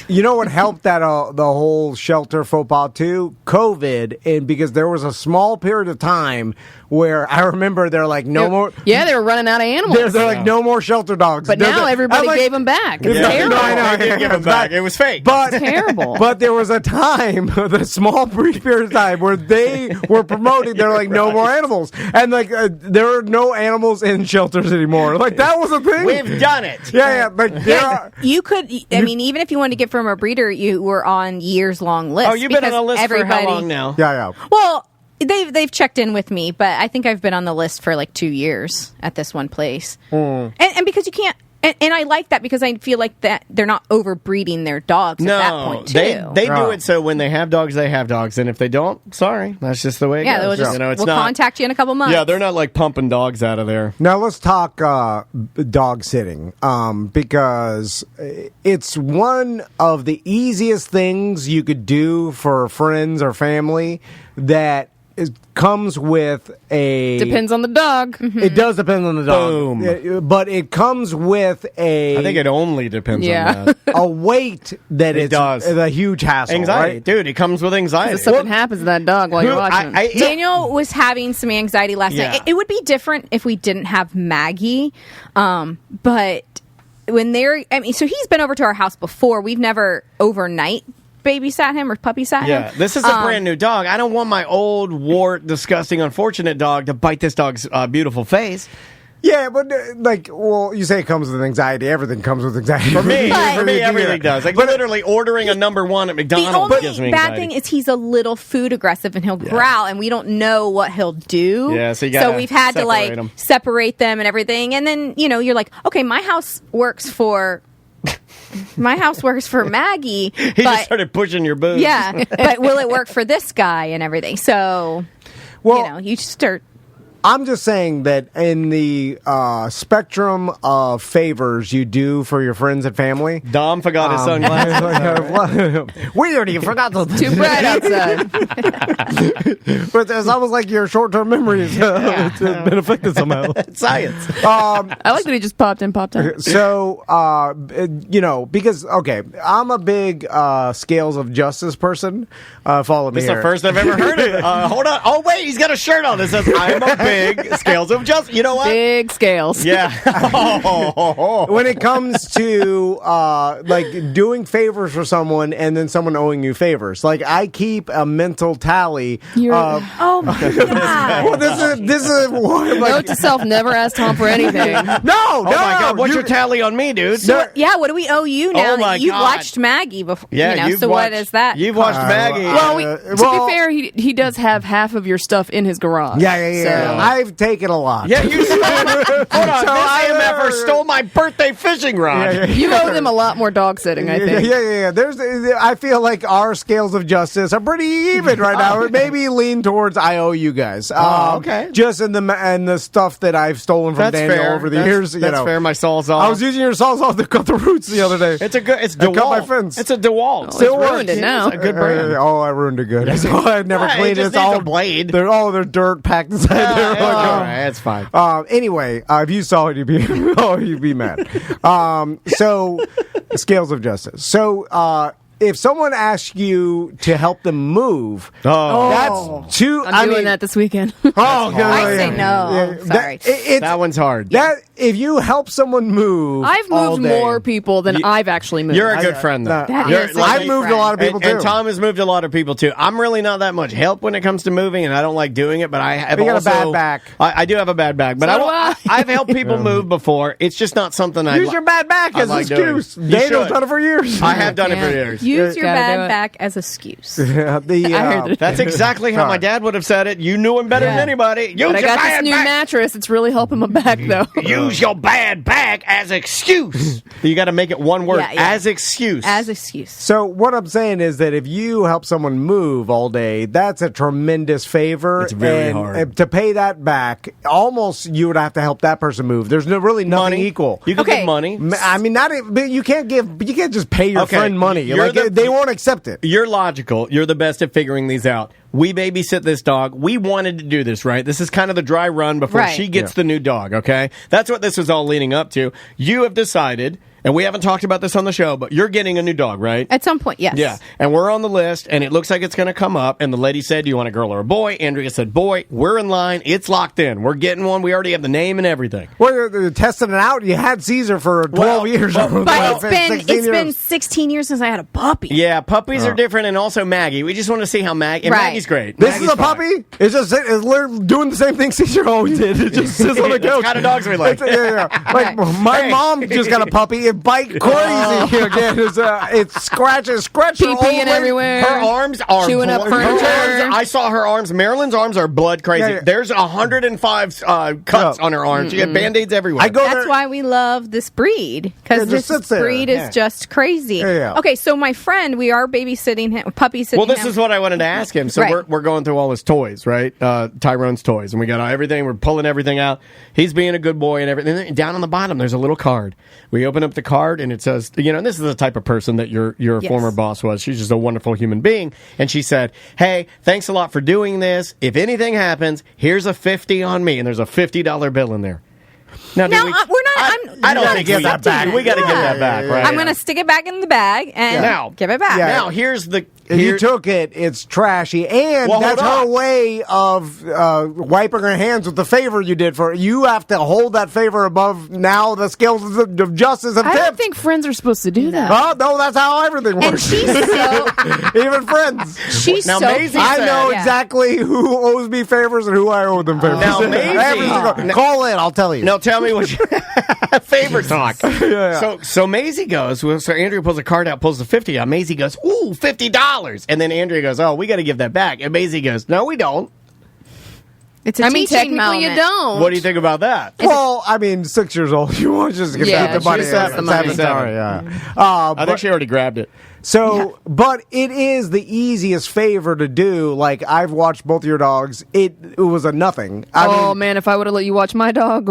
S1: You know what helped that the whole shelter faux pas too? COVID, and because there was a small period of time where I remember they're like no more.
S9: Yeah, they were running out of animals.
S1: They're like no more shelter dogs.
S9: But now everybody gave them back. It's terrible.
S2: I know. They did give them back. It was fake.
S1: But
S9: it's terrible.
S1: But there was a time, the small brief period of time, where they were promoting. They're like no more animals, and there are no animals in shelters anymore. Like that was a thing.
S2: We've done it.
S1: Yeah.
S3: You could. I mean, even if you wanted to get from a breeder, you were on years-long lists.
S2: Oh, you've been on a list for how long now?
S1: Yeah.
S3: Well, they've checked in with me, but I think I've been on the list for like 2 years at this one place. And because you can't. And I like that because I feel like that they're not overbreeding their dogs at that point, too.
S2: They do it so when they have dogs, they have dogs. And if they don't, sorry. That's just the way it goes.
S3: We'll contact you in a couple months.
S2: Yeah, they're not like pumping dogs out of there.
S1: Now let's talk dog sitting because it's one of the easiest things you could do for friends or family that comes with a...
S9: Depends on the dog.
S1: It does depend on the dog.
S2: Boom.
S1: But it comes with a...
S2: I think it only depends on that.
S1: A weight that it does. Is a huge hassle.
S2: Anxiety.
S1: Right?
S2: Dude, it comes with anxiety.
S9: If something happens to that dog while you're watching.
S3: Daniel was having some anxiety last night. It would be different if we didn't have Maggie. But when so he's been over to our house before. We've never overnight babysat him or puppy sat him.
S2: Yeah, this is a brand new dog. I don't want my old, wart, disgusting, unfortunate dog to bite this dog's beautiful face.
S1: Yeah, but you say it comes with anxiety. Everything comes with anxiety.
S2: For me, everything does. Like literally ordering a number one at McDonald's gives me anxiety.
S3: The only bad thing is he's a little food aggressive and he'll growl, and we don't know what he'll do.
S2: Yeah, so
S3: we've had to separate them and everything. And then you're like, okay, my house works for Maggie.
S2: He just started pushing your boobs.
S3: Yeah, but will it work for this guy and everything? So, you start.
S1: I'm just saying that in the spectrum of favors you do for your friends and family.
S2: Dom forgot his sunglasses.
S1: We already forgot those.
S9: Too bright outside.
S1: But it's almost like your short-term memories have been affected somehow.
S2: It's science.
S9: I like that he just popped in, popped out.
S1: So, because, I'm a big scales of justice person. Follow me
S2: This is
S1: here.
S2: the first I've ever heard of it. Hold on. Oh, wait, he's got a shirt on that says, I'm a big big scales of justice. You know what?
S10: Big scales.
S2: Yeah.
S1: When it comes to like doing favors for someone and then someone owing you favors, like I keep a mental tally.
S3: Oh my god!
S1: Well, this is one. Like,
S10: Note to self: never ask Tom for anything.
S1: no,
S2: Oh my God! What's your tally on me, dude?
S3: Yeah, what do we owe you now
S2: Oh my
S3: that you've
S2: God.
S3: watched Maggie before?
S2: Yeah,
S3: so what is that?
S2: You've watched Maggie.
S10: Well, to be fair, he does have half of your stuff in his garage.
S1: Yeah.
S10: So.
S1: I've taken a lot.
S2: Yeah, you hold on. This AMFer stole my birthday fishing rod.
S10: You owe them a lot more dog sitting, I think.
S1: Yeah. I feel like our scales of justice are pretty even right now. It maybe lean towards I owe you guys.
S2: Okay.
S1: Just in the stuff that I've stolen from
S2: That's
S1: Daniel
S2: fair.
S1: over the years.
S2: That's fair. My sawzall.
S1: I was using your sawzall to cut the roots the other day.
S2: It's a good. It's
S1: I cut my
S2: DeWalt.
S1: fence.
S2: It's a DeWalt.
S1: Still
S10: It's ruined
S1: works.
S10: it now.
S2: It's a good brand.
S1: I ruined it good. So I never
S2: Right,
S1: cleaned
S2: it
S1: it.
S2: just
S1: It's
S2: needs
S1: all
S2: a blade.
S1: They're dirt packed inside there.
S2: All right, that's fine.
S1: Anyway, if you saw it, you'd be mad. So, scales of justice. So, if someone asks you to help them move, that's too.
S10: I'm doing that this weekend.
S3: I say no. Sorry.
S2: That one's hard.
S1: That if you help someone move,
S10: I've
S1: all
S10: moved
S1: day-
S10: more people than I've actually moved.
S2: You're a good friend, though.
S3: That
S2: You're-
S3: is a
S1: I've
S3: good
S1: moved
S3: friend.
S1: a lot of people
S2: and
S1: too.
S2: Tom has moved a lot of people too. I'm really not that much help when it comes to moving, and I don't like doing it. But I have
S1: You got a
S2: also
S1: bad back.
S2: I do have a bad back, but
S10: So do I.
S2: I've helped people move before. It's just not something I
S1: Use your bad back
S2: I
S1: as an
S2: like doing.
S1: excuse.
S2: You
S1: Daniel's
S2: should.
S1: done it for years.
S2: I have done it for
S10: Yeah.
S2: years.
S3: Use your
S10: Gotta do
S3: bad
S10: it.
S3: back as excuse.
S1: Yeah,
S10: I heard it.
S2: That's exactly how my dad would have said it. You knew him better than
S10: Yeah.
S2: anybody. Use
S10: But I
S2: your
S10: got this
S2: bad
S10: new
S2: back.
S10: mattress. It's really helping my back, though.
S2: Use your bad back as excuse. You got to make it one word.
S3: Yeah, yeah.
S2: As excuse.
S3: As excuse.
S1: So what I'm saying is that if you help someone move all day, that's a tremendous favor.
S2: It's very
S1: and
S2: hard.
S1: To pay that back, almost you would have to help that person move. There's really nothing
S2: money
S1: equal.
S2: You can
S3: Okay.
S2: give money.
S1: I mean, but you can't just pay your
S2: Okay,
S1: friend money.
S2: you're
S1: They won't accept it.
S2: You're logical. You're the best at figuring these out. We babysit this dog. We wanted to do this, right? This is kind of the dry run before
S3: Right.
S2: she gets the new dog, okay? That's what this is all leading up to. You have decided, and we haven't talked about this on the show, but you're getting a new dog, right?
S3: At some point, yes.
S2: Yeah, and we're on the list, and it looks like it's going to come up. And the lady said, "Do you want a girl or a boy?" Andrea said, "Boy." We're in line. It's locked in. We're getting one. We already have the name and everything.
S1: Well, you're testing it out. You had Caesar for 12 years.
S3: But it's
S1: 16
S3: been
S1: years.
S3: 16 years since I had a puppy.
S2: Yeah, puppies are different, and also Maggie. We just want to see how Maggie. And
S3: Right.
S2: Maggie's great.
S1: This
S2: Maggie's
S1: is a
S2: fine.
S1: puppy. It's just literally doing the same thing Caesar always did. It just sits on the
S2: That's
S1: couch.
S2: kind of dogs we like.
S1: Yeah. Like my
S2: Hey.
S1: mom just got a puppy. It bite crazy again. It scratches her
S10: Pee-peeing
S1: whole leg.
S10: everywhere.
S2: Her arms are
S10: Chewing up
S2: her
S10: furniture.
S2: arms- I saw her arms. Marilyn's arms are blood crazy.
S1: Yeah.
S2: There's 105 cuts
S1: No.
S2: on her arms. She got band-aids everywhere.
S1: I go
S3: That's
S1: there.
S3: why we love this breed,
S1: Yeah,
S3: because
S1: it
S3: this
S1: just sits there.
S3: breed is
S1: Yeah.
S3: just crazy.
S1: Yeah.
S3: Okay, so my friend, we are babysitting him, puppy sitting
S2: Well, this
S3: him.
S2: is what I wanted to ask him. So
S3: Right.
S2: we're going through all his toys, right? Tyrone's toys, and we got everything. We're pulling everything out. He's being a good boy and everything. And then down on the bottom, there's a little card. We open up the card, and it says, and this is the type of person that your
S3: Yes.
S2: former boss was. She's just a wonderful human being. And she said, "Hey, thanks a lot for doing this. If anything happens, here's a 50 on me." And there's a $50 bill in there. Now, do
S3: No,
S2: we-
S3: we're not.
S2: I don't
S3: not
S2: think we
S3: accepting
S2: get that back.
S3: it.
S2: We got to get
S3: Yeah.
S2: that back, right?
S3: I'm going to stick it back in the bag and
S2: Now-
S3: give it back.
S1: Yeah.
S2: Now, here's the.
S1: If you
S2: here-
S1: took it, it's trashy, and
S2: Well,
S1: that's
S2: hold
S1: her
S2: on.
S1: way of wiping her hands with the favor you did for her. You have to hold that favor above now the scales of justice have
S10: I don't
S1: tipped.
S10: think friends are supposed to do that.
S1: Oh, no, that's how everything
S3: And
S1: works.
S3: she's so
S1: Even friends.
S3: she's
S2: Now,
S3: so
S2: Maisie
S1: I know
S3: Yeah.
S1: exactly who owes me favors and who I owe them favors.
S2: Now, Maisie-
S1: Every single- call in, I'll tell you.
S2: Now tell me what your favorite talk. So Maisie goes. So Andrea pulls a card out, pulls the 50 out. Maisie goes, "Ooh, $50," and then Andrea goes, "Oh, we got to give that back." And Maisie goes, "No, we don't."
S3: It's a teaching
S10: technically
S3: moment.
S10: you don't.
S2: What do you think about that?
S1: Well, I mean, 6 years old. You want to just get
S10: Yeah,
S1: the money.
S10: she wants the money.
S1: Yeah.
S2: I think she already grabbed it.
S1: So, but it is the easiest favor to do. Like, I've watched both of your dogs. It was a nothing. I
S10: Oh
S1: mean,
S10: man, if I would have let you watch my dog,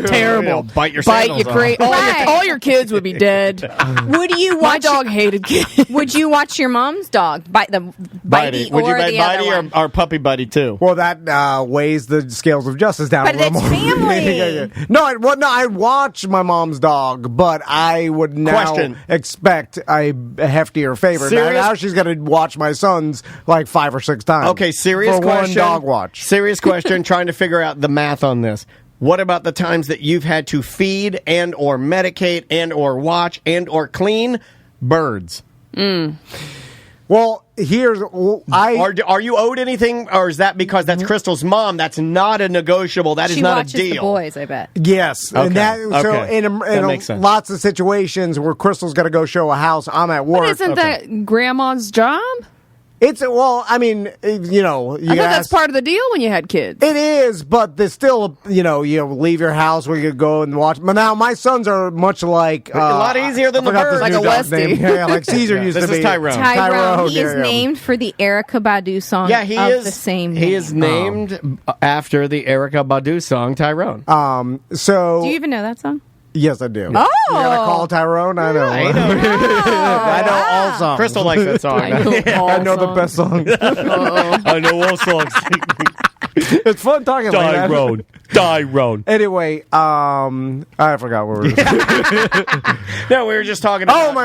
S10: terrible.
S2: Bite your
S10: Bite
S2: sandals
S10: you great.
S2: off.
S3: Right.
S10: All your kids would be dead.
S3: Would you
S10: My
S3: watch?
S10: dog hated kids.
S3: Would you watch your mom's dog bite the bitey
S2: Would you
S3: or
S2: bite
S3: the other
S2: Bitey
S3: one?
S2: or puppy Buddy too?
S1: well, that weighs the scales of justice down
S3: But
S1: a little
S3: it's
S1: more.
S3: family.
S1: No, I'd watch my mom's dog, but I would now
S2: Question.
S1: expect a heftier favor. Now she's going to watch my sons like 5 or 6 times.
S2: Okay, serious
S1: for
S2: question.
S1: one dog watch.
S2: Serious question, trying to figure out the math on this. What about the times that you've had to feed and or medicate and or watch and or clean birds?
S1: Well,
S2: Are you owed anything, or is that because that's Crystal's mom? That's not a negotiable. That is not a deal.
S3: She watches the boys, I bet.
S1: Yes.
S2: Okay.
S1: And so in
S2: makes sense.
S1: lots of situations where Crystal's got to go show a house, I'm at work.
S10: But isn't that grandma's job?
S1: It's, well, I mean, you know,
S10: I thought that's part of the deal when you had kids.
S1: It is, but there's still, you leave your house where you could go and watch. But now my sons are much like
S2: a lot easier than the birds.
S10: Like a Westie.
S1: Yeah, like Caesar used to be.
S2: This is Tyrone.
S3: Tyrone. He is named for the Erykah Badu song.
S2: Yeah, he
S3: of
S2: is
S3: the same.
S2: He is named after the Erykah Badu song Tyrone.
S1: So
S3: do you even know that song?
S1: Yes, I do.
S3: Oh,
S1: you gotta call Tyrone. I know.
S2: I know.
S1: I know all songs.
S2: Crystal likes that song.
S1: I know the best songs.
S2: I know all songs.
S1: It's fun talking like that.
S2: Tyrone.
S1: Anyway, I forgot what we were
S2: No, we were just talking about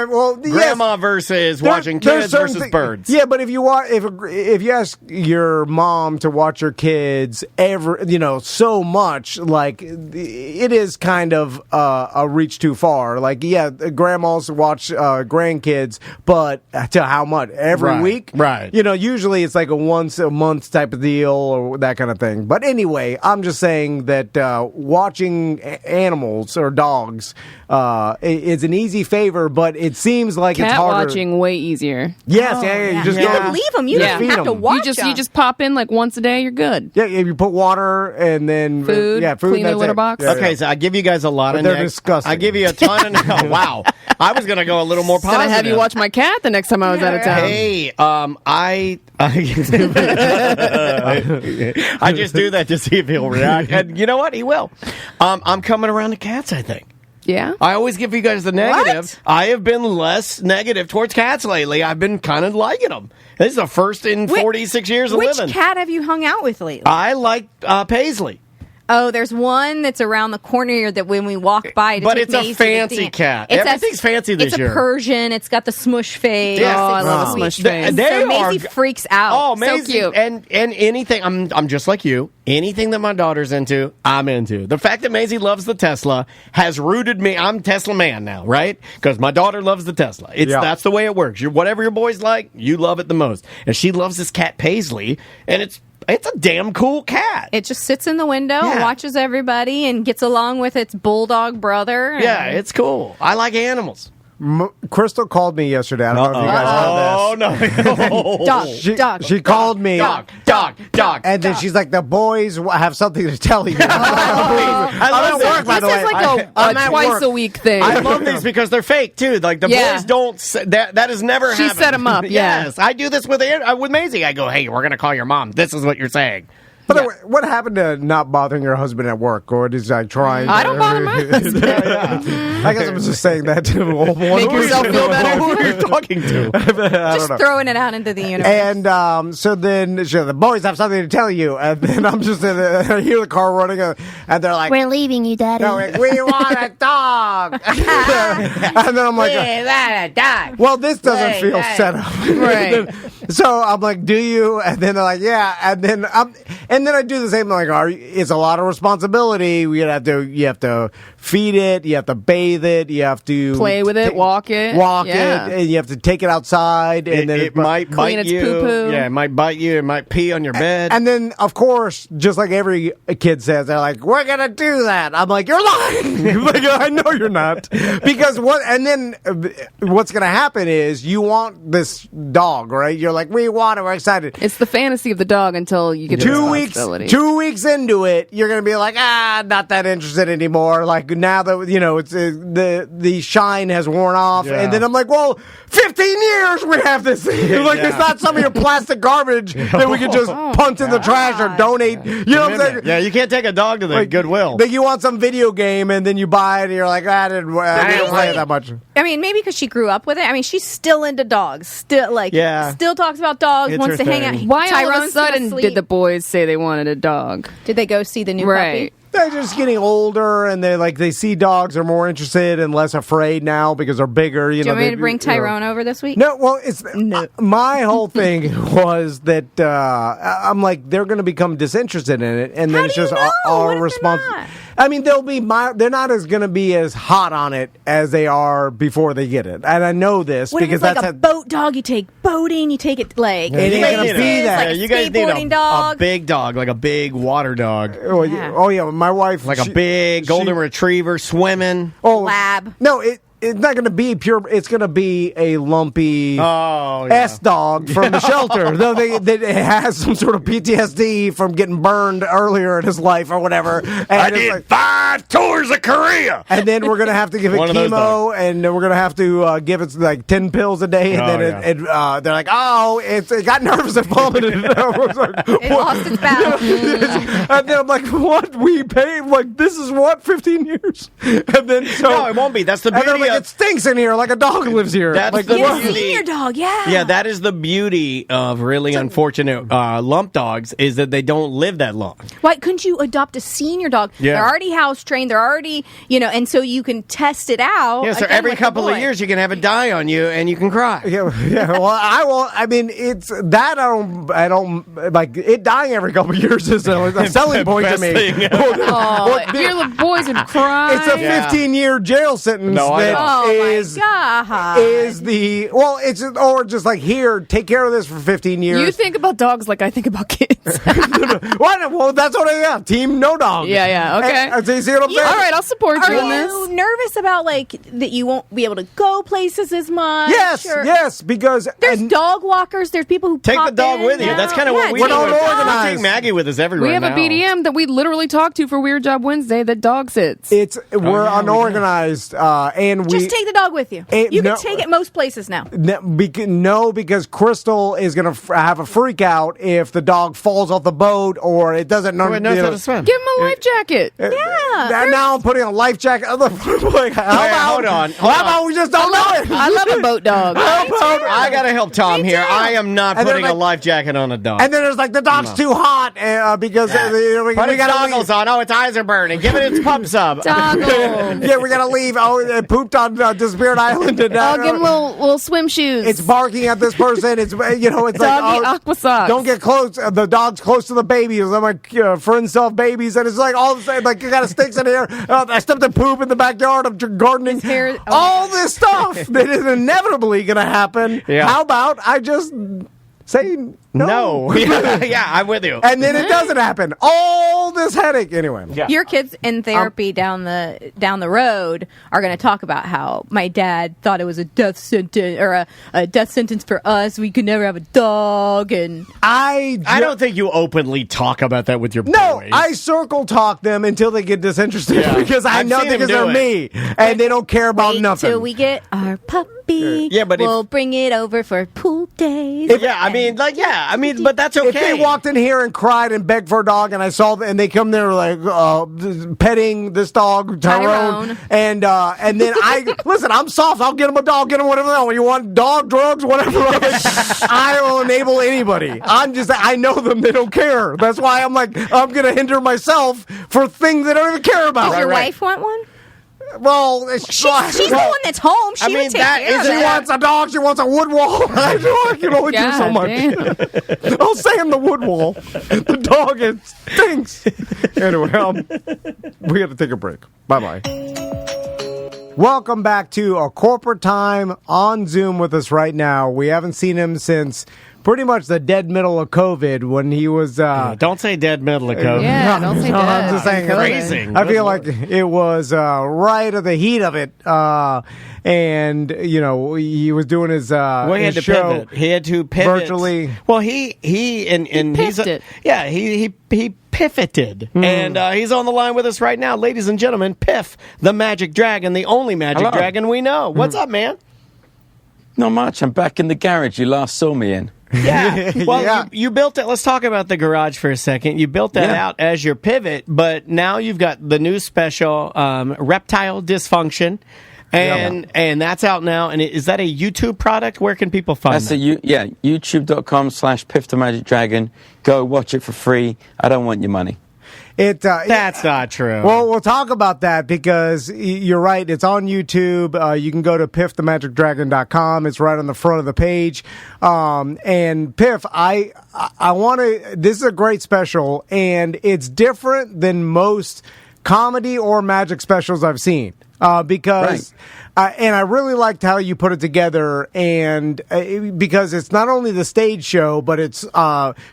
S2: grandma versus watching kids versus birds.
S1: Yeah, but if you ask your mom to watch your kids so much, like it is kind of a reach too far. Like, yeah, grandmas watch grandkids, but to how much? Every week?
S2: Right.
S1: Usually it's like a once a month type of deal or that kind of thing. But anyway, I'm just saying that watching animals or dogs is an easy favor, but it seems like it's harder.
S10: Cat watching way easier.
S1: Yes, yeah. You just
S3: don't leave them. You don't have to watch them.
S10: You just pop in like once a day. You're good.
S1: Yeah, if you put water and then
S10: food, clean the litter box.
S1: Yeah,
S2: okay, so I give you guys a lot of.
S1: They're disgusting.
S2: I give you a ton of. Oh, wow, I was going to go a little more positive.
S10: Gonna have you watch my cat the next time I was out of town.
S2: Hey, I just do that to see if he'll react, and you know what? He will. I'm coming around to cats, I think.
S10: Yeah?
S2: I always give you guys the negative.
S3: What?
S2: I have been less negative towards cats lately. I've been kind of liking them. This is the first in 46 years of living.
S3: Which cat have you hung out with lately?
S2: I like Paisley.
S3: Oh, there's one that's around the corner here that when we walk by,
S2: but it's a fancy cat. Everything's fancy this year.
S3: It's a Persian. It's got the smush face.
S2: Yeah.
S10: Oh, I love a smush face.
S3: So Maisie freaks out.
S2: Oh, Maisie,
S10: so cute.
S2: And anything. I'm just like you. Anything that my daughter's into, I'm into. The fact that Maisie loves the Tesla has rooted me. I'm Tesla man now, right? Because my daughter loves the Tesla. That's the way it works. Whatever your boys like, you love it the most. And she loves this cat Paisley, and it's a damn cool cat.
S3: It just sits in the window and watches everybody and gets along with its bulldog brother.
S2: Yeah, it's cool. I like animals.
S1: Crystal called me yesterday. I don't know if you guys heard this.
S3: Dog.
S1: She called me.
S2: Dog.
S1: And then she's like, the boys have something to tell you.
S2: I love
S1: work, by the way.
S10: This is like a twice a week thing.
S2: I love these because they're fake, too. Like, the boys don't... That has never happened.
S10: She set them up,
S2: Yes. I do this with Maisie. I go, hey, we're going to call your mom. This is what you're saying.
S1: By the way, what happened to not bothering your husband at work? Or is I trying?
S10: I don't bother my husband.
S1: I guess I was just saying that to
S10: make yourself feel better.
S2: Who are you talking to?
S3: Just throwing it out into the universe.
S1: And so then the boys have something to tell you. And then I'm just I hear the car running, and they're like,
S6: "We're leaving you, Daddy.
S1: We want a dog." And then I'm like,
S5: "We want a dog."
S1: Well, this doesn't feel set up,
S10: right?
S1: So I'm like, "Do you?" And then they're like, "Yeah." And then I do the same thing. Like, it's a lot of responsibility. You have to feed it. You have to bathe it. You have to
S10: play with it, walk it,
S1: and you have to take it outside. And then
S2: it might bite you.
S10: Poo-poo.
S2: Yeah, it might bite you. It might pee on your bed.
S1: And then, of course, just like every kid says, they're like, "We're gonna do that." I'm like, "You're lying." Like, I know you're not, because what? And then what's gonna happen is you want this dog, right? You're like, "We want it. We're excited."
S10: It's the fantasy of the dog until you get
S1: 2 weeks. 2 weeks into it, you're gonna be like, not that interested anymore. Like, now that it's the shine has worn off, and then I'm like, well, 15 years we have this thing. Like, it's not some of your plastic garbage that we can just punt in the trash or donate. You know what I'm saying?
S2: Yeah, you can't take a dog to the Goodwill.
S1: Like, you want some video game, and then you buy it, and you're like, I didn't play it that much.
S3: I mean, maybe because she grew up with it. I mean, she's still into dogs. Still talks about dogs. Wants to hang out.
S10: Why all of a sudden did the boys say they wanted a dog?
S3: Did they go see the new puppy?
S1: They're just getting older, and they see dogs are more interested and less afraid now because they're bigger.
S3: Do you want me to bring Tyrone over this week?
S1: No, well, my whole thing was that I'm like they're going to become disinterested in it, and then it's just our responsibility. I mean, they're not going to be as hot on it as they are before they get it, and I know this because
S3: it's
S1: that's
S3: a boat dog. You take boating, you take it like
S1: it ain't going to be that.
S3: Like
S2: you guys need
S3: a
S2: big dog, like a big water dog.
S1: Oh yeah, my wife
S2: like a big golden retriever swimming.
S3: Lab.
S1: No, it's not going to be pure. It's going to be a lumpy S dog from the shelter. Though it has some sort of PTSD from getting burned earlier in his life or whatever. And
S5: I did 5 tours of Korea.
S1: And then we're going to have to give it chemo, and we're going to have to give it like 10 pills a day. And then they're like, it got nervous and vomited.
S3: It lost its bowel.
S1: And then I'm like, what? We paid, like, this is what, 15 years? And then
S2: no, it won't be. That's the beauty.
S1: It stinks in here like a dog lives here.
S2: That's
S1: like
S2: the
S3: beauty. Senior dog, yeah.
S2: Yeah, that is the beauty of really unfortunate lump dogs is that they don't live that long.
S3: Why couldn't you adopt a senior dog?
S2: Yeah.
S3: They're already house trained. They're already, and so you can test it out.
S2: Yeah, so every couple of years you can have it die on you and you can cry.
S1: Yeah. Well, I won't. I mean, it's that I don't like it dying every couple of years is a selling point to me.
S10: Your boys would cry.
S1: It's a 15-year jail sentence. Is the it's or just like here, take care of this for 15 years.
S10: You think about dogs like I think about kids.
S1: Well, that's what I am. Team no dog.
S10: Yeah. Okay.
S1: And, you see what I'm saying?
S10: All right, I'll support you in this.
S3: Are you nervous about that you won't be able to go places as much?
S1: Yes, because
S3: there's dog walkers. There's people who
S2: take the dog with you. That's kind of what we do. We take Maggie with us everywhere.
S10: We have a BDM that we literally talk to for Weird Job Wednesday that dog sits.
S1: We're unorganized, and we
S3: just take the dog with you. You can take it most places now.
S1: Because Crystal is going to have a freak out if the dog falls off the boat or it doesn't know how
S2: to swim.
S10: Give him a life jacket.
S1: Now I'm putting a life jacket. Hold on. How about we just don't know it?
S10: I love a boat dog.
S2: I got to help Tom here. I am not putting a life jacket on a dog.
S1: And then there's the dog's too hot because we got
S2: goggles on. Its eyes are burning. Give it its pump sub.
S1: Yeah, we got to leave. It pooped on Disappeared Island. And,
S10: I'll give him little swim shoes.
S1: It's barking at this person. It's it's
S10: doggy aqua socks.
S1: Don't get close. The dog's close to the babies. I'm like friends self babies, and it's like all of a sudden you got sticks in here. I stepped in poop in the backyard. I'm gardening. All this stuff that is inevitably going to happen. Yeah. How about I just say no.
S2: Yeah, I'm with you.
S1: And then it doesn't happen. All this headache anyway.
S3: Yeah. Your kids in therapy down the road are going to talk about how my dad thought it was a death sentence or a death sentence for us. We could never have a dog, and
S2: I don't think you openly talk about that with your boys.
S1: No, I circle talk them until they get disinterested because I know because they're me and they don't care about nothing.
S3: Till we get our puppy.
S2: Yeah, but
S3: we'll bring it over for pool days.
S2: But that's okay.
S1: If they walked in here and cried and begged for a dog, and I saw them, and they come there like petting this dog, Tyrone. And then listen. I'm soft. I'll get them a dog. Get them whatever they want. You want dog, drugs, whatever. I will enable anybody. I know them. They don't care. That's why I'm like I'm gonna hinder myself for things they don't even care about.
S3: Does your wife want one?
S1: Well,
S3: she's the one that's home. She would take care of
S1: She wants a dog. She wants a wood wall. I can only do so much. I'll stay in the wood wall. The dog, it stinks. Anyway, we got to take a break. Bye-bye. Welcome back to A Corporate Time on Zoom with us right now. We haven't seen him since pretty much the dead middle of COVID when he was...
S2: don't say dead middle of COVID.
S10: Yeah, don't say dead.
S1: I'm just saying...
S2: Crazy.
S1: I feel like it was right at the heat of it. And, he was doing his,
S2: he had to
S1: show.
S2: Pivot. He had to pivot.
S1: Virtually.
S2: Well, he pivoted. And he's on the line with us right now. Ladies and gentlemen, Piff, the magic dragon, the only magic dragon we know. What's up, man?
S11: Not much. I'm back in the garage you last saw me in.
S2: Yeah. Well, you built it. Let's talk about the garage for a second. You built that out as your pivot, but now you've got the new special, Reptile Dysfunction. And that's out now. And is that a YouTube product? Where can people find that?
S11: YouTube.com/Piff the Magic Dragon. Go watch it for free. I don't want your money.
S2: That's not true.
S1: Well, we'll talk about that because you're right. It's on YouTube. You can go to piffthemagicdragon.com. It's right on the front of the page. And Piff, I want to. This is a great special, and it's different than most comedy or magic specials I've seen. Because and I really liked how you put it together, and because it's not only the stage show, but it's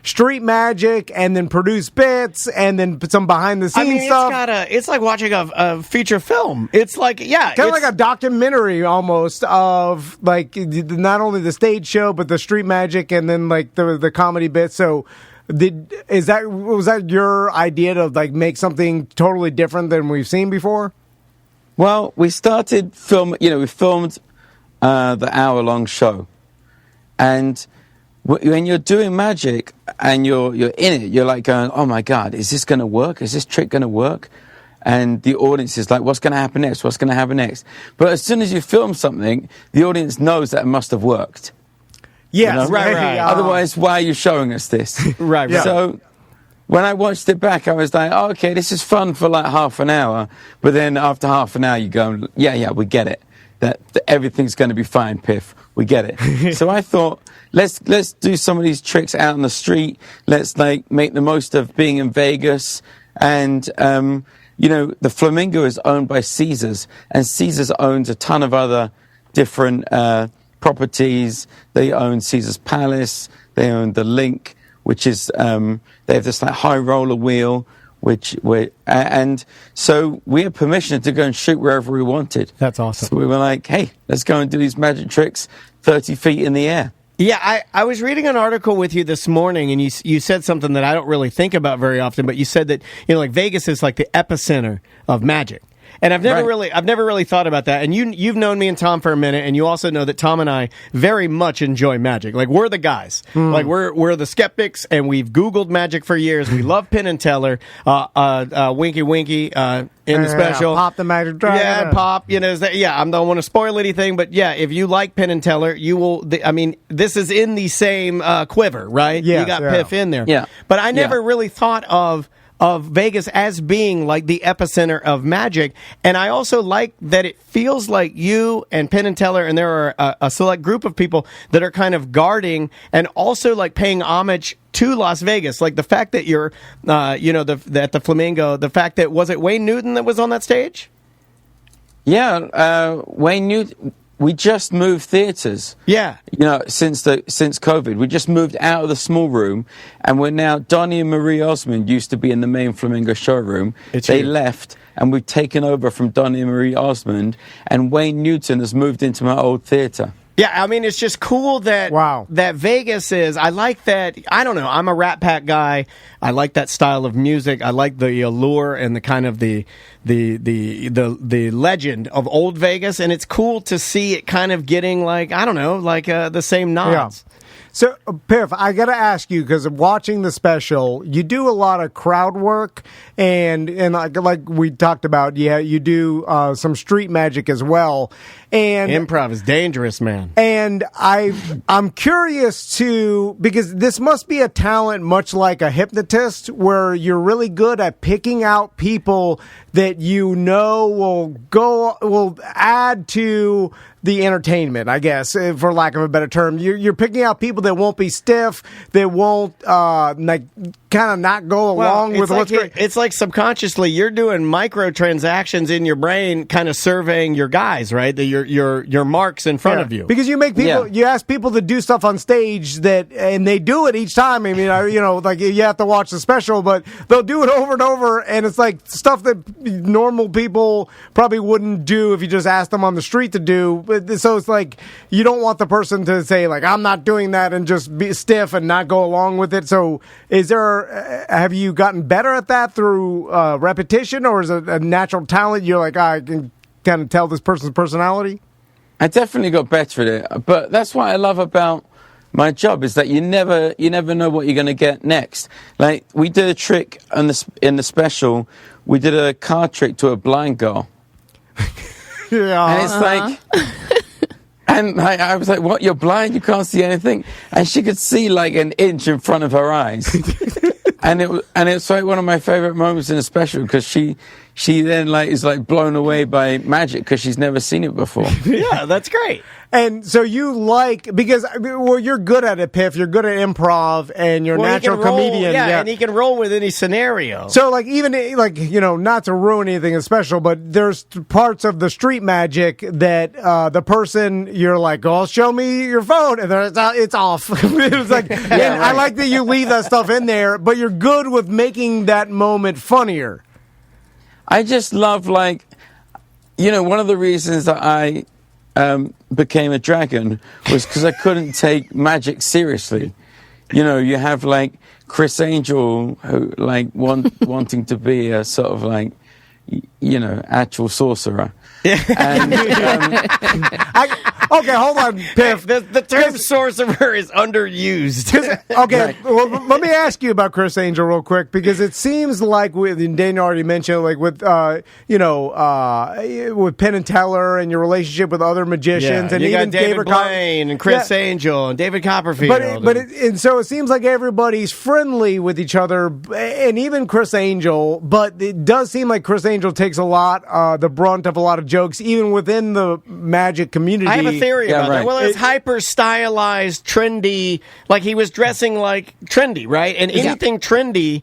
S1: street magic, and then produced bits, and then some behind the scenes stuff.
S2: It's like watching a feature film. It's like kind
S1: of like a documentary almost of like not only the stage show, but the street magic, and then like the comedy bits. So. Was that your idea to like make something totally different than we've seen before?
S11: Well, we started film. We filmed the hour-long show, and when you're doing magic and you're in it, you're like going, "Oh my God, is this going to work? Is this trick going to work?" And the audience is like, "What's going to happen next? What's going to happen next?" But as soon as you film something, the audience knows that it must have worked.
S1: Yes,
S2: right.
S11: Otherwise, why are you showing us this?
S2: Right.
S11: So when I watched it back, I was like, oh, okay, this is fun for like half an hour. But then after half an hour, you go, yeah, we get it. That everything's going to be fine, Piff. We get it. So I thought, let's do some of these tricks out on the street. Let's like make the most of being in Vegas. And, the Flamingo is owned by Caesars. And Caesars owns a ton of other different properties. They own Caesar's Palace. They own the Link, which is they have this like high roller wheel, and so we had permission to go and shoot wherever we wanted.
S2: That's awesome.
S11: So we were like, hey, let's go and do these magic tricks 30 feet in the air.
S2: Yeah, I was reading an article with you this morning, and you said something that I don't really think about very often, but you said that like Vegas is like the epicenter of magic. And I've never really thought about that. And you've known me and Tom for a minute, and you also know that Tom and I very much enjoy magic. Like we're the guys. Like we're the skeptics, and we've Googled magic for years. We love Penn and Teller, Winky Winky in the special.
S1: Pop the Magic Dragon.
S2: Yeah, Pop. I don't want to spoil anything, but yeah, if you like Penn and Teller, you will. This is in the same quiver, right?
S1: Yes,
S2: you got Piff in there.
S11: Yeah,
S2: but I never really thought of Vegas as being like the epicenter of magic. And I also like that it feels like you and Penn and Teller, and there are a select group of people that are kind of guarding and also like paying homage to Las Vegas. Like the fact that you're, at the Flamingo, the fact that, was it Wayne Newton that was on that stage?
S11: Yeah, Wayne Newton. We just moved theaters.
S2: Yeah.
S11: Since COVID. We just moved out of the small room, and we're now, Donnie and Marie Osmond used to be in the main Flamingo showroom. They left, and we've taken over from Donnie and Marie Osmond, and Wayne Newton has moved into my old theater.
S2: Yeah, it's just cool that that Vegas is. I like that. I don't know. I'm a Rat Pack guy. I like that style of music. I like the allure and the kind of the legend of old Vegas, and it's cool to see it kind of getting like the same nods.
S1: Yeah. So, Piff, I got to ask you, because watching the special, you do a lot of crowd work, and like we talked about, you do some street magic as well. And
S2: improv is dangerous, man.
S1: And I'm curious because this must be a talent much like a hypnotist, where you're really good at picking out people that will add to the entertainment, I guess, for lack of a better term. You're picking out people that won't be stiff, that won't kind of not go along with what's great.
S2: It's like subconsciously you're doing microtransactions in your brain, kind of surveying your guys, right? Your marks in front of you.
S1: Because you make people, you ask people to do stuff on stage and they do it each time. Like you have to watch the special, but they'll do it over and over, and it's like stuff that normal people probably wouldn't do if you just asked them on the street to do. So it's like you don't want the person to say like, I'm not doing that, and just be stiff and not go along with it. So have you gotten better at that through repetition, or is it a natural talent? You're like, I can kind of tell this person's personality?
S11: I definitely got better at it, but that's what I love about my job, is that you never know what you're going to get next. Like, we did a trick in the special. We did a card trick to a blind girl.
S1: Yeah.
S11: And it's like, and I was like, what, you're blind? You can't see anything? And she could see like an inch in front of her eyes. and it's like one of my favorite moments in a special because she then is blown away by magic because she's never seen it before.
S2: Yeah, that's great.
S1: And so you because you're good at it, Piff. You're good at improv, and you're a natural comedian.
S2: Yeah, and he can roll with any scenario.
S1: So even not to ruin anything special, but there's parts of the street magic that the person you're like, "Oh, show me your phone," and then it's off. It's like, I like that you leave that stuff in there, but you're good with making that moment funnier.
S11: I just love one of the reasons that I became a dragon was because I couldn't take magic seriously. You have Chris Angel who wanting to be a sort of actual sorcerer. And,
S1: okay, hold on, Piff.
S2: The term sorcerer is underused.
S1: Okay,
S11: right.
S1: Well, let me ask you about Chris Angel real quick because it seems like Dana already mentioned, with Penn and Teller and your relationship with other magicians, and
S2: you
S1: even
S2: got David Blaine and Chris Angel and David Copperfield.
S1: And so it seems like everybody's friendly with each other, and even Chris Angel. But it does seem like Chris Angel takes a lot, the brunt of a lot of jokes, even within the magic community.
S2: I have a theory about that. Well, it's hyper stylized, trendy. Like he was dressing like trendy, right? And anything trendy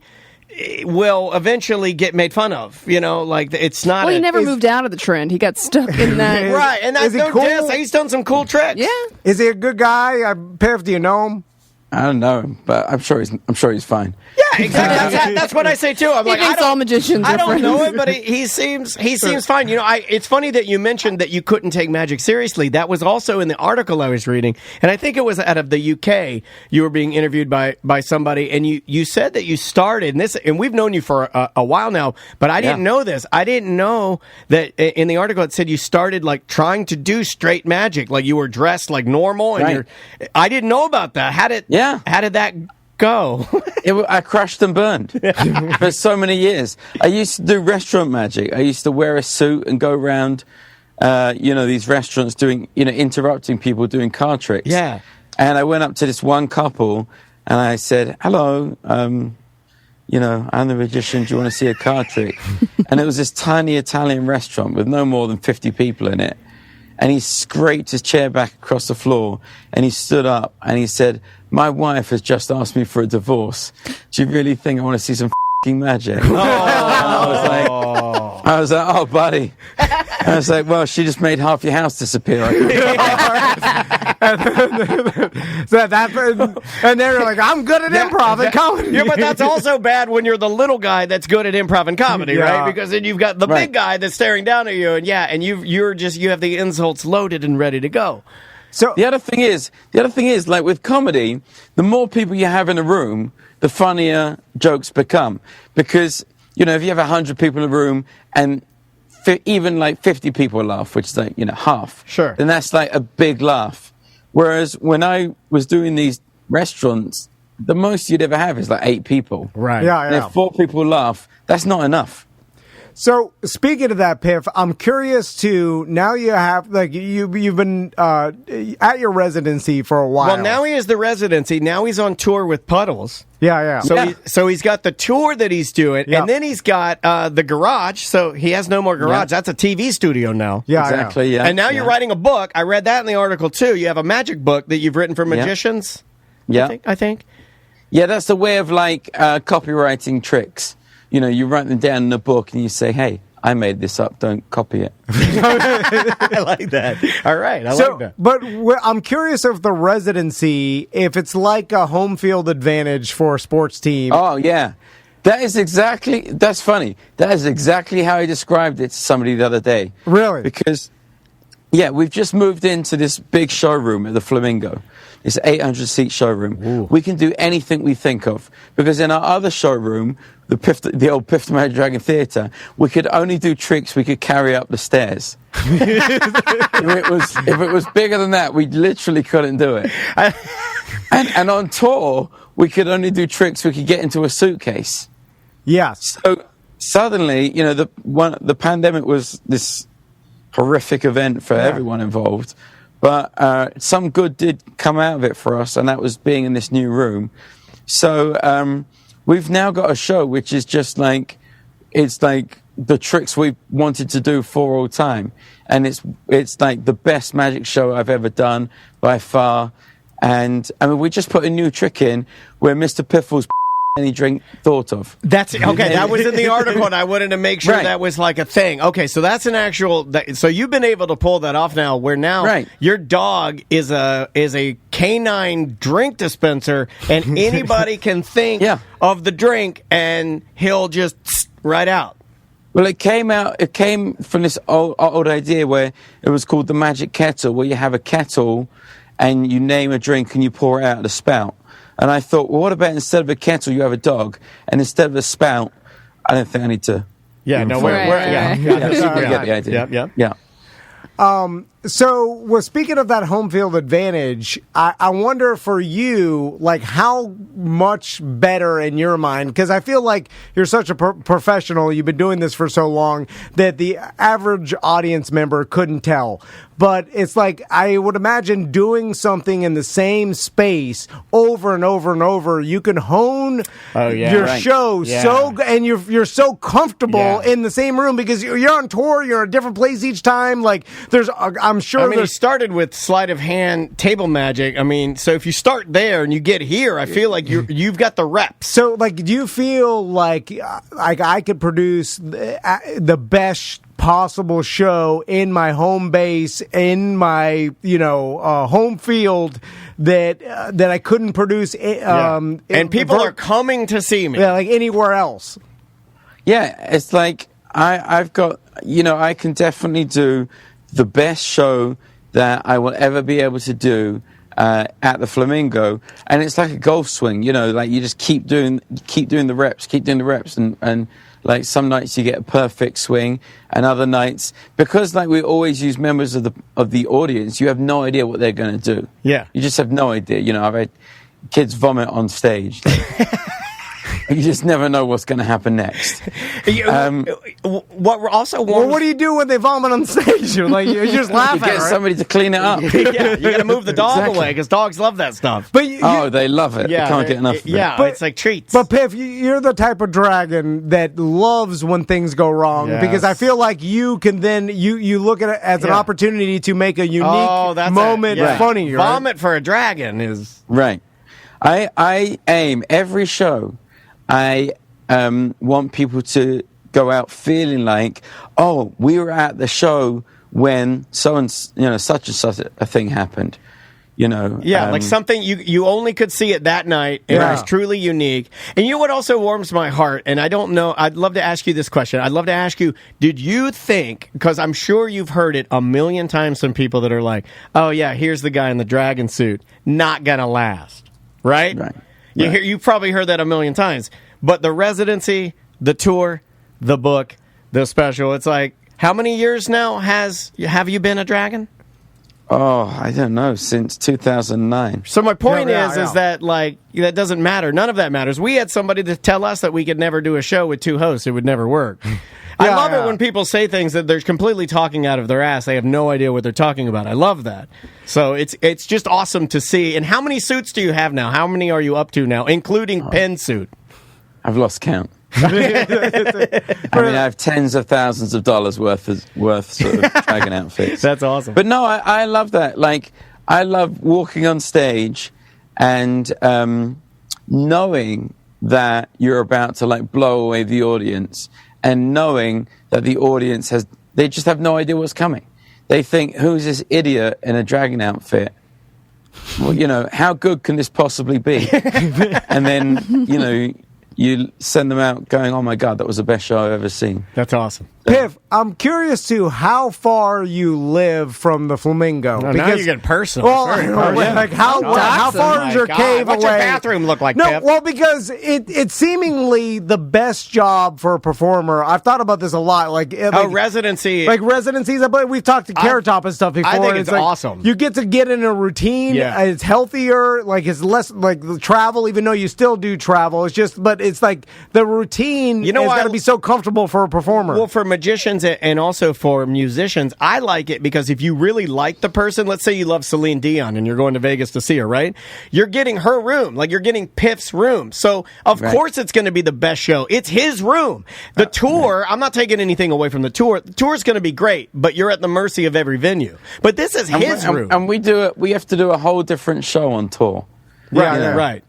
S2: will eventually get made fun of. It's not.
S10: Well, he never moved out of the trend. He got stuck in that.
S2: Right, and that's no diss. He's done some cool tricks.
S10: Yeah.
S1: Is he a good guy? Piff, do you know him?
S11: I don't know him, but I'm sure he's fine.
S2: Yeah, exactly. That's what I say too. I'm
S10: he thinks all magicians
S2: I
S10: are
S2: don't
S10: friends.
S2: know it, but he seems fine. It's funny that you mentioned that you couldn't take magic seriously. That was also in the article I was reading, and I think it was out of the UK. You were being interviewed by somebody, and you said that you started and we've known you for a while now, but I didn't know this. I didn't know that in the article it said you started trying to do straight magic, like you were dressed like normal, and I didn't know about that. How did that go?
S11: I crashed and burned for so many years. I used to do restaurant magic. I used to wear a suit and go around, these restaurants doing, interrupting people doing card tricks.
S2: Yeah.
S11: And I went up to this one couple and I said, "Hello, I'm the magician. Do you want to see a card trick?" And it was this tiny Italian restaurant with no more than 50 people in it. And he scraped his chair back across the floor and he stood up and he said, "My wife has just asked me for a divorce. Do you really think I want to see some f***ing magic?" I was like, "Oh, buddy." I was like, "Well, she just made half your house disappear."
S1: And they're like, "I'm good at improv and comedy."
S2: Yeah, but that's also bad when you're the little guy that's good at improv and comedy, right? Because then you've got the big guy that's staring down at you, and you have the insults loaded and ready to go.
S11: So the other thing is, with comedy, the more people you have in a room, the funnier jokes become. Because, if you have 100 people in a room and even 50 people laugh, which is half,
S2: sure,
S11: then that's a big laugh. Whereas when I was doing these restaurants, the most you'd ever have is 8 people.
S2: Right.
S1: Yeah.
S11: And if 4 people laugh, that's not enough.
S1: So, speaking of that, Piff, I'm curious to now you have you've been at your residency for a while.
S2: Well, now he is the residency. Now he's on tour with Puddles.
S1: Yeah.
S2: So he's got the tour that he's doing, and then he's got the garage. So he has no more garage. That's a TV studio now.
S1: Yeah,
S11: exactly. Yeah.
S2: And now you're writing a book. I read that in the article too. You have a magic book that you've written for magicians.
S11: Yeah,
S2: I think.
S11: Yeah, that's a way of copywriting tricks. You write them down in a book and you say, "Hey, I made this up. Don't copy it."
S2: I like that. All right, I like that.
S1: But I'm curious if the residency, if it's like a home field advantage for a sports team.
S11: Oh, yeah. That's funny. That is exactly how I described it to somebody the other day.
S1: Really?
S11: Because, we've just moved into this big showroom at the Flamingo. It's an 800-seat showroom. Ooh. We can do anything we think of. Because in our other showroom, the old Piff the Magic Dragon Theatre, we could only do tricks we could carry up the stairs. If it was bigger than that, we literally couldn't do it. And on tour, we could only do tricks we could get into a suitcase.
S1: Yes.
S11: So suddenly, the pandemic was this horrific event for everyone involved. But some good did come out of it for us, and that was being in this new room. So we've now got a show which is just like, it's like the tricks we've wanted to do for all time. And it's like the best magic show I've ever done by far. And I mean, we just put a new trick in where Mr. Piffle's any drink thought of.
S2: That's okay. That was in the article, and I wanted to make sure that was like a thing. Okay, so that's an actual. So you've been able to pull that off now. Where now your dog is a canine drink dispenser, and anybody can think of the drink, and he'll just right out.
S11: Well, it came from this old idea where it was called the magic kettle, where you have a kettle, and you name a drink, and you pour it out of the spout. And I thought, well, what about instead of a kettle, you have a dog, and instead of a spout, I don't think I need to.
S2: Yeah, no,
S11: you get the idea. Yeah.
S1: So, speaking of that home field advantage, I wonder for you, like, how much better in your mind, because I feel like you're such a professional, you've been doing this for so long, that the average audience member couldn't tell. But it's like, I would imagine doing something in the same space over and over and over, you can hone your show and you're so comfortable in the same room because you're on tour, you're in a different place each time. Like, I'm sure.
S2: I mean, you started with sleight of hand table magic. I mean, so if you start there and you get here, I feel like you've got the reps.
S1: So, like, do you feel like I could produce the best possible show in my home base, in my home field that I couldn't produce?
S2: And people are coming to see me,
S1: like anywhere else.
S11: Yeah, it's like I've got I can definitely do the best show that I will ever be able to do at the Flamingo, and it's like a golf swing. Like you just keep doing the reps, and like some nights you get a perfect swing, and other nights, because like we always use members of the audience, you have no idea what they're going to do.
S2: Yeah,
S11: you just have no idea. I've had kids vomit on stage. You just never know what's going to happen next.
S2: What also
S1: what do you do when they vomit on stage? You just laugh
S11: at it. You get somebody to clean it up.
S2: You got to move the dog away because dogs love that stuff.
S1: But
S11: they love it.
S2: Yeah,
S11: they can't get enough of it.
S2: Yeah, it's like treats.
S1: But Piff, you're the type of dragon that loves when things go wrong because I feel like you can then you look at it as an opportunity to make a unique moment funny. Right?
S2: Vomit for a dragon is
S11: right. I aim every show. I want people to go out feeling like, oh, we were at the show when such and such a thing happened.
S2: Like something you only could see it that night, and it was truly unique. And you know what also warms my heart, and I don't know, I'd love to ask you this question. I'd love to ask you, did you think, because I'm sure you've heard it a million times from people that are like, oh yeah, here's the guy in the dragon suit, not gonna last, right?
S11: Right.
S2: You probably heard that a million times. But the residency, the tour, the book, the special, it's like, how many years now have you been a dragon?
S11: Oh, I don't know, since 2009.
S2: So my point is that, like, that doesn't matter. None of that matters. We had somebody to tell us that we could never do a show with two hosts. It would never work. I love it when people say things that they're completely talking out of their ass. They have no idea what they're talking about. I love that. So it's just awesome to see. And how many suits do you have now? How many are you up to now, including Penn suit?
S11: I've lost count. I have tens of thousands of dollars worth sort of dragon outfits.
S2: That's awesome.
S11: But no, I love that. Like, I love walking on stage and knowing that you're about to like blow away the audience, and knowing that the audience they just have no idea what's coming. They think, who's this idiot in a dragon outfit? Well, how good can this possibly be? And then, you send them out going, oh my God, that was the best show I've ever seen.
S2: That's awesome.
S1: Piff, I'm curious to how far you live from the Flamingo.
S2: Because now you're getting personal.
S1: Well, like how far is your cave
S2: What's
S1: away?
S2: Your bathroom look like,
S1: No,
S2: Piff?
S1: well, because it's seemingly the best job for a performer. I've thought about this a lot. Like
S2: residency.
S1: Like residencies. But we've talked to Carrot Top and stuff before.
S2: I think it's
S1: like,
S2: awesome.
S1: You get to get in a routine.
S2: Yeah.
S1: It's healthier. Like, it's less like the travel, even though you still do travel. It's just, but it's like the routine has got to be so comfortable for a performer.
S2: Well, for magicians fans and also for musicians, I like it because if you really like the person, let's say you love Celine Dion and you're going to Vegas to see her, right? You're getting her room, like you're getting Piff's room. So, of course, it's going to be the best show. It's his room. The tour, I'm not taking anything away from the tour. The tour's going to be great, but you're at the mercy of every venue. But this is his room.
S11: And we have to do a whole different show on tour.
S2: Right.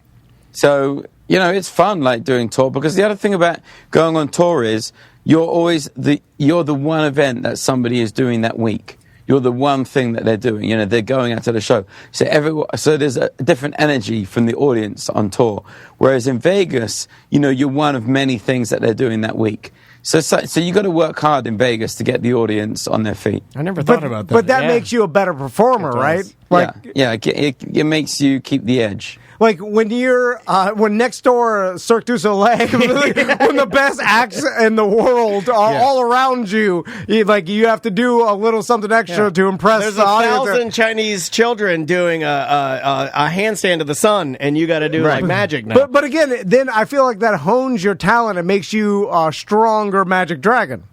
S11: So, it's fun, like, doing tour, because the other thing about going on tour is you're the one event that somebody is doing that week. You're the one thing that they're doing. They're going out to the show. So there's a different energy from the audience on tour. Whereas in Vegas, you're one of many things that they're doing that week. So you got to work hard in Vegas to get the audience on their feet.
S2: I never thought about that.
S1: But that makes you a better performer, right?
S11: It makes you keep the edge.
S1: Like when you're when next door Cirque du Soleil, when the best acts in the world are all around you, you have to do a little something extra to impress
S2: There's
S1: the audience.
S2: 1,000 Chinese children doing a handstand to the sun, and you got to do like magic now.
S1: But again, then I feel like that hones your talent and makes you a stronger magic dragon.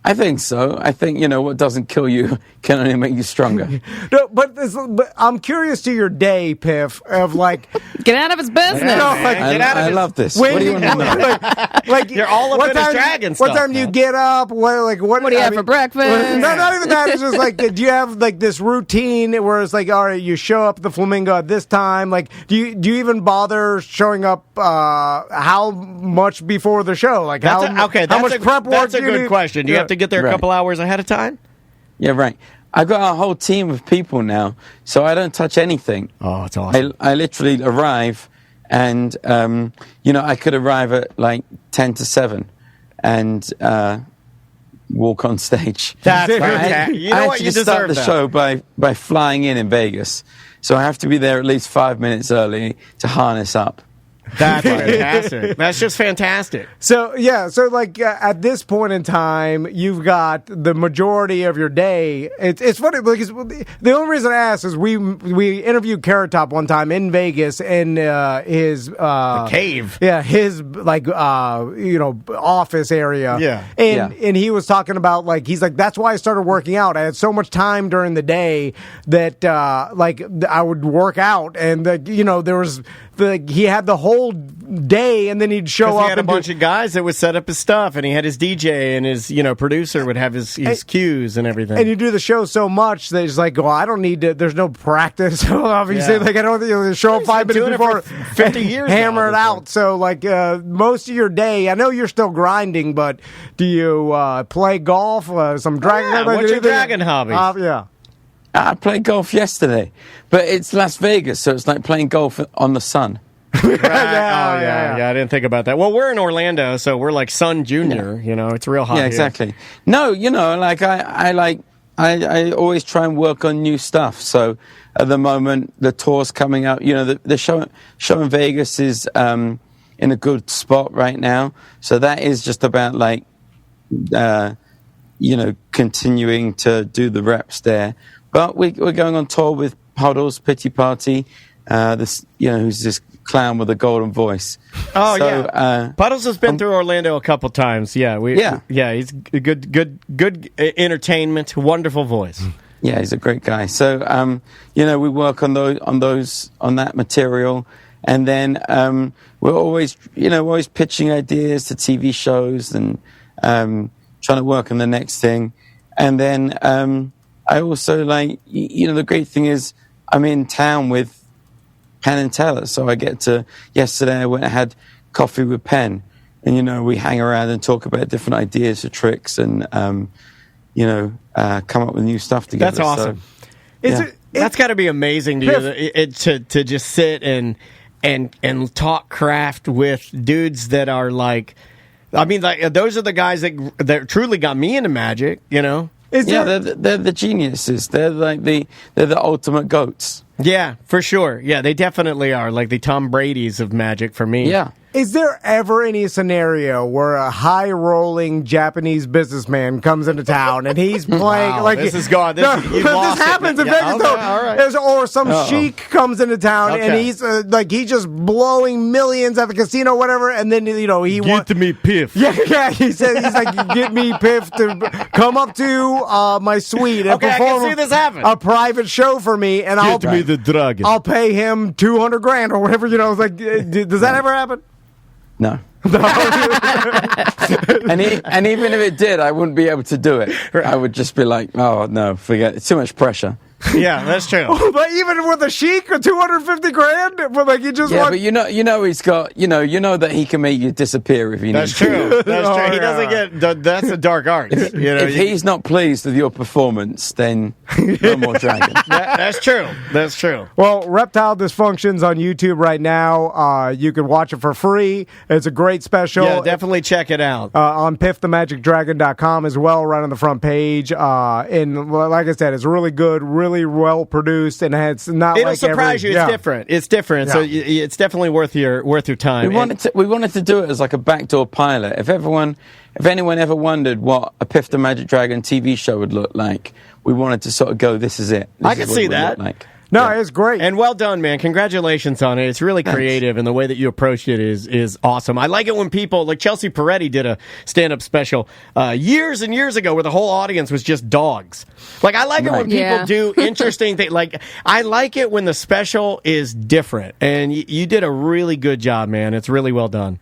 S11: I think so. I think, what doesn't kill you can only make you stronger.
S1: No, but I'm curious to your day, Piff, of
S10: get out of his business.
S2: Get out of
S11: I
S2: his,
S11: love this. What do you want to know?
S2: You're all up in his dragon stuff.
S1: What time do you get up? What
S10: do you have for breakfast?
S1: No, not even that. It's just do you have this routine where it's all right, you show up at the Flamingo at this time? Do you even bother showing up how much before the show? How much prep work?
S2: That's a good question. Do you have to get there a couple hours ahead of time?
S11: Yeah, right. I've got a whole team of people now, so I don't touch anything.
S2: Oh, it's awesome.
S11: I literally arrive, and I could arrive at 10 to 7 and walk on stage.
S2: That's fantastic. You know what? You deserve
S11: start the
S2: that.
S11: show by flying in Vegas, so I have to be there at least 5 minutes early to harness up.
S2: That's fantastic. That's just fantastic.
S1: So at this point in time, you've got the majority of your day. It's funny because the only reason I asked is we interviewed Carrot Top one time in Vegas in his
S2: the cave.
S1: Yeah, his office area.
S2: Yeah.
S1: And he was talking about he's like, that's why I started working out. I had so much time during the day that I would work out, and there was he had the whole day, and then he'd show up.
S2: He had a bunch of guys that would set up his stuff, and he had his DJ and his producer would have his cues and everything.
S1: And you do the show so much that it's I don't need to. There's no practice. Obviously, I don't show up 5 minutes before.
S2: 50 years,
S1: hammer it out. So most of your day, I know you're still grinding, but do you play golf? Some dragon?
S2: What's your dragon hobby?
S11: I played golf yesterday, but it's Las Vegas, so it's like playing golf on the sun.
S2: Yeah, I didn't think about that. Well, we're in Orlando, so we're like Sun Junior. It's real hot.
S11: Yeah, exactly. No, I always try and work on new stuff. So at the moment, the tour's coming out. The show in Vegas is in a good spot right now. So that is just about continuing to do the reps there. But we're going on tour with Puddles, Pity Party, who's this clown with a golden voice.
S2: Oh, yeah. Puddles has been through Orlando a couple times. Yeah, he's a good entertainment, wonderful voice.
S11: Yeah, he's a great guy. So, we work on that material, and then we're always pitching ideas to TV shows and trying to work on the next thing, and then. I also the great thing is I'm in town with Penn and Teller, so I get to. Yesterday I went and had coffee with Penn, and we hang around and talk about different ideas for tricks and come up with new stuff together.
S2: That's awesome.
S11: So,
S2: that's got to be amazing to just sit and talk craft with dudes that are those are the guys that truly got me into magic.
S11: They're the geniuses. They're the ultimate goats.
S2: Yeah, for sure. Yeah, they definitely are like the Tom Brady's of magic for me.
S11: Yeah.
S1: Is there ever any scenario where a high-rolling Japanese businessman comes into town and he's playing
S2: Wow,
S1: like
S2: this is gone. This
S1: happens in
S2: Yeah,
S1: Vegas?
S2: okay,
S1: Though.
S2: all right.
S1: Or some sheik comes into town and
S2: Okay.
S1: he's he's just blowing millions at the casino, or whatever, and then he wants
S2: to me Piff.
S1: Yeah. He said he's like, get me Piff to come up to my suite and
S2: Okay, I
S1: perform
S2: can see this happen.
S1: a private show for me, and I'll
S2: dragon.
S1: I'll pay him $200,000 or whatever. It's like, does that ever happen?
S11: No. and even if it did, I wouldn't be able to do it. I would just be like, oh no, forget it. It's too much pressure.
S2: Yeah, that's true.
S1: But even with a sheik or $250,000, but like you just
S11: Yeah,
S1: want.
S11: but he's got, you know that he can make you disappear if he
S2: That's
S11: needs
S2: true.
S11: to.
S2: That's
S1: Oh,
S2: true. He
S1: yeah.
S2: doesn't get. That's a dark art.
S11: If he's not pleased with your performance, then no more dragon.
S2: That's true. That's true.
S1: Well, Reptile Dysfunction's on YouTube right now. You can watch it for free. It's a great special.
S2: Yeah, definitely check it out.
S1: On piffthemagicdragon.com as well, right on the front page. And like I said, it's really good, really well produced, and it's not.
S2: It'll
S1: like
S2: surprise you. It's different. It's different.
S1: Yeah.
S2: So it's definitely worth your time.
S11: We wanted to do it as like a backdoor pilot. If anyone ever wondered what a Piff the Magic Dragon TV show would look like, we wanted to sort of go, this is it.
S2: I can see that.
S11: Like.
S1: No, it's great.
S2: And well done, man. Congratulations on it. It's really creative, and the way that you approached it is awesome. I like it when people, like Chelsea Peretti did a stand-up special years and years ago where the whole audience was just dogs. Like, I like it when people do interesting things. Like, I like it when the special is different, and you did a really good job, man. It's really well done.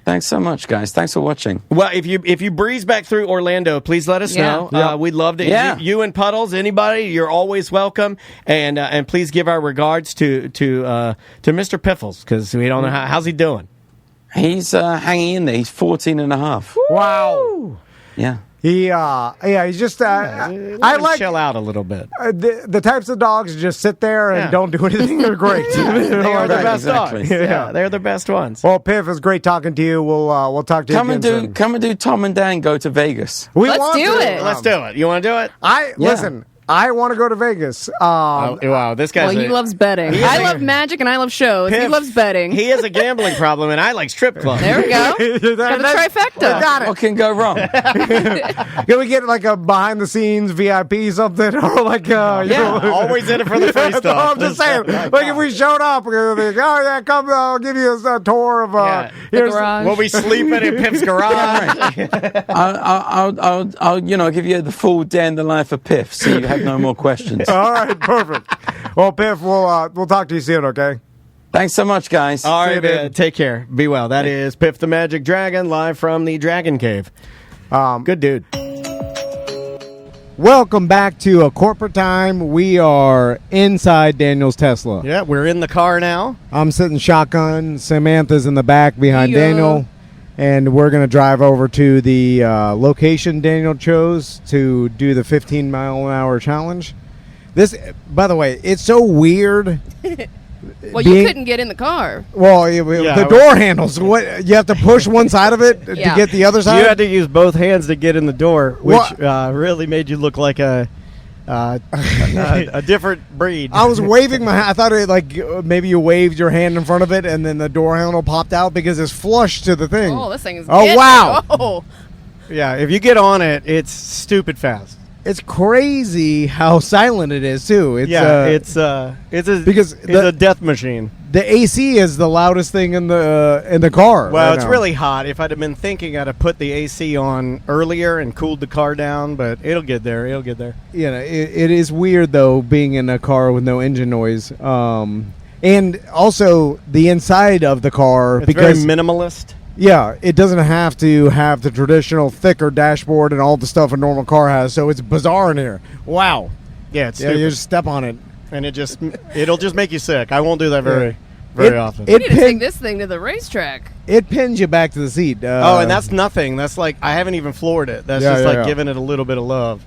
S11: Thanks so much, guys. Thanks for watching.
S2: Well, if you breeze back through Orlando, please let us know.
S1: Yeah.
S2: We'd love to.
S11: Yeah.
S2: You and Puddles, anybody, you're always welcome. And please give our regards to Mr. Piffles, because we don't know how's he doing.
S11: He's hanging in there. He's 14 and a half.
S1: Wow.
S11: Yeah.
S1: He's just. I like
S2: chill out a little bit.
S1: the types of dogs that just sit there and don't do anything. They're great.
S2: They are the
S11: Right,
S2: best
S11: exactly.
S2: dogs. Yeah, they're the best ones.
S1: Well, Piff, it's great talking to you. We'll talk to you again soon.
S11: Come and do Tom and Dan go to Vegas.
S3: Let's
S1: want
S3: do
S1: to.
S3: it.
S2: Let's do it. You want to do it?
S1: Listen. I want to go to Vegas.
S2: Wow, this guy's.
S10: Well, he loves betting. I love magic and I love shows. He
S2: Piff,
S10: loves betting.
S2: He has a gambling problem, and I like strip clubs.
S10: There we go. Got the trifecta.
S1: Got it.
S11: What can go wrong?
S1: Can we get like a behind the scenes VIP something, or like
S2: Always in it for the free
S1: No,
S2: stuff.
S1: I'm just saying, like if we showed up, we're gonna be like, oh yeah, come, I'll give you a tour of here's
S10: garage.
S2: We'll be sleeping in Pip's garage.
S11: I'll give you the full day in the life of Piff, so you have no more questions.
S1: All right, perfect. Well, Piff, we'll talk to you soon, okay?
S11: Thanks so much, guys.
S2: All
S1: See you,
S2: right,
S1: dude.
S2: man. Take care. Be well. That is Piff the Magic Dragon, live from the Dragon Cave. Good dude.
S1: Welcome back to A Corporate Time. We are inside Daniel's Tesla.
S2: Yeah, we're in the car now.
S1: I'm sitting shotgun. Samantha's in the back behind
S10: Yeah.
S1: Daniel. And we're going to drive over to the location Daniel chose to do the 15-mile-an-hour challenge. This, by the way, it's so weird.
S10: Well, you couldn't get in the car.
S1: Well, the door handles. What you have to push one side of it to get the other side.
S2: You had to use both hands to get in the door, which really made you look like a different breed.
S1: I was waving my hand. I thought it maybe you waved your hand in front of it and then the door handle popped out because it's flush to the thing.
S10: Oh, this thing is.
S1: Wow.
S10: Oh.
S2: Yeah, if you get on it, it's stupid fast.
S1: It's crazy how silent it is too. It's
S2: it's a death machine.
S1: The AC is the loudest thing in the car.
S2: Well,
S1: right
S2: it's
S1: now.
S2: really hot. If I'd have been thinking, I'd have put the AC on earlier and cooled the car down. But it'll get there. It'll get there.
S1: You know, it is weird though being in a car with no engine noise. And also the inside of the car
S2: It's
S1: because
S2: very minimalist.
S1: yeah, it doesn't have to have the traditional thicker dashboard and all the stuff a normal car has. So it's bizarre in here. Wow.
S2: Yeah, it's
S1: Yeah,
S2: stupid.
S1: you just step on it.
S2: And it'll just make you sick. I won't do that very often.
S10: We need to take this thing to the racetrack.
S1: It pins you back to the seat.
S2: And that's nothing. That's like I haven't even floored it. That's giving it a little bit of love.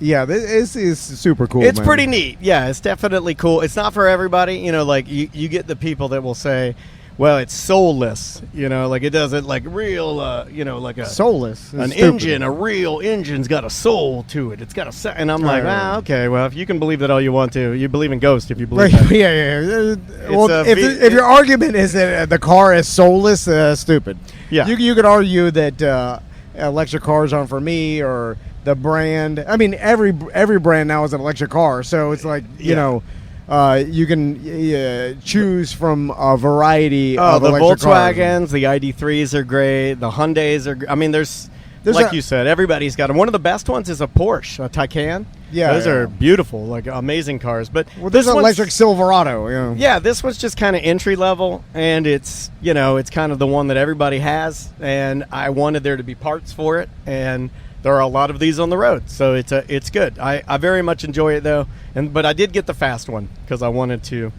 S1: Yeah, this is super cool.
S2: It's
S1: man.
S2: pretty neat. Yeah, it's definitely cool. It's not for everybody. You know, like you get the people that will say, Well, it's soulless, like it doesn't like real, like a
S1: Soulless.
S2: an
S1: Stupid.
S2: engine. A real engine's got a soul to it. It's got and I'm like, okay, well, if you can believe that all you want to, you believe in ghosts if you believe that.
S1: Yeah. Well, if your argument is that the car is soulless, stupid.
S2: Yeah.
S1: You could argue that electric cars aren't for me, or the brand. I mean, every brand now is an electric car, so it's like you know. You can choose from a variety of
S2: the
S1: electric
S2: Volkswagens,
S1: cars.
S2: the ID3s are great. The Hyundais are. I mean, there's like you said, everybody's got them. One of the best ones is a Porsche, a Taycan.
S1: Yeah,
S2: those are beautiful, like amazing cars. But
S1: there's an electric Silverado.
S2: Yeah, this one's just kind of entry level, and it's it's kind of the one that everybody has. And I wanted there to be parts for it, and there are a lot of these on the road, so it's good. I very much enjoy it though, but I did get the fast one because I wanted to.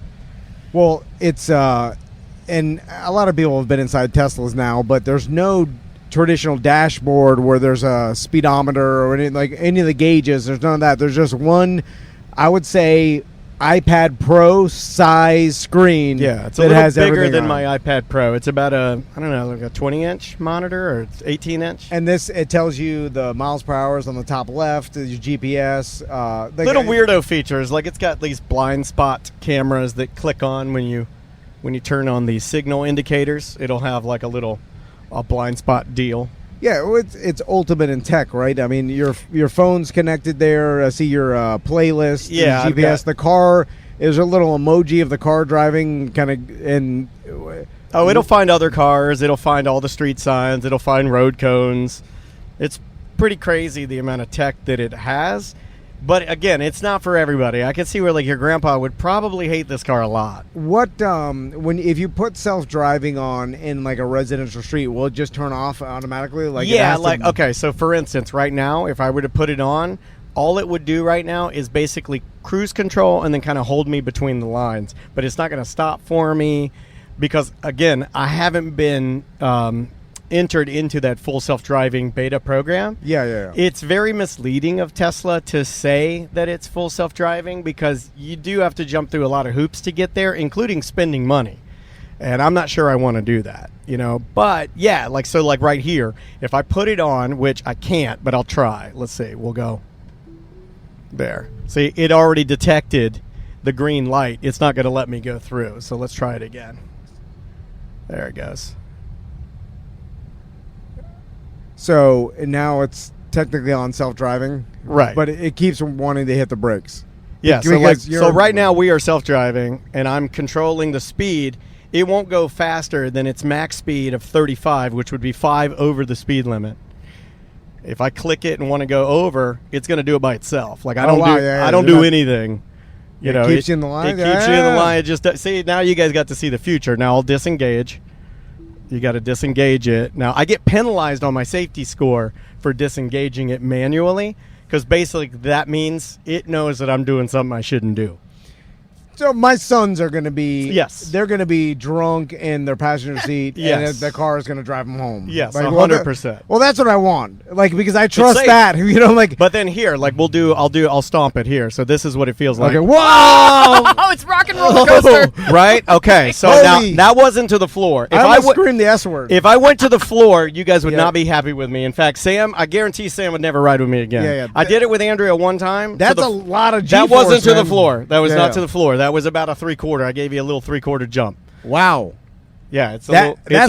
S1: Well, it's and a lot of people have been inside Teslas now, but there's no traditional dashboard where there's a speedometer or any of the gauges. There's none of that. There's just one, I would say, iPad Pro size screen.
S2: Yeah, it's a little bigger than my iPad Pro. It's about like a 20-inch monitor, or it's 18-inch.
S1: And it tells you the miles per hour on the top left, your GPS.
S2: Little weirdo features, like it's got these blind spot cameras that click on when you turn on the signal indicators. It'll have like a blind spot deal.
S1: Yeah, well, it's ultimate in tech, right? I mean, your phone's connected there. I see your playlist.
S2: Yeah,
S1: GPS. The car is a little emoji of the car driving, kind of. And
S2: it'll find other cars. It'll find all the street signs. It'll find road cones. It's pretty crazy the amount of tech that it has. But again, it's not for everybody. I can see where your grandpa would probably hate this car a lot.
S1: What if you put self-driving on in a residential street, will it just turn off automatically?
S2: Okay. So for instance, right now, if I were to put it on, all it would do right now is basically cruise control and then kind of hold me between the lines. But it's not going to stop for me because again, I haven't been entered into that full self-driving beta program.
S1: Yeah.
S2: It's very misleading of Tesla to say that it's full self-driving because you do have to jump through a lot of hoops to get there, including spending money. And I'm not sure I want to do that, But yeah, like right here, if I put it on, which I can't, but I'll try. Let's see. We'll go there. See, it already detected the green light. It's not going to let me go through. So let's try it again. There it goes.
S1: So now it's technically on self-driving,
S2: right?
S1: But it keeps wanting to hit the brakes.
S2: Yeah. So right now we are self-driving, and I'm controlling the speed. It won't go faster than its max speed of 35, which would be 5 over the speed limit. If I click it and want to go over, it's going to do it by itself. I don't do anything.
S1: It keeps you in the line.
S2: It keeps you in the line. It just see, now you guys got to see the future. Now I'll disengage. You got to disengage it. Now, I get penalized on my safety score for disengaging it manually because basically that means it knows that I'm doing something I shouldn't do.
S1: So my sons are going to be they're going to be drunk in their passenger seat, and the car is going to drive them home.
S2: Yes, 100%.
S1: Well, that's what I want. Because I trust that.
S2: But then here, I'll stomp it here. So this is what it feels like.
S1: Okay. Whoa!
S10: Oh, it's rock and roller coaster.
S2: Right? Okay. So now that wasn't to the floor.
S1: If I would scream the S word.
S2: If I went to the floor, you guys would not be happy with me. In fact, Sam, I guarantee Sam would never ride with me again.
S1: Yeah.
S2: I did it with Andrea one time.
S1: That's a lot of
S2: G-force. That wasn't to the floor. That was not
S1: to
S2: to the floor. That was about a 3/4. I gave you a little 3/4 jump.
S1: Wow.
S2: Yeah,
S1: that's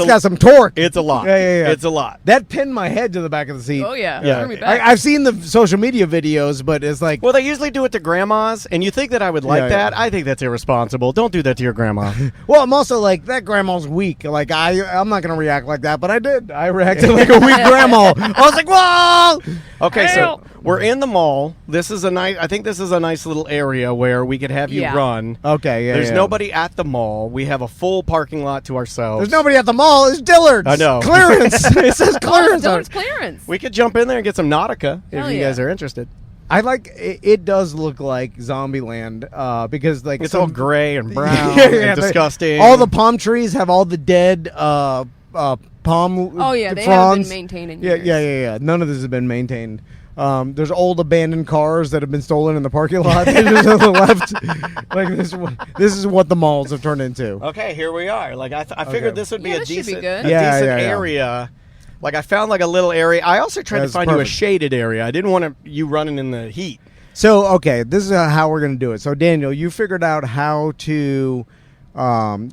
S1: got some torque.
S2: It's a lot.
S1: Yeah.
S2: It's a lot.
S1: That pinned my head to the back of the seat.
S10: Oh yeah.
S1: I've seen the social media videos, but it's like,
S2: well, they usually do it to grandmas, and you think that I would like that? I think that's irresponsible. Don't do that to your grandma.
S1: Well, I'm also like, that grandma's weak. I'm not gonna react like that, but I did. I reacted like a weak grandma. I was like, whoa.
S2: Okay, so we're in the mall. I think this is a nice little area where we could have you run.
S1: Okay, yeah.
S2: There's nobody at the mall. We have a full parking lot to ourselves.
S1: There's nobody at the mall. It's Dillard's.
S2: I know.
S1: Clearance. It says clearance.
S10: Dillard's clearance.
S2: We could jump in there and get some Nautica if you guys are interested.
S1: I like it. Does look like Zombieland because
S2: it's all gray and brown and disgusting.
S1: All the palm trees have all the dead palm.
S10: Oh yeah, they
S1: fronds.
S10: haven't been maintaining.
S1: Yeah. None of this has been maintained. There's old abandoned cars that have been stolen in the parking lot. They're just on the left. Like this is what the malls have turned into.
S2: Okay, here we are. Like I figured this would be a decent, area. Like I found like a little area. I also tried to find you a shaded area. I didn't want you running in the heat.
S1: So okay, this is how we're going to do it. So Daniel, you figured out how to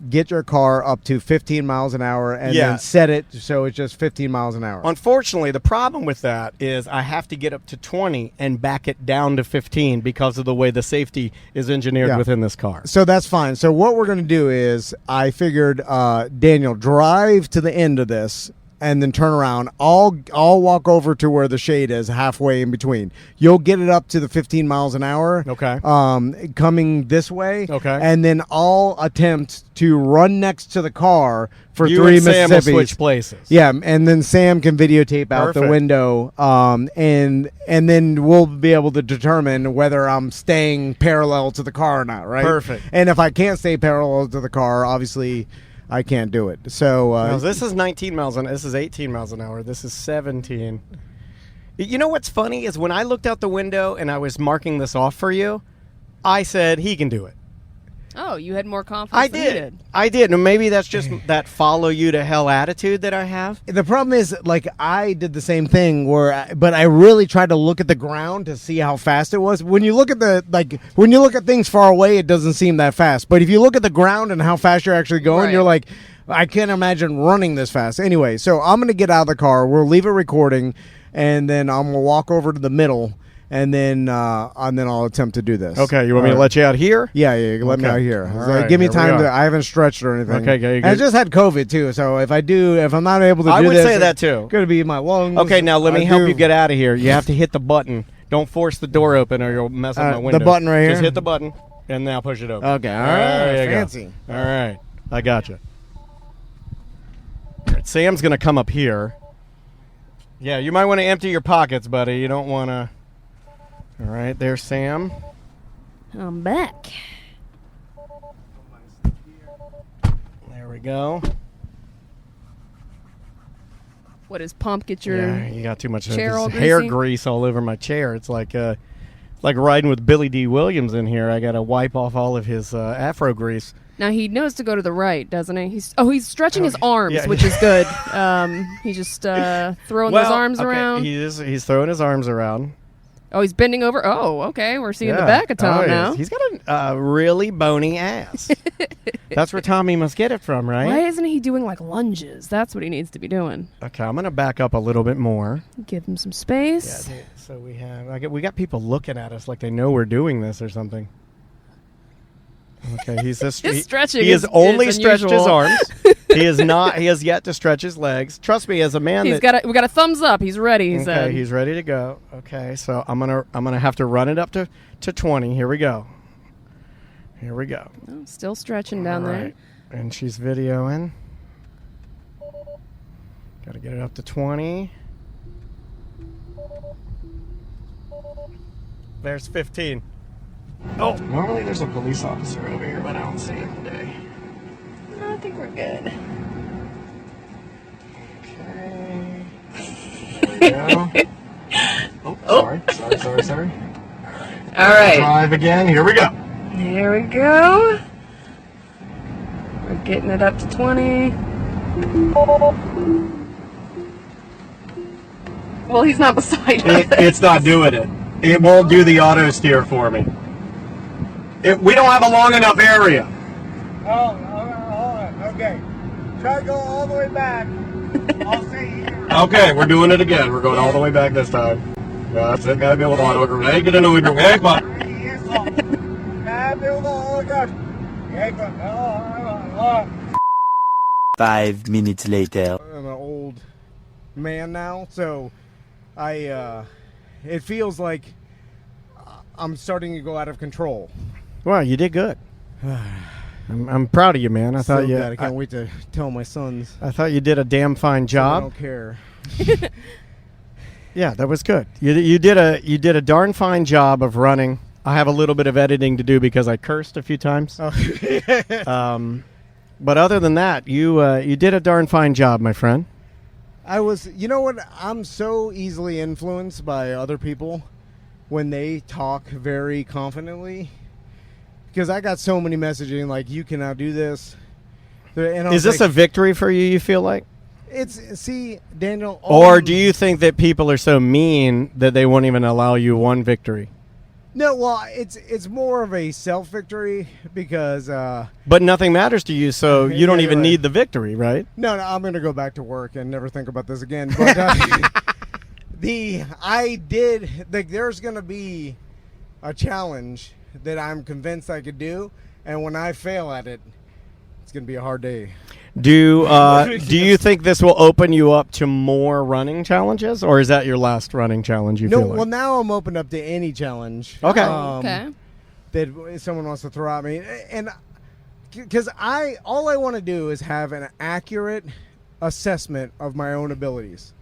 S1: get your car up to 15 miles an hour and then set it so it's just 15 miles an hour.
S2: Unfortunately, the problem with that is I have to get up to 20 and back it down to 15 because of the way the safety is engineered within this car.
S1: So that's fine. So what we're going to do is I figured, Daniel, drive to the end of this and then turn around. I'll walk over to where the shade is, halfway in between. You'll get it up to the 15 miles an hour.
S2: Okay.
S1: Coming this way.
S2: Okay.
S1: And then I'll attempt to run next to the car for
S2: you
S1: 3
S2: and Sam
S1: Mississippis.
S2: will switch places.
S1: Yeah, and then Sam can videotape out the window, and then we'll be able to determine whether I'm staying parallel to the car or not, right?
S2: Perfect.
S1: And if I can't stay parallel to the car, obviously I can't do it. So
S2: no, this is 19 miles an hour. This is 18 miles an hour. This is 17. You know what's funny is when I looked out the window and I was marking this off for you, I said he can do it.
S10: Oh, you had more confidence than he did.
S2: I did. And maybe that's just that follow you to hell attitude that I have.
S1: The problem is, like, I did the same thing but I really tried to look at the ground to see how fast it was. When you look at when you look at things far away, it doesn't seem that fast. But if you look at the ground and how fast you're actually going, you're like, I can't imagine running this fast. Anyway, so I'm going to get out of the car. We'll leave it recording, and then I'm going to walk over to the middle. And then I'll attempt to do this.
S2: Okay, you want me to let you out here?
S1: Yeah, let me out here.
S2: Right,
S1: give me time I haven't stretched or anything.
S2: Okay,
S1: I just had COVID too, so if I'm not able to do this,
S2: I would say that too.
S1: It's going to be my lungs.
S2: Okay, now let me help you get out of here. You have to hit the button. Don't force the door open or you'll mess up my window.
S1: The button right here?
S2: Just hit the button and now push it open.
S1: Okay, all right.
S2: Fancy. All right, I got you. All right, Sam's going to come up here. Yeah, you might want to empty your pockets, buddy. You don't want to... All right, there's Sam.
S10: I'm back.
S2: There we go.
S10: What is pump? Get your
S2: you got too much
S10: chair all
S2: hair
S10: greasy?
S2: grease all over my chair. It's like riding with Billy D. Williams in here. I got to wipe off all of his afro grease.
S10: Now he knows to go to the right, doesn't he? He's stretching his arms, which is good. He's just throwing those arms around.
S2: He's throwing his arms around.
S10: Oh, he's bending over. Oh, okay. We're seeing the back of Tom now.
S2: He's got a really bony ass. That's where Tommy must get it from, right?
S10: Why isn't he doing like lunges? That's what he needs to be doing.
S2: Okay, I'm gonna back up a little bit more.
S10: Give him some space.
S2: Yeah, so we got people looking at us like they know we're doing this or something. Okay, he's just
S10: stretching.
S2: He has only stretched his arms. He is not. He has yet to stretch his legs. Trust me, as a man,
S10: we got a thumbs up. He's ready. He said.
S2: He's ready to go. Okay, so I'm gonna have to run it up to 20. Here we go. Oh,
S10: still stretching down there.
S2: And she's videoing. Got to get it up to 20. There's 15. Oh, normally there's a police officer over here, but I don't see him today.
S10: No, I think we're good.
S2: Okay. There we go. Sorry.
S10: All right.
S2: Drive again. Here we go.
S10: Here we go. We're getting it up to 20. Well, he's not beside us.
S2: It's not doing it. It won't do the auto steer for me. We don't have a long enough area.
S1: Oh, hold on. Okay. Try to go all the way back. I'll stay here.
S2: Okay, we're doing it again. We're going all the way back this time. Yeah, that's it. Gotta be able to auto over. Hey, get into it. Hey, come on.
S12: 5 minutes later.
S1: I'm an old man now, so it feels like I'm starting to go out of control.
S2: Wow, you did good. I'm proud of you, man. I
S1: can't wait to tell my sons.
S2: I thought you did a damn fine job.
S1: I don't care.
S2: Yeah, that was good. You did a darn fine job of running. I have a little bit of editing to do because I cursed a few times.
S1: Oh.
S2: But other than that, you did a darn fine job, my friend.
S1: You know what? I'm so easily influenced by other people when they talk very confidently, because I got so many messaging like, you cannot do this. And
S2: is this a victory for you, you feel like?
S1: See, Daniel.
S2: Or do you think that people are so mean that they won't even allow you one victory?
S1: No, well, it's more of a self victory because.
S2: But nothing matters to you, so you don't even need the victory, right?
S1: No, I'm going to go back to work and never think about this again. But there's going to be a challenge that I'm convinced I could do, and when I fail at it, it's going to be a hard day.
S2: Do you think this will open you up to more running challenges, or is that your last running challenge? You feel like?
S1: Well, now I'm open up to any challenge.
S2: Okay.
S10: Okay.
S1: That someone wants to throw at me, and because all I want to do is have an accurate assessment of my own abilities,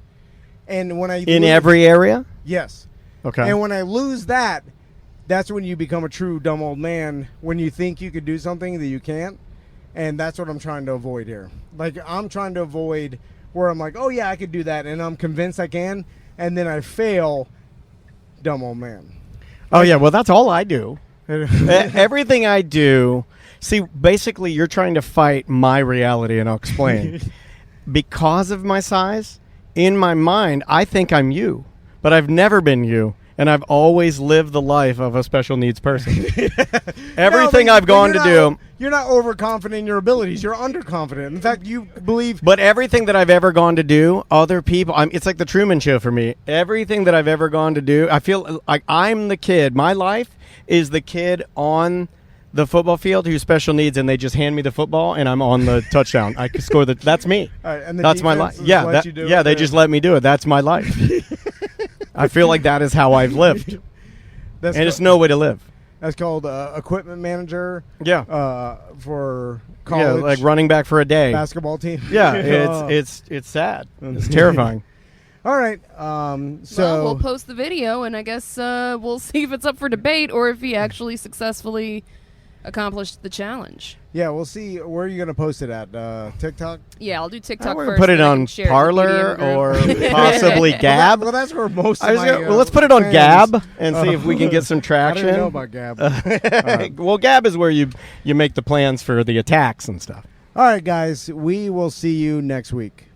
S1: and when
S2: every area.
S1: Yes.
S2: Okay.
S1: And when I lose that, that's when you become a true dumb old man. When you think you could do something that you can't. And that's what I'm trying to avoid here. Like, I'm trying to avoid where I'm like, oh, yeah, I could do that, and I'm convinced I can, and then I fail, dumb old man.
S2: Oh, yeah, well, that's all I do. Everything I do. See, basically, you're trying to fight my reality, and I'll explain. Because of my size, in my mind, I think I'm you, but I've never been you. And I've always lived the life of a special needs person. Everything I've gone to do.
S1: You're not overconfident in your abilities. You're underconfident. In fact, you believe.
S2: But everything that I've ever gone to do, other people. It's like the Truman Show for me. Everything that I've ever gone to do, I feel like I'm the kid. My life is the kid on the football field who's special needs, and they just hand me the football, and I'm on the touchdown. I can score the. That's me.
S1: And
S2: that's my life. Yeah, they just let me do it. That's my life. I feel like that is how I've lived. It's no way to live.
S1: That's called equipment manager.
S2: Yeah.
S1: For college.
S2: Yeah, like running back for a day.
S1: Basketball team.
S2: Yeah, it's sad. It's terrifying.
S1: All right. So
S10: we'll post the video, and I guess we'll see if it's up for debate or if he actually successfully accomplished the challenge.
S1: Yeah, we'll see. Where are you going to post it at? TikTok?
S10: Yeah, I'll do TikTok
S2: We're
S10: first.
S2: Put it on Parler or possibly Gab.
S1: Well, that's where most of my
S2: well, let's put it on Gab and see if we can get some traction.
S1: I didn't know about Gab.
S2: Well, Gab is where you make the plans for the attacks and stuff.
S1: All right, guys. We will see you next week.